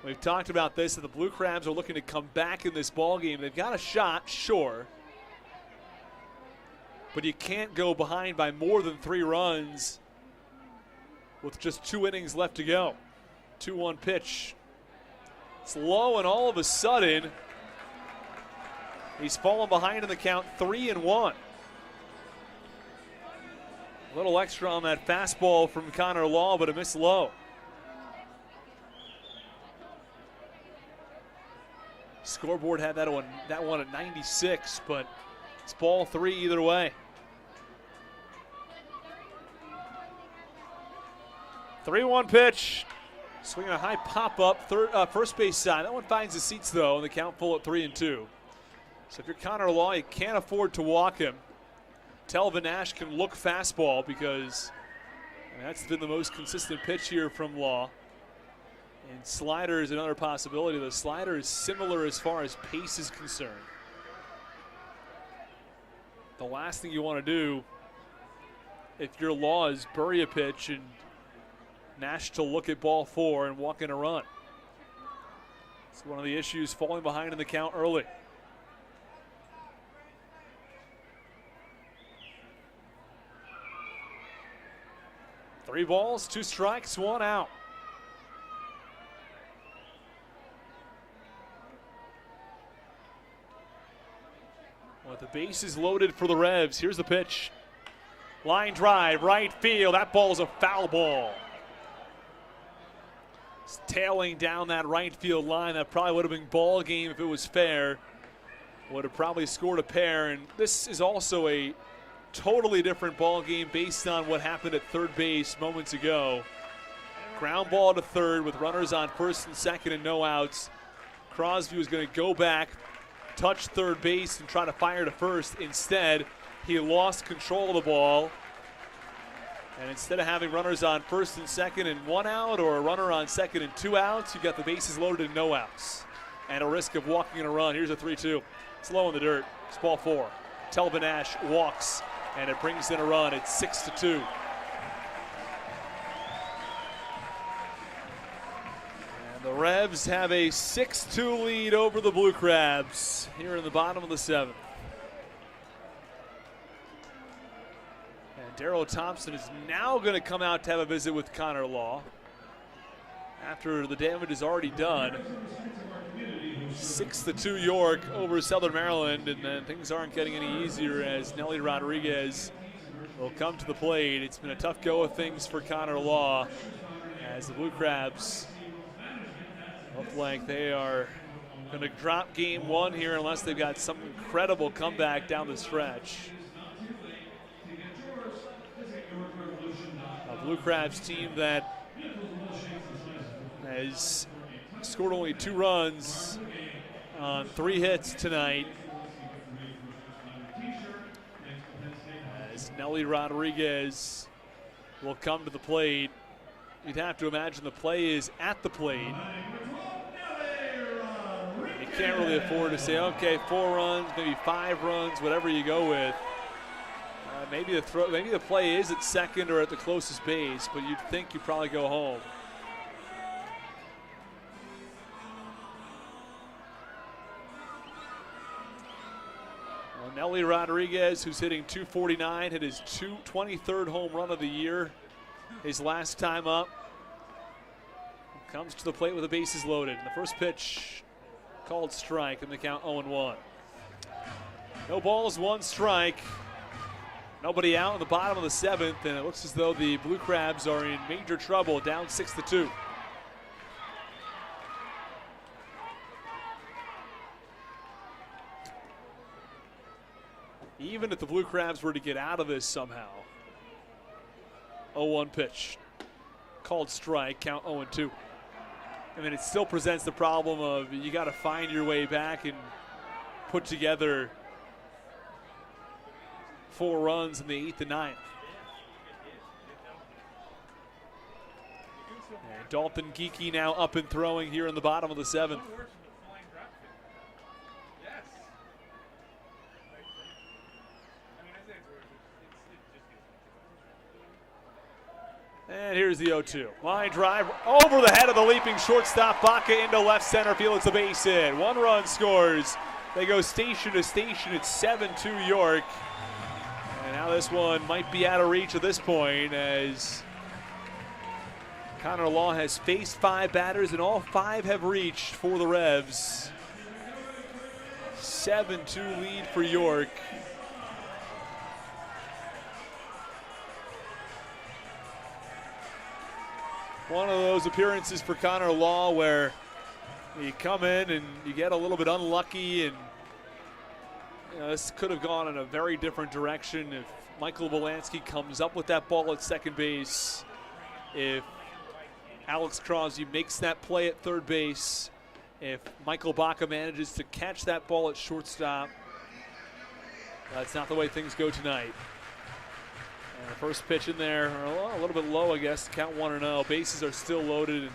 We've talked about this, that the Blue Crabs are looking to come back in this ball game. They've got a shot, sure, but you can't go behind by more than 3 runs with just 2 innings left to go. 2-1 pitch. It's low, and all of a sudden, he's fallen behind in the count, 3-1. A little extra on that fastball from Connor Law, but a miss low. Scoreboard had that one at 96, but it's ball 3 either way. 3-1 pitch. Swinging a high pop-up, first base side. That one finds the seats, though, and the count full at 3-2. So if you're Connor Law, you can't afford to walk him. Telvin Nash can look fastball because that's been the most consistent pitch here from Law. And slider is another possibility. The slider is similar as far as pace is concerned. The last thing you want to do if your Law is bury a pitch and Nash to look at ball 4 and walk in a run. It's one of the issues, falling behind in the count early. Three balls, 2 strikes, 1 out. With the bases loaded for the Revs, here's the pitch. Line drive, right field. That ball's a foul ball. tailing down that right field line. That probably would have been ball game if it was fair. Would have probably scored a pair, and this is also a totally different ball game based on what happened at third base moments ago. Ground ball to third with runners on first and second and no outs. Crosby was going to go back, touch third base, and try to fire to first. Instead, he lost control of the ball. And instead of having runners on first and second and 1 out, or a runner on second and 2 outs, you got the bases loaded and no outs. And a risk of walking in a run. Here's a 3-2. It's low in the dirt. It's ball 4. Telvin Ash walks, and it brings in a run. It's 6-2. And the Revs have a 6-2 lead over the Blue Crabs here in the bottom of the 7th. Darryl Thompson is now going to come out to have a visit with Connor Law after the damage is already done. 6-2 York over Southern Maryland, and then things aren't getting any easier as Nelly Rodriguez will come to the plate. It's been a tough go of things for Connor Law as the Blue Crabs look like they are going to drop game 1 here unless they've got some incredible comeback down the stretch. Blue Crabs team that has scored only 2 runs on 3 hits tonight. As Nelly Rodriguez will come to the plate. You'd have to imagine the play is at the plate. You can't really afford to say, okay, 4 runs, maybe 5 runs, whatever you go with. Maybe the play is at second or at the closest base, but you'd think you'd probably go home. Well, Nelly Rodriguez, who's hitting .249, hit his 23rd home run of the year, his last time up. Comes to the plate with the bases loaded. The first pitch called strike, and the count 0-1. No balls, 1 strike. Nobody out in the bottom of the 7th, and it looks as though the Blue Crabs are in major trouble, down 6-2. Even if the Blue Crabs were to get out of this somehow. 0-1 pitch. Called strike, count 0-2. I mean, it still presents the problem of you got to find your way back and put together 4 runs in the 8th and 9th. And Dalton Geeky now up and throwing here in the bottom of the 7th. And here's the 0-2. Line drive over the head of the leaping shortstop Baca into left center field. It's a base hit. 1 run scores. They go station to station. It's 7-2 York. And now this one might be out of reach at this point as Connor Law has faced 5 batters and all 5 have reached for the Revs. 7-2 lead for York. One of those appearances for Connor Law where you come in and you get a little bit unlucky, and this could have gone in a very different direction if Michael Belansky comes up with that ball at second base, if Alex Crosby makes that play at third base, if Michael Baca manages to catch that ball at shortstop. That's not the way things go tonight. And the first pitch in there, a little bit low, I guess, count 1-0. Bases are still loaded.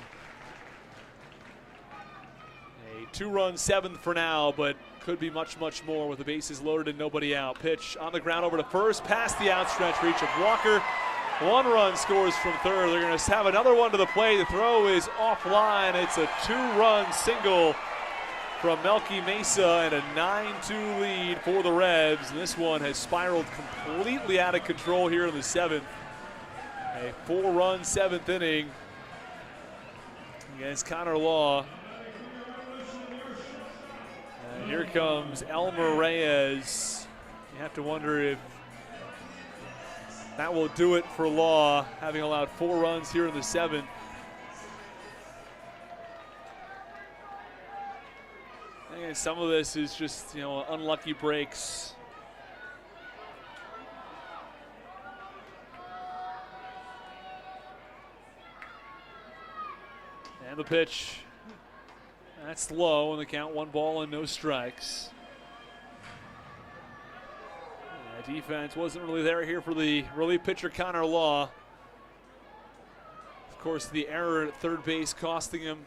A 2-run 7th for now, but could be much, much more with the bases loaded and nobody out. Pitch on the ground over to first, past the outstretched reach of Walker. 1 run scores from third. They're going to have another one to the plate. The throw is offline. It's a 2-run single from Melky Mesa and a 9-2 lead for the Revs. And this one has spiraled completely out of control here in the 7th. A 4-run 7th inning against Connor Law. And here comes Elmer Reyes. You have to wonder if that will do it for Law, having allowed 4 runs here in the 7th. And some of this is just, unlucky breaks. And the pitch. That's low, and the count 1 ball and no strikes. Yeah, defense wasn't really there here for the relief pitcher Connor Law. Of course, the error at third base costing him.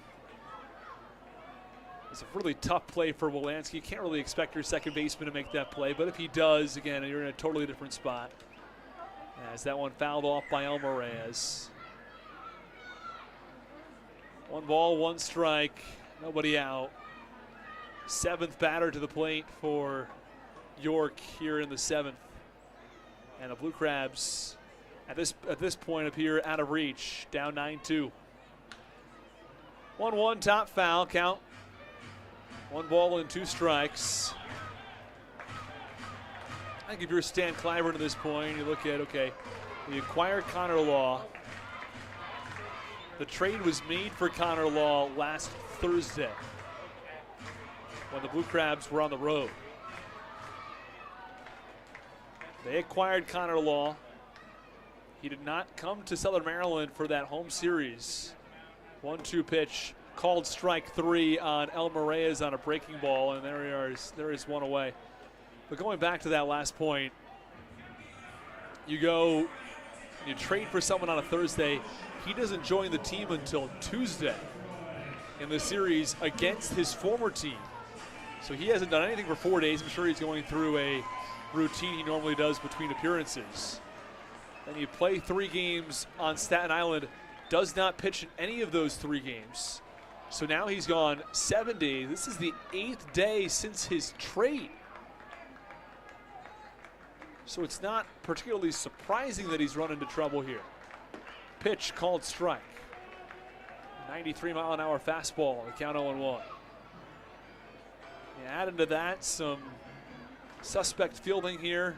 It's a really tough play for Wolanski. You can't really expect your second baseman to make that play, but if he does, again, you're in a totally different spot. As that one fouled off by Elmer Reyes. 1 ball, 1 strike, nobody out. 7th batter to the plate for York here in the 7th. And the Blue Crabs at this point appear out of reach, down 9-2. 1-1 top foul count. 1 ball and 2 strikes. I think if you're Stan Clyburn at this point, you look at, okay, we acquired Connor Law. The trade was made for Connor Law last Thursday when the Blue Crabs were on the road. They acquired Connor Law. He did not come to Southern Maryland for that home series. 1-2 pitch, called strike 3 on Elmer Reyes on a breaking ball, and there is 1 away. But going back to that last point, you trade for someone on a Thursday. He doesn't join the team until Tuesday in the series against his former team. So he hasn't done anything for 4 days. I'm sure he's going through a routine he normally does between appearances. Then you play 3 games on Staten Island, does not pitch in any of those 3 games. So now he's gone 7 days. This is the 8th day since his trade. So it's not particularly surprising that he's run into trouble here. Pitch called strike. 93-mile-an-hour fastball, the count 0-1. You add into that some suspect fielding here,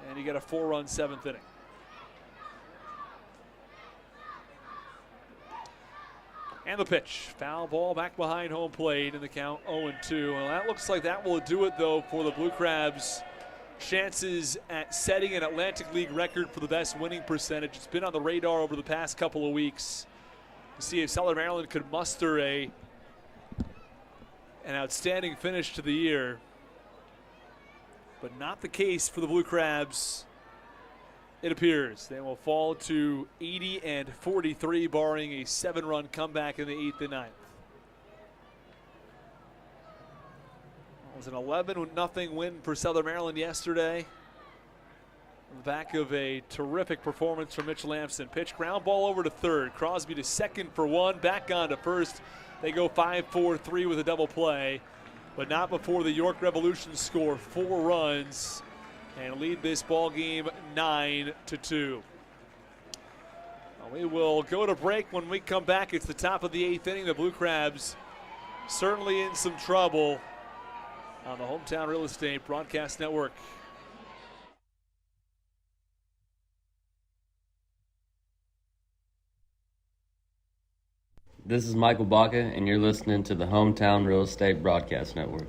and you get a 4-run 7th inning. And the pitch, foul ball back behind home plate in the count 0-2. Well, that looks like that will do it, though, for the Blue Crabs. Chances at setting an Atlantic League record for the best winning percentage. It's been on the radar over the past couple of weeks to see if Southern Maryland could muster an outstanding finish to the year. But not the case for the Blue Crabs. It appears they will fall to 80-43, barring a 7-run comeback in the 8th and 9th. It was an 11-0 win for Southern Maryland yesterday. On the back of a terrific performance from Mitch Lamson. Pitch, ground ball over to third. Crosby to second for 1, back on to first. They go 5-4-3 with a double play, but not before the York Revolution score 4 runs and lead this ball game 9-2. We will go to break. When we come back, it's the top of the 8th inning. The Blue Crabs certainly in some trouble on the Hometown Real Estate Broadcast Network. This is Michael Baca, and you're listening to the Hometown Real Estate Broadcast Network.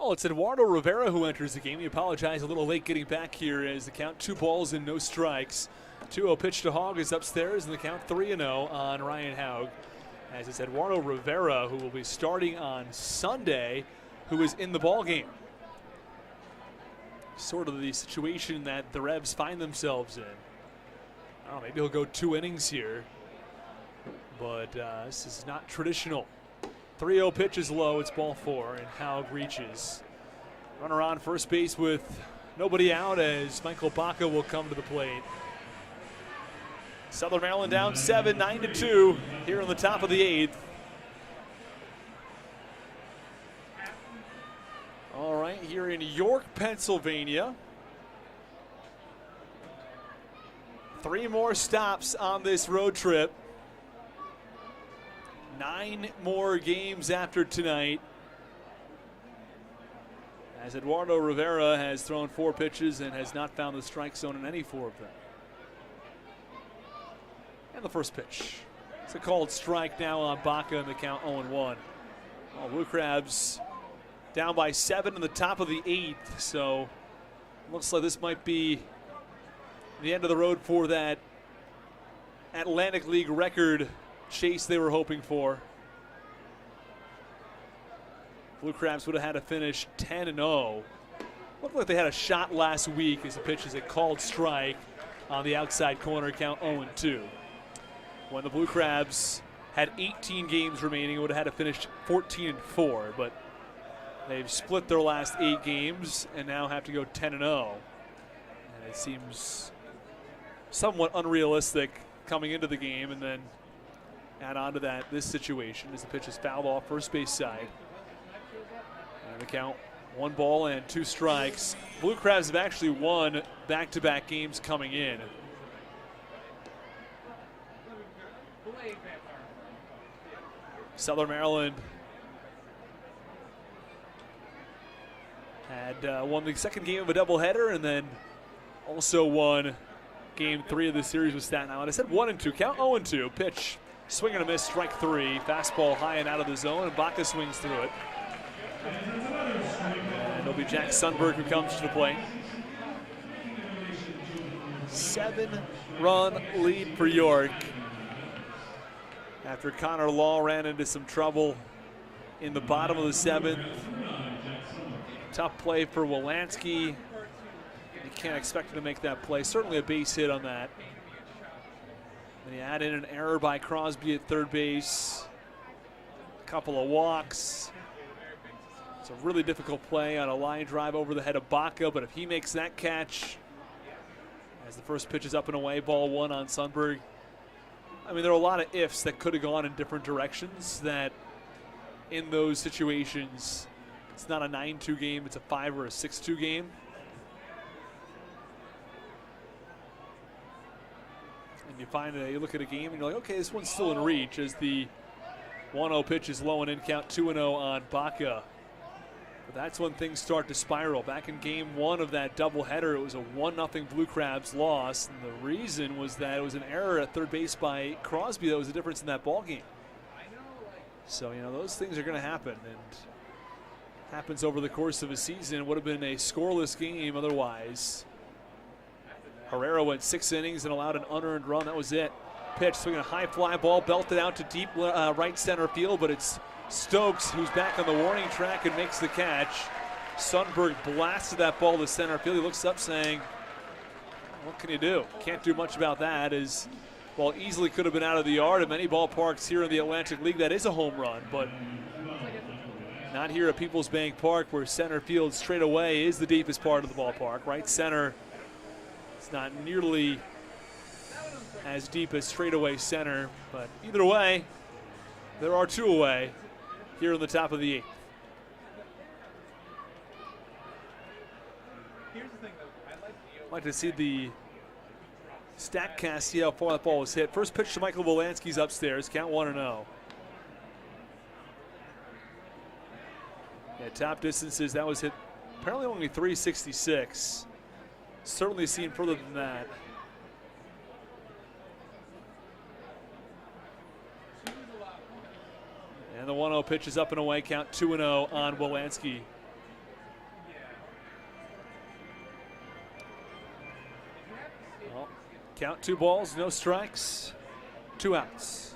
Oh, it's Eduardo Rivera who enters the game. He apologized a little late getting back here as the count 2 balls and no strikes. 2-0 pitch to Hogg is upstairs, and the count 3-0 on Ryan Haug. As it's Eduardo Rivera who will be starting on Sunday, who is in the ball game. Sort of the situation that the Revs find themselves in. I don't know, maybe he'll go 2 innings here, but this is not traditional. 3-0 pitch is low, it's ball 4, and Haug reaches. Runner on first base with nobody out as Michael Baca will come to the plate. Southern Maryland down 7, 9-2 here on the top of the 8th. All right, here in York, Pennsylvania. 3 more stops on this road trip. 9 more games after tonight. As Eduardo Rivera has thrown 4 pitches and has not found the strike zone in any 4 of them. And the first pitch. It's a called strike now on Baca in the count 0-1. Well, Blue Crabs down by 7 in the top of the 8th, so looks like this might be the end of the road for that Atlantic League record chase they were hoping for. Blue Crabs would have had to finish 10-0. Looked like they had a shot last week as the pitch is a called strike on the outside corner, count 0-2. When the Blue Crabs had 18 games remaining, it would have had to finish 14-4, but they've split their last 8 games and now have to go 10-0. And it seems somewhat unrealistic coming into the game, and then add on to that this situation as the pitch is fouled off first base side. And the count 1 ball and 2 strikes. Blue Crabs have actually won back-to-back games coming in. Southern Maryland had won the second game of a doubleheader and then also won game 3 of the series with Staten Island. I said 1-2, count 0-2, pitch, swing and a miss, strike 3, fastball high and out of the zone, and Baca swings through it. And it'll be Jack Sundberg who comes to the plate. 7-run lead for York after Connor Law ran into some trouble in the bottom of the 7th. Tough play for Wolanski. You can't expect him to make that play. Certainly a base hit on that. And you add in an error by Crosby at third base. A couple of walks. It's a really difficult play on a line drive over the head of Baca, but if he makes that catch, as the first pitch is up and away, ball 1 on Sundberg. I mean, there are a lot of ifs that could have gone in different directions, that in those situations, it's not a 9-2 game, it's a 5 or a 6-2 game. And you find you look at a game and you're like, okay, this one's still in reach as the 1-0 pitch is low and in, count 2-0 on Baca. But that's when things start to spiral. Back in game 1 of that doubleheader, it was a 1-0 Blue Crabs loss. And the reason was that it was an error at third base by Crosby that was the difference in that ball game. So, you know, those things are going to happen. And happens over the course of a season. It would have been a scoreless game otherwise. Herrera went 6 innings and allowed an unearned run. That was it. Pitch, swinging a high fly ball, belted out to deep right center field, but it's Stokes who's back on the warning track and makes the catch. Sundberg blasted that ball to center field. He looks up saying, what can you do? Can't do much about that, as ball easily could have been out of the yard. In many ballparks here in the Atlantic League, that is a home run, but not here at Peoples Bank Park, where center field straight away is the deepest part of the ballpark. Right center, it's not nearly as deep as straightaway center, but either way, there are 2 away here in the top of the 8th. I'd like to see the StatCast, see how far that ball was hit. First pitch to Michael Wolanski's upstairs, count 1-0. Yeah, top distances, that was hit apparently only 366. Certainly seen further than that. And the 1-0 pitch is up and away, count 2-0 on Wolanski. Count 2 balls, no strikes, 2 outs.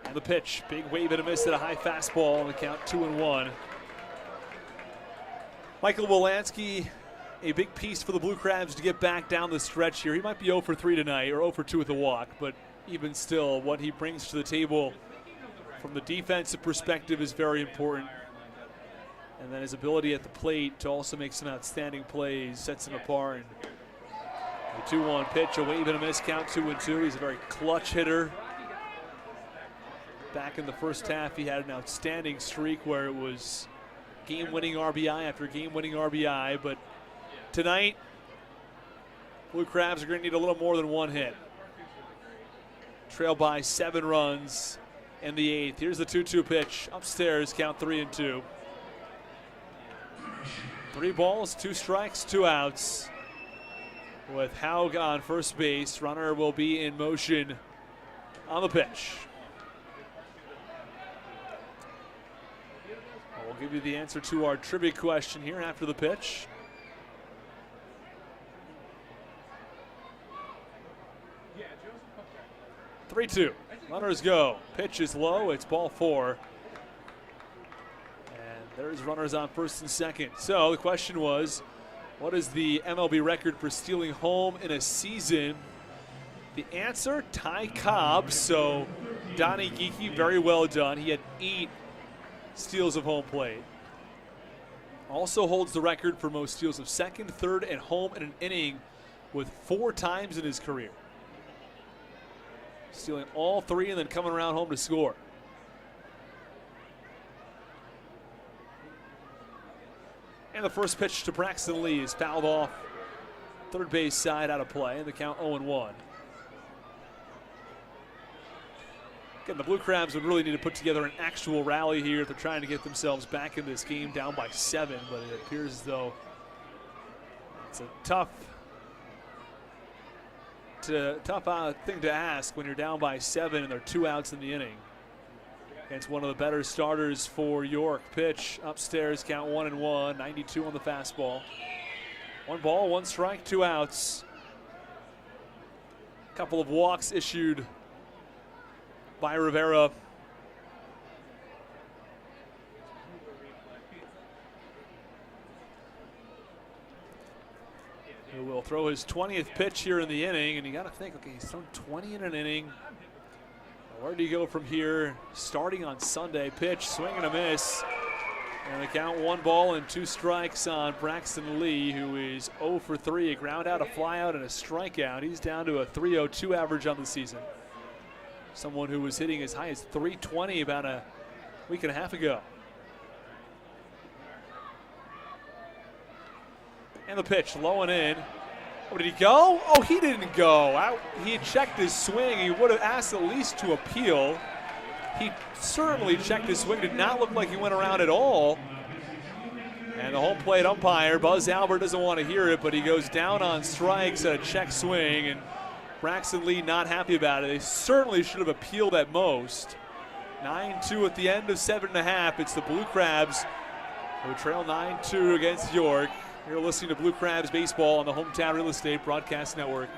And the pitch, big wave and a miss at a high fastball on the count 2-1. Michael Wolanski, a big piece for the Blue Crabs to get back down the stretch here. He might be 0 for 3 tonight, or 0 for 2 with a walk, but even still, what he brings to the table from the defensive perspective is very important. And then his ability at the plate to also make some outstanding plays sets him apart. The 2-1 pitch, a wave and a miss, count 2-2. He's a very clutch hitter. Back in the first half, he had an outstanding streak where it was game-winning RBI after game-winning RBI. But tonight, Blue Crabs are going to need a little more than one hit. Trailed by 7 runs in the 8th. Here's the 2-2 pitch. Upstairs, count 3-2. 3 balls, 2 strikes, 2 outs. With Haug on first base, runner will be in motion on the pitch. We'll give you the answer to our trivia question here after the pitch. Yeah, 3-2. Runners go. Pitch is low. It's ball 4. And there's runners on first and second. So the question was, what is the MLB record for stealing home in a season? The answer, Ty Cobb. So Donnie Geeky, very well done. He had 8 steals of home plate. Also holds the record for most steals of second, third, and home in an inning with 4 times in his career. Stealing all 3 and then coming around home to score. And the first pitch to Braxton Lee is fouled off third base side out of play, and the count 0-1. Again, the Blue Crabs would really need to put together an actual rally here if they're trying to get themselves back in this game down by 7, but it appears as though it's a tough thing to ask when you're down by 7 and there are 2 outs in the inning. Against one of the better starters for York. Pitch upstairs, count 1-1, 92 on the fastball. 1 ball, 1 strike, 2 outs. A couple of walks issued by Rivera. Who will throw his 20th pitch here in the inning, and you got to think, okay, he's thrown 20 in an inning. Where do you go from here? Starting on Sunday, pitch, swing and a miss. And the count 1 ball and 2 strikes on Braxton Lee, who is 0 for 3, a ground out, a fly out, and a strikeout. He's down to a .302 average on the season. Someone who was hitting as high as .320 about a week and a half ago. And the pitch, low and in. Oh, did he go? Oh, he didn't go. He had checked his swing. He would have asked at least to appeal. He certainly checked his swing. Did not look like he went around at all. And the home plate umpire, Buzz Albert, doesn't want to hear it, but he goes down on strikes at a check swing. And Braxton Lee not happy about it. They certainly should have appealed at most. 9-2 at the end of 7.5. It's the Blue Crabs who trail 9-2 against York. You're listening to Blue Crabs Baseball on the Hometown Real Estate Broadcast Network.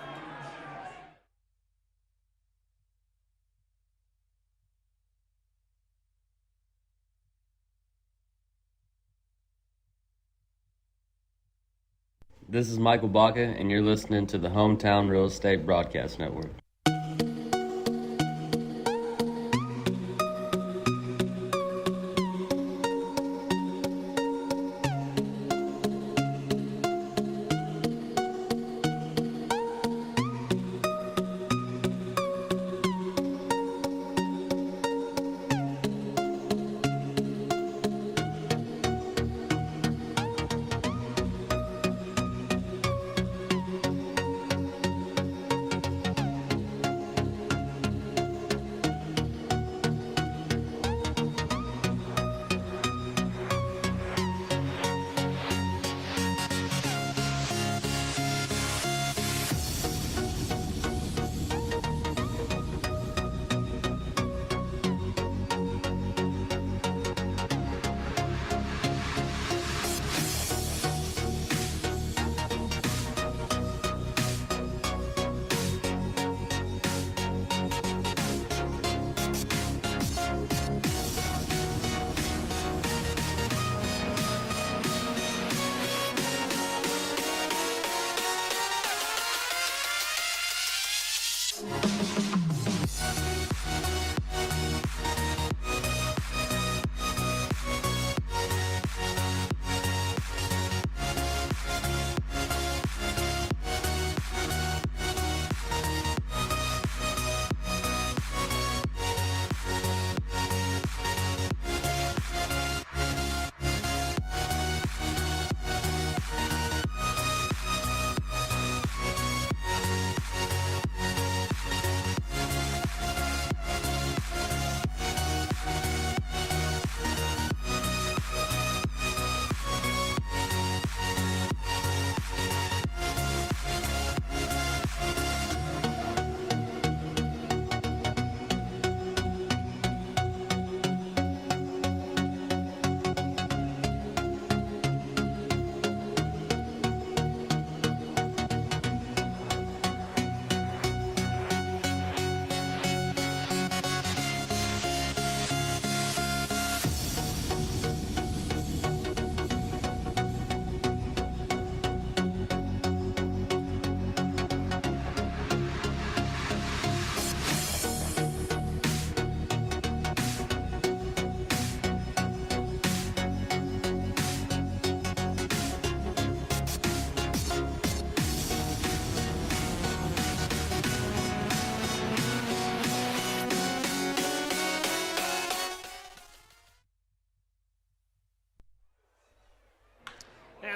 This is Michael Baca, and you're listening to the Hometown Real Estate Broadcast Network.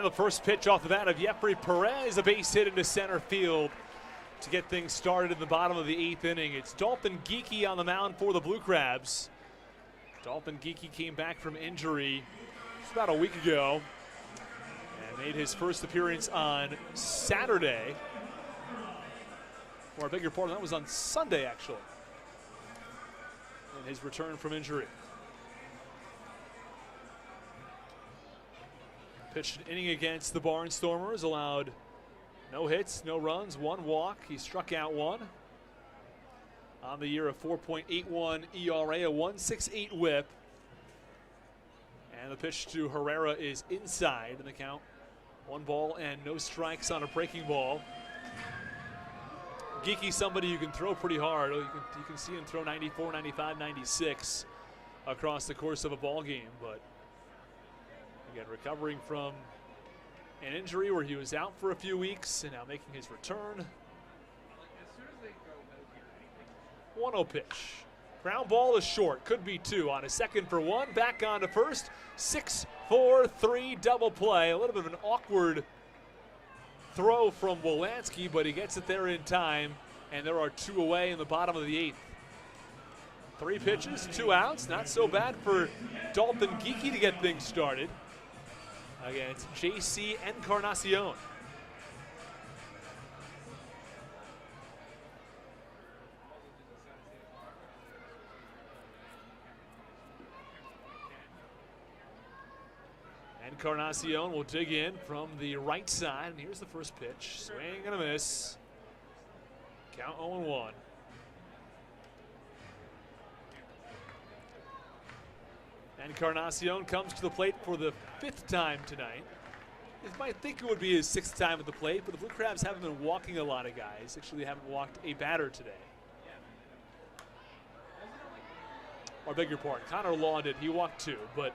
the first pitch off the bat of Jeffrey Perez, a base hit into center field to get things started in the bottom of the 8th inning. It's Dalton Geekie on the mound for the Blue Crabs. Dalton Geekie came back from injury just about a week ago and made his first appearance on Saturday. Or I beg your pardon, that was on Sunday actually, in his return from injury. Pitched an inning against the Barnstormers, allowed no hits, no runs, 1 walk. He struck out 1. On the year, a 4.81 ERA, a 1.68 whip. And the pitch to Herrera is inside in the count. 1 ball and no strikes on a breaking ball. Geeky, somebody you can throw pretty hard. You can see him throw 94, 95, 96 across the course of a ball game. But again, recovering from an injury where he was out for a few weeks and now making his return. 1-0 pitch. Ground ball is short. Could be 2 on a second for 1. Back on to first. 6-4-3 double play. A little bit of an awkward throw from Wolanski, but he gets it there in time, and there are 2 away in the bottom of the 8th. 3 pitches, 2 outs. Not so bad for Dalton Geekie to get things started against JC Encarnacion. Encarnacion will dig in from the right side, and here's the first pitch. Swing and a miss. Count 0-1. Encarnacion comes to the plate for the 5th time tonight. You might think it would be his 6th time at the plate, but the Blue Crabs haven't been walking a lot of guys. Actually, they haven't walked a batter today. Or I beg your pardon, Connor Law did. He walked 2, but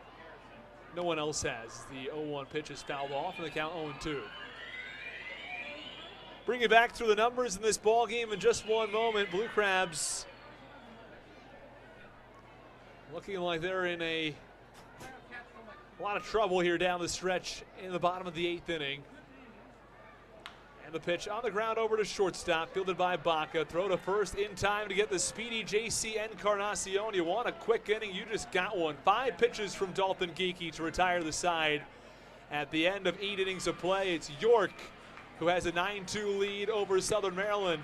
no one else has. The 0-1 pitch is fouled off, and the count 0-2. Bring it back through the numbers in this ball game in just one moment. Blue Crabs looking like they're in a lot of trouble here down the stretch in the bottom of the 8th inning. And the pitch on the ground over to shortstop, fielded by Baca. Throw to first in time to get the speedy JC Encarnacion. You want a quick inning, you just got one. 5 pitches from Dalton Geekie to retire the side. At the end of 8 innings of play, it's York who has a 9-2 lead over Southern Maryland.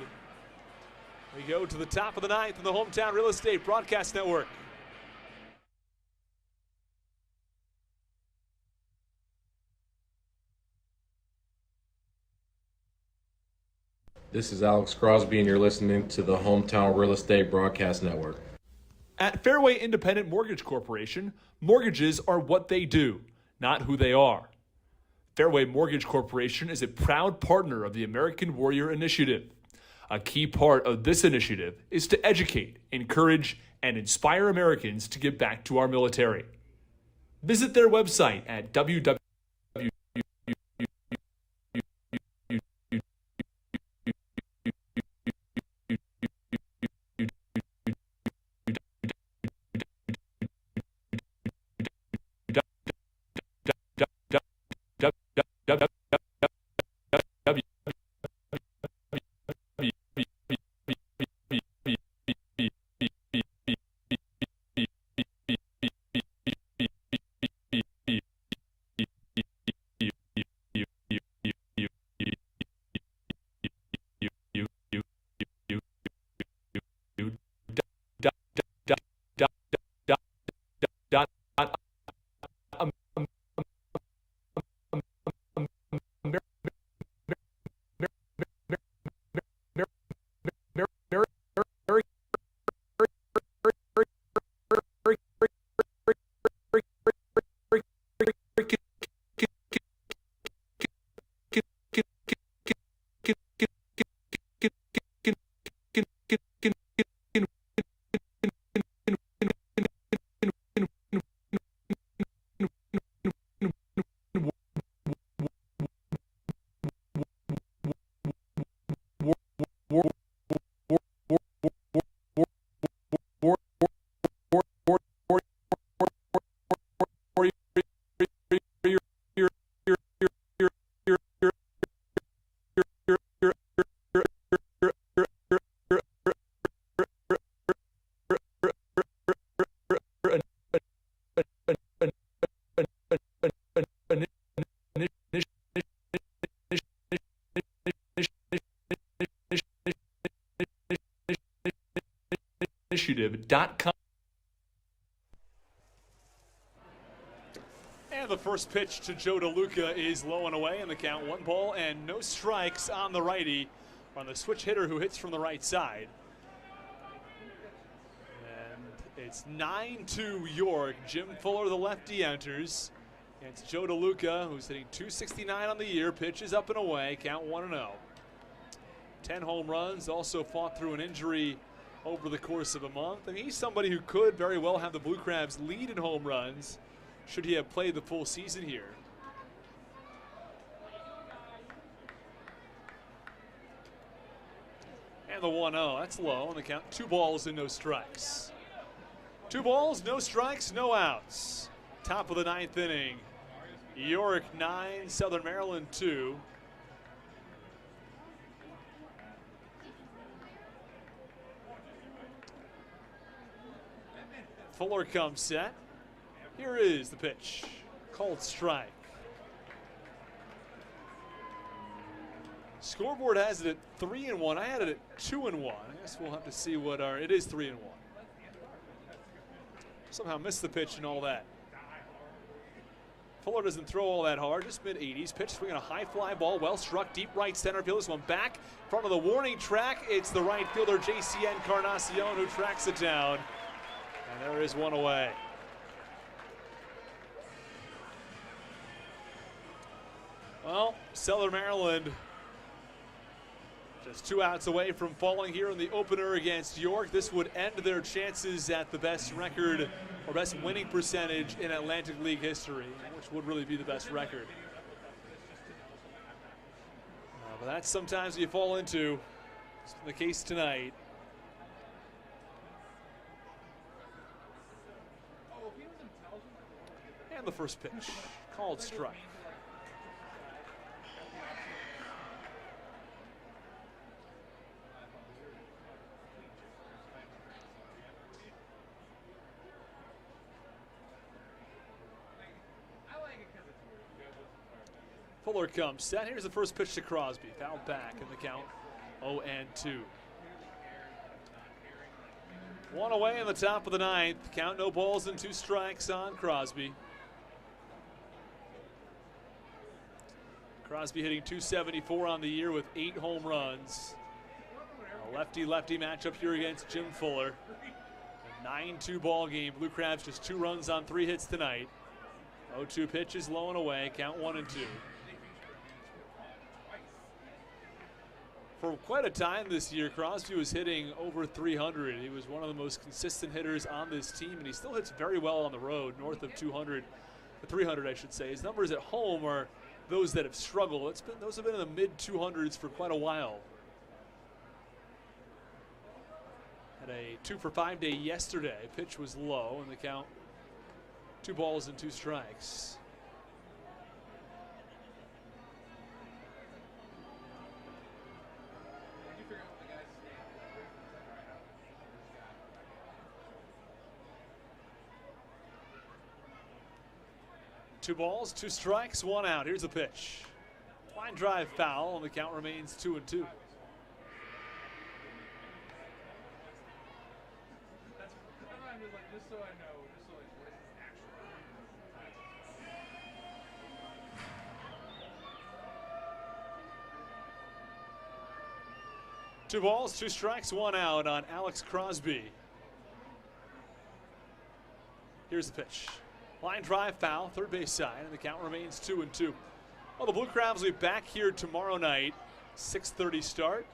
We go to the top of the 9th in the Hometown Real Estate Broadcast Network. This is Alex Crosby, and you're listening to the Hometown Real Estate Broadcast Network. At Fairway Independent Mortgage Corporation, mortgages are what they do, not who they are. Fairway Mortgage Corporation is a proud partner of the American Warrior Initiative. A key part of this initiative is to educate, encourage, and inspire Americans to give back to our military. Visit their website at www. Initiative.com. And the first pitch to Joe DeLuca is low and away in the count. 1 ball and no strikes on the righty, on the switch hitter who hits from the right side. And it's 9-2 York. Jim Fuller, the lefty, enters. It's Joe DeLuca, who's hitting .269 on the year. Pitches up and away. Count 1-0. 10 home runs. Also fought through an injury over the course of a month. And he's somebody who could very well have the Blue Crabs lead in home runs should he have played the full season here. And the 1-0. That's low on the count. 2 balls and no strikes. 2 balls, no strikes, no outs. Top of the 9th inning. York 9, Southern Maryland 2. Fuller comes set. Here is the pitch. Called strike. Scoreboard has it at 3-1. I had it at 2-1. I guess we'll have to see what our. It is 3-1. Somehow missed the pitch and all that. Fuller doesn't throw all that hard, just mid-80s. Pitch swinging a high fly ball, well struck, deep right center field. This one back in front of the warning track. It's the right fielder, JC Encarnacion, who tracks it down. And there is one away. Well, Southern Maryland just 2 outs away from falling here in the opener against York. This would end their chances at the best record or best winning percentage in Atlantic League history, which would really be the best record. But that's sometimes you fall into. It's been the case tonight. And the first pitch, called strike. Fuller comes set. Here's the first pitch to Crosby. Fouled back in the count. 0-2. 1 away in the top of the 9th. Count, no balls and 2 strikes on Crosby. Crosby hitting .274 on the year with 8 home runs. A lefty-lefty matchup here against Jim Fuller. A 9-2 ball game. Blue Crabs just 2 runs on 3 hits tonight. 0-2 pitches low and away. Count 1-2. For quite a time this year, Crosby was hitting over 300. He was one of the most consistent hitters on this team, and he still hits very well on the road, north of 200, 300, I should say. His numbers at home are those that have struggled. Those have been in the mid-200s for quite a while. Had a 2-for-5 day yesterday. Pitch was low, and the count 2 balls and 2 strikes. Two balls, 2 strikes, 1 out. Here's the pitch. Line drive foul, and the count remains 2-2. Two balls, 2 strikes, 1 out on Alex Crosby. Here's the pitch. Line drive foul, third base side, and the count remains 2-2. Well, the Blue Crabs will be back here tomorrow night, 6:30 start.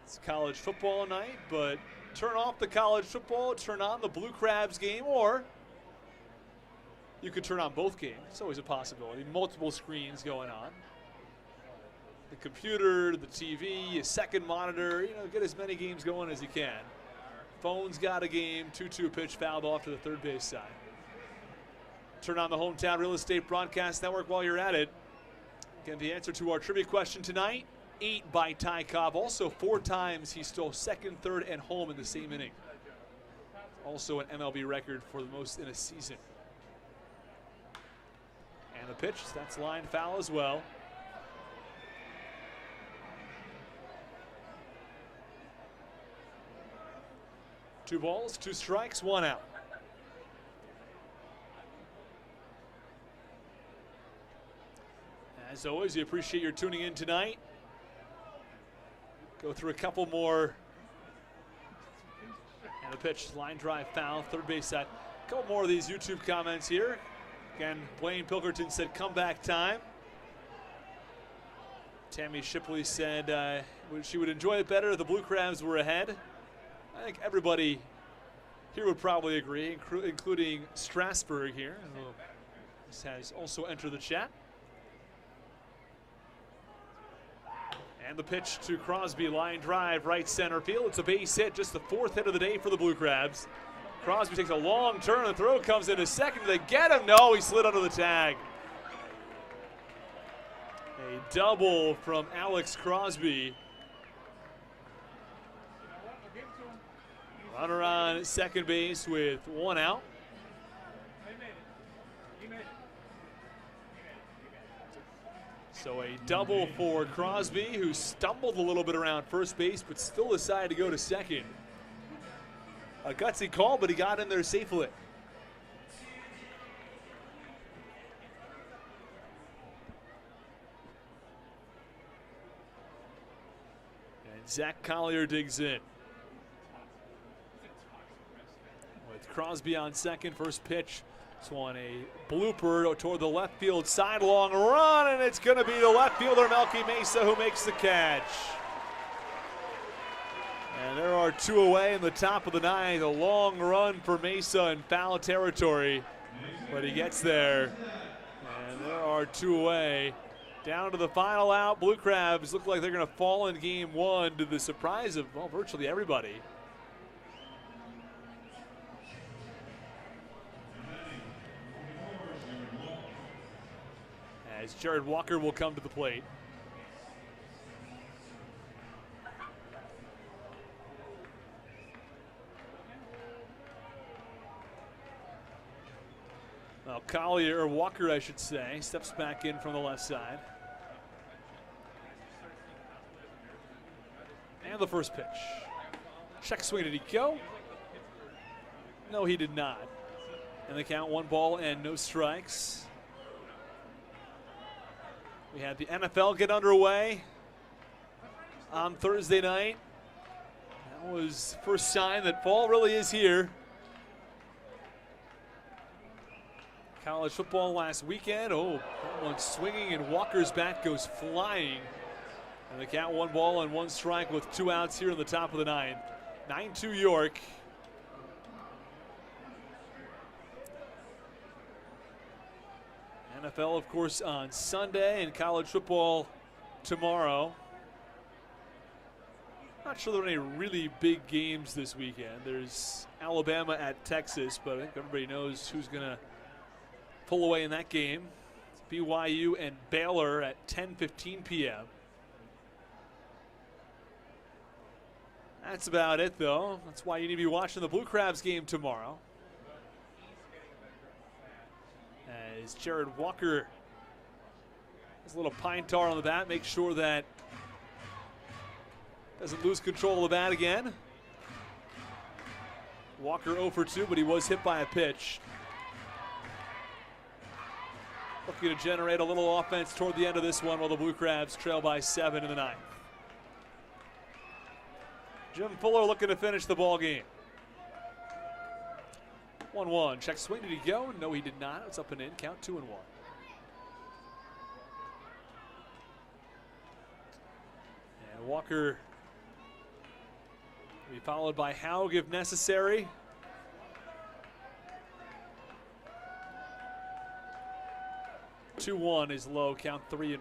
It's college football night, but turn off the college football, turn on the Blue Crabs game, or you could turn on both games. It's always a possibility. Multiple screens going on. The computer, the TV, a second monitor, get as many games going as you can. Phone's got a game, 2-2 pitch fouled off to the third base side. Turn on the Hometown Real Estate Broadcast Network while you're at it. Again, the answer to our trivia question tonight, 8 by Ty Cobb. Also 4 times he stole second, third, and home in the same inning. Also an MLB record for the most in a season. And the pitch, that's line foul as well. 2 balls, 2 strikes, 1 out. As always, we appreciate your tuning in tonight. Go through a couple more. And the pitch, line drive foul, third base side. A couple more of these YouTube comments here. Again, Blaine Pilkerton said comeback time. Tammy Shipley said she would enjoy it better if the Blue Crabs were ahead. I think everybody here would probably agree, including Strasburg here, who has also entered the chat. And the pitch to Crosby, line drive, right center field. It's a base hit, just the 4th hit of the day for the Blue Crabs. Crosby takes a long turn, the throw comes into second. They get him? No, he slid under the tag. A double from Alex Crosby. Runner on second base with 1 out. So a double for Crosby, who stumbled a little bit around first base, but still decided to go to second. A gutsy call, but he got in there safely. And Zach Collier digs in. With Crosby on second, first pitch. This one a blooper toward the left field side, long run, and it's going to be the left fielder Melky Mesa who makes the catch. And there are 2 away in the top of the 9th. A long run for Mesa in foul territory, but he gets there. And there are 2 away. Down to the final out. Blue Crabs look like they're going to fall in game 1 to the surprise of, well, virtually everybody. As Jared Walker will come to the plate. Well, Collier, or Walker I should say, steps back in from the left side. And the first pitch. Check swing, did he go? No, he did not. And the count, 1 ball and no strikes. We had the NFL get underway on Thursday night. That was first sign that fall really is here. College football last weekend. Oh, that one swinging and Walker's bat goes flying. And the count, 1 ball and 1 strike with 2 outs here in the top of the 9th. 9-2 York. NFL, of course, on Sunday, and college football tomorrow. Not sure there are any really big games this weekend. There's Alabama at Texas, but I think everybody knows who's going to pull away in that game. It's BYU and Baylor at 10:15 p.m. That's about it, though. That's why you need to be watching the Blue Crabs game tomorrow. As Jared Walker has a little pine tar on the bat, make sure that doesn't lose control of the bat again. Walker 0 for 2, but he was hit by a pitch. Looking to generate a little offense toward the end of this one while the Blue Crabs trail by 7 in the 9th. Jim Fuller looking to finish the ball game. 1-1. Check swing. Did he go? No, he did not. It's up and in. Count 2-1. And Walker will be followed by Haug if necessary. Two-1 is low. Count 3-1.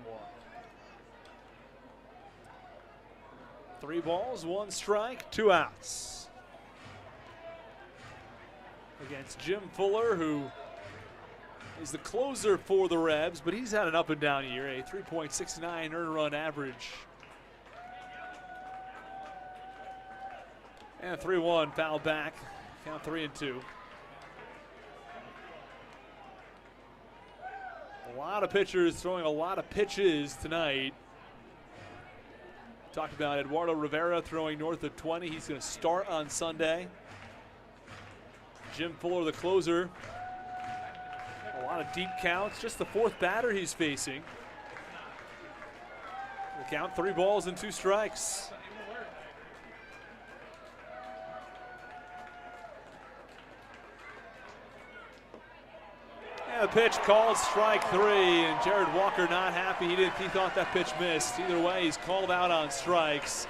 3 balls, 1 strike, 2 outs. Against Jim Fuller, who is the closer for the Revs, but he's had an up and down year, a 3.69 earned run average. And 3-1, foul back, count 3-2. A lot of pitchers throwing a lot of pitches tonight. Talked about Eduardo Rivera throwing north of 20. He's going to start on Sunday. Jim Fuller, the closer. A lot of deep counts. Just the fourth batter he's facing. The count, 3 balls and 2 strikes. And the pitch called strike 3, and Jared Walker not happy. He thought that pitch missed. Either way, he's called out on strikes.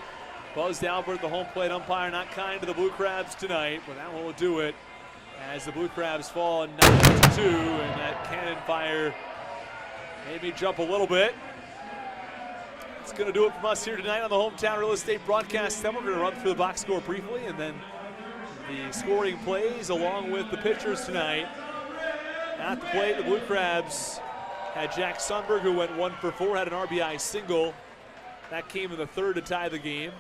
Buzz Albert, the home plate umpire, not kind to the Blue Crabs tonight, but that will do it as the Blue Crabs fall 9-2, and that cannon fire made me jump a little bit. It's going to do it from us here tonight on the Hometown Real Estate Broadcast Network. We're going to run through the box score briefly, and then the scoring plays along with the pitchers tonight. At the plate, the Blue Crabs had Jack Sundberg, who went 1 for 4, had an RBI single. That came in the third to tie the game.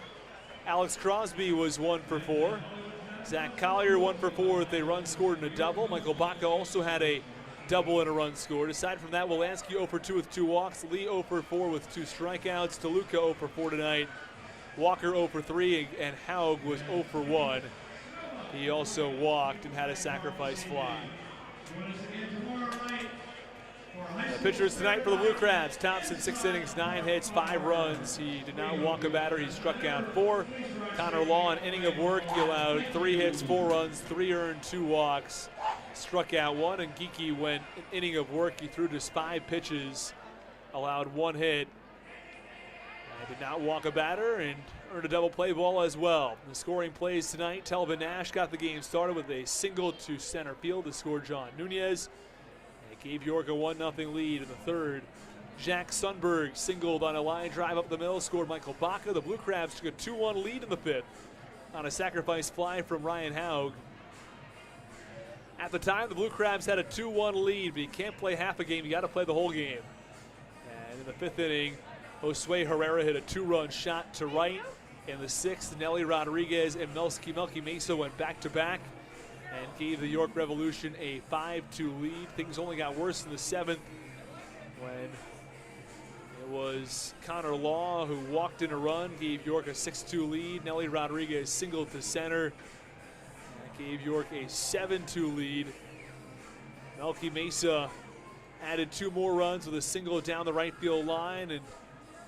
Alex Crosby was 1 for 4. Zach Collier 1 for 4 with a run scored and a double. Michael Baca also had a double and a run scored. Aside from that, Wolanski 0 for 2 with 2 walks. Lee 0 for 4 with 2 strikeouts. DeLuca 0 for 4 tonight. Walker 0 for 3, and Haug was 0 for 1. He also walked and had a sacrifice fly. The pitchers tonight for the Blue Crabs. Thompson, 6 innings, 9 hits, 5 runs. He did not walk a batter. He struck out 4. Connor Law, an inning of work. He allowed 3 hits, 4 runs, 3 earned, 2 walks. Struck out 1, and Geeky went an inning of work. He threw just 5 pitches, allowed 1 hit. Did not walk a batter and earned a double play ball as well. The scoring plays tonight, Telvin Nash got the game started with a single to center field to score John Nunez. It gave York a 1-0 lead in the third. Jack Sundberg singled on a line drive up the middle, scored Michael Baca. The Blue Crabs took a 2-1 lead in the fifth on a sacrifice fly from Ryan Haug. At the time, the Blue Crabs had a 2-1 lead, but you can't play half a game, you got to play the whole game. And in the 5th inning, Josue Herrera hit a 2-run shot to right. In the 6th, Nelly Rodriguez and Melky Mesa went back-to-back and gave the York Revolution a 5-2 lead. Things only got worse in the 7th when it was Connor Law who walked in a run, gave York a 6-2 lead. Nelly Rodriguez singled to center. That gave York a 7-2 lead. Melky Mesa added 2 more runs with a single down the right field line, and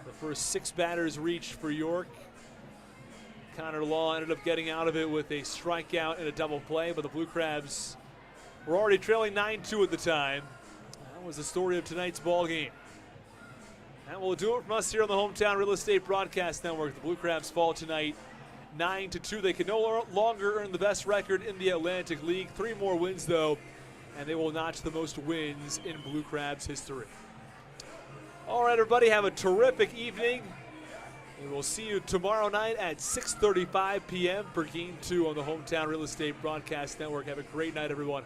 the first 6 batters reached for York. Connor Law ended up getting out of it with a strikeout and a double play, but the Blue Crabs were already trailing 9-2 at the time. That was the story of tonight's ball game. That will do it from us here on the Hometown Real Estate Broadcast Network. The Blue Crabs fall tonight 9-2. They can no longer earn the best record in the Atlantic League. 3 more wins, though, and they will notch the most wins in Blue Crabs history. All right, everybody, have a terrific evening. And we'll see you tomorrow night at 6:35 p.m. for Game 2 on the Hometown Real Estate Broadcast Network. Have a great night, everyone.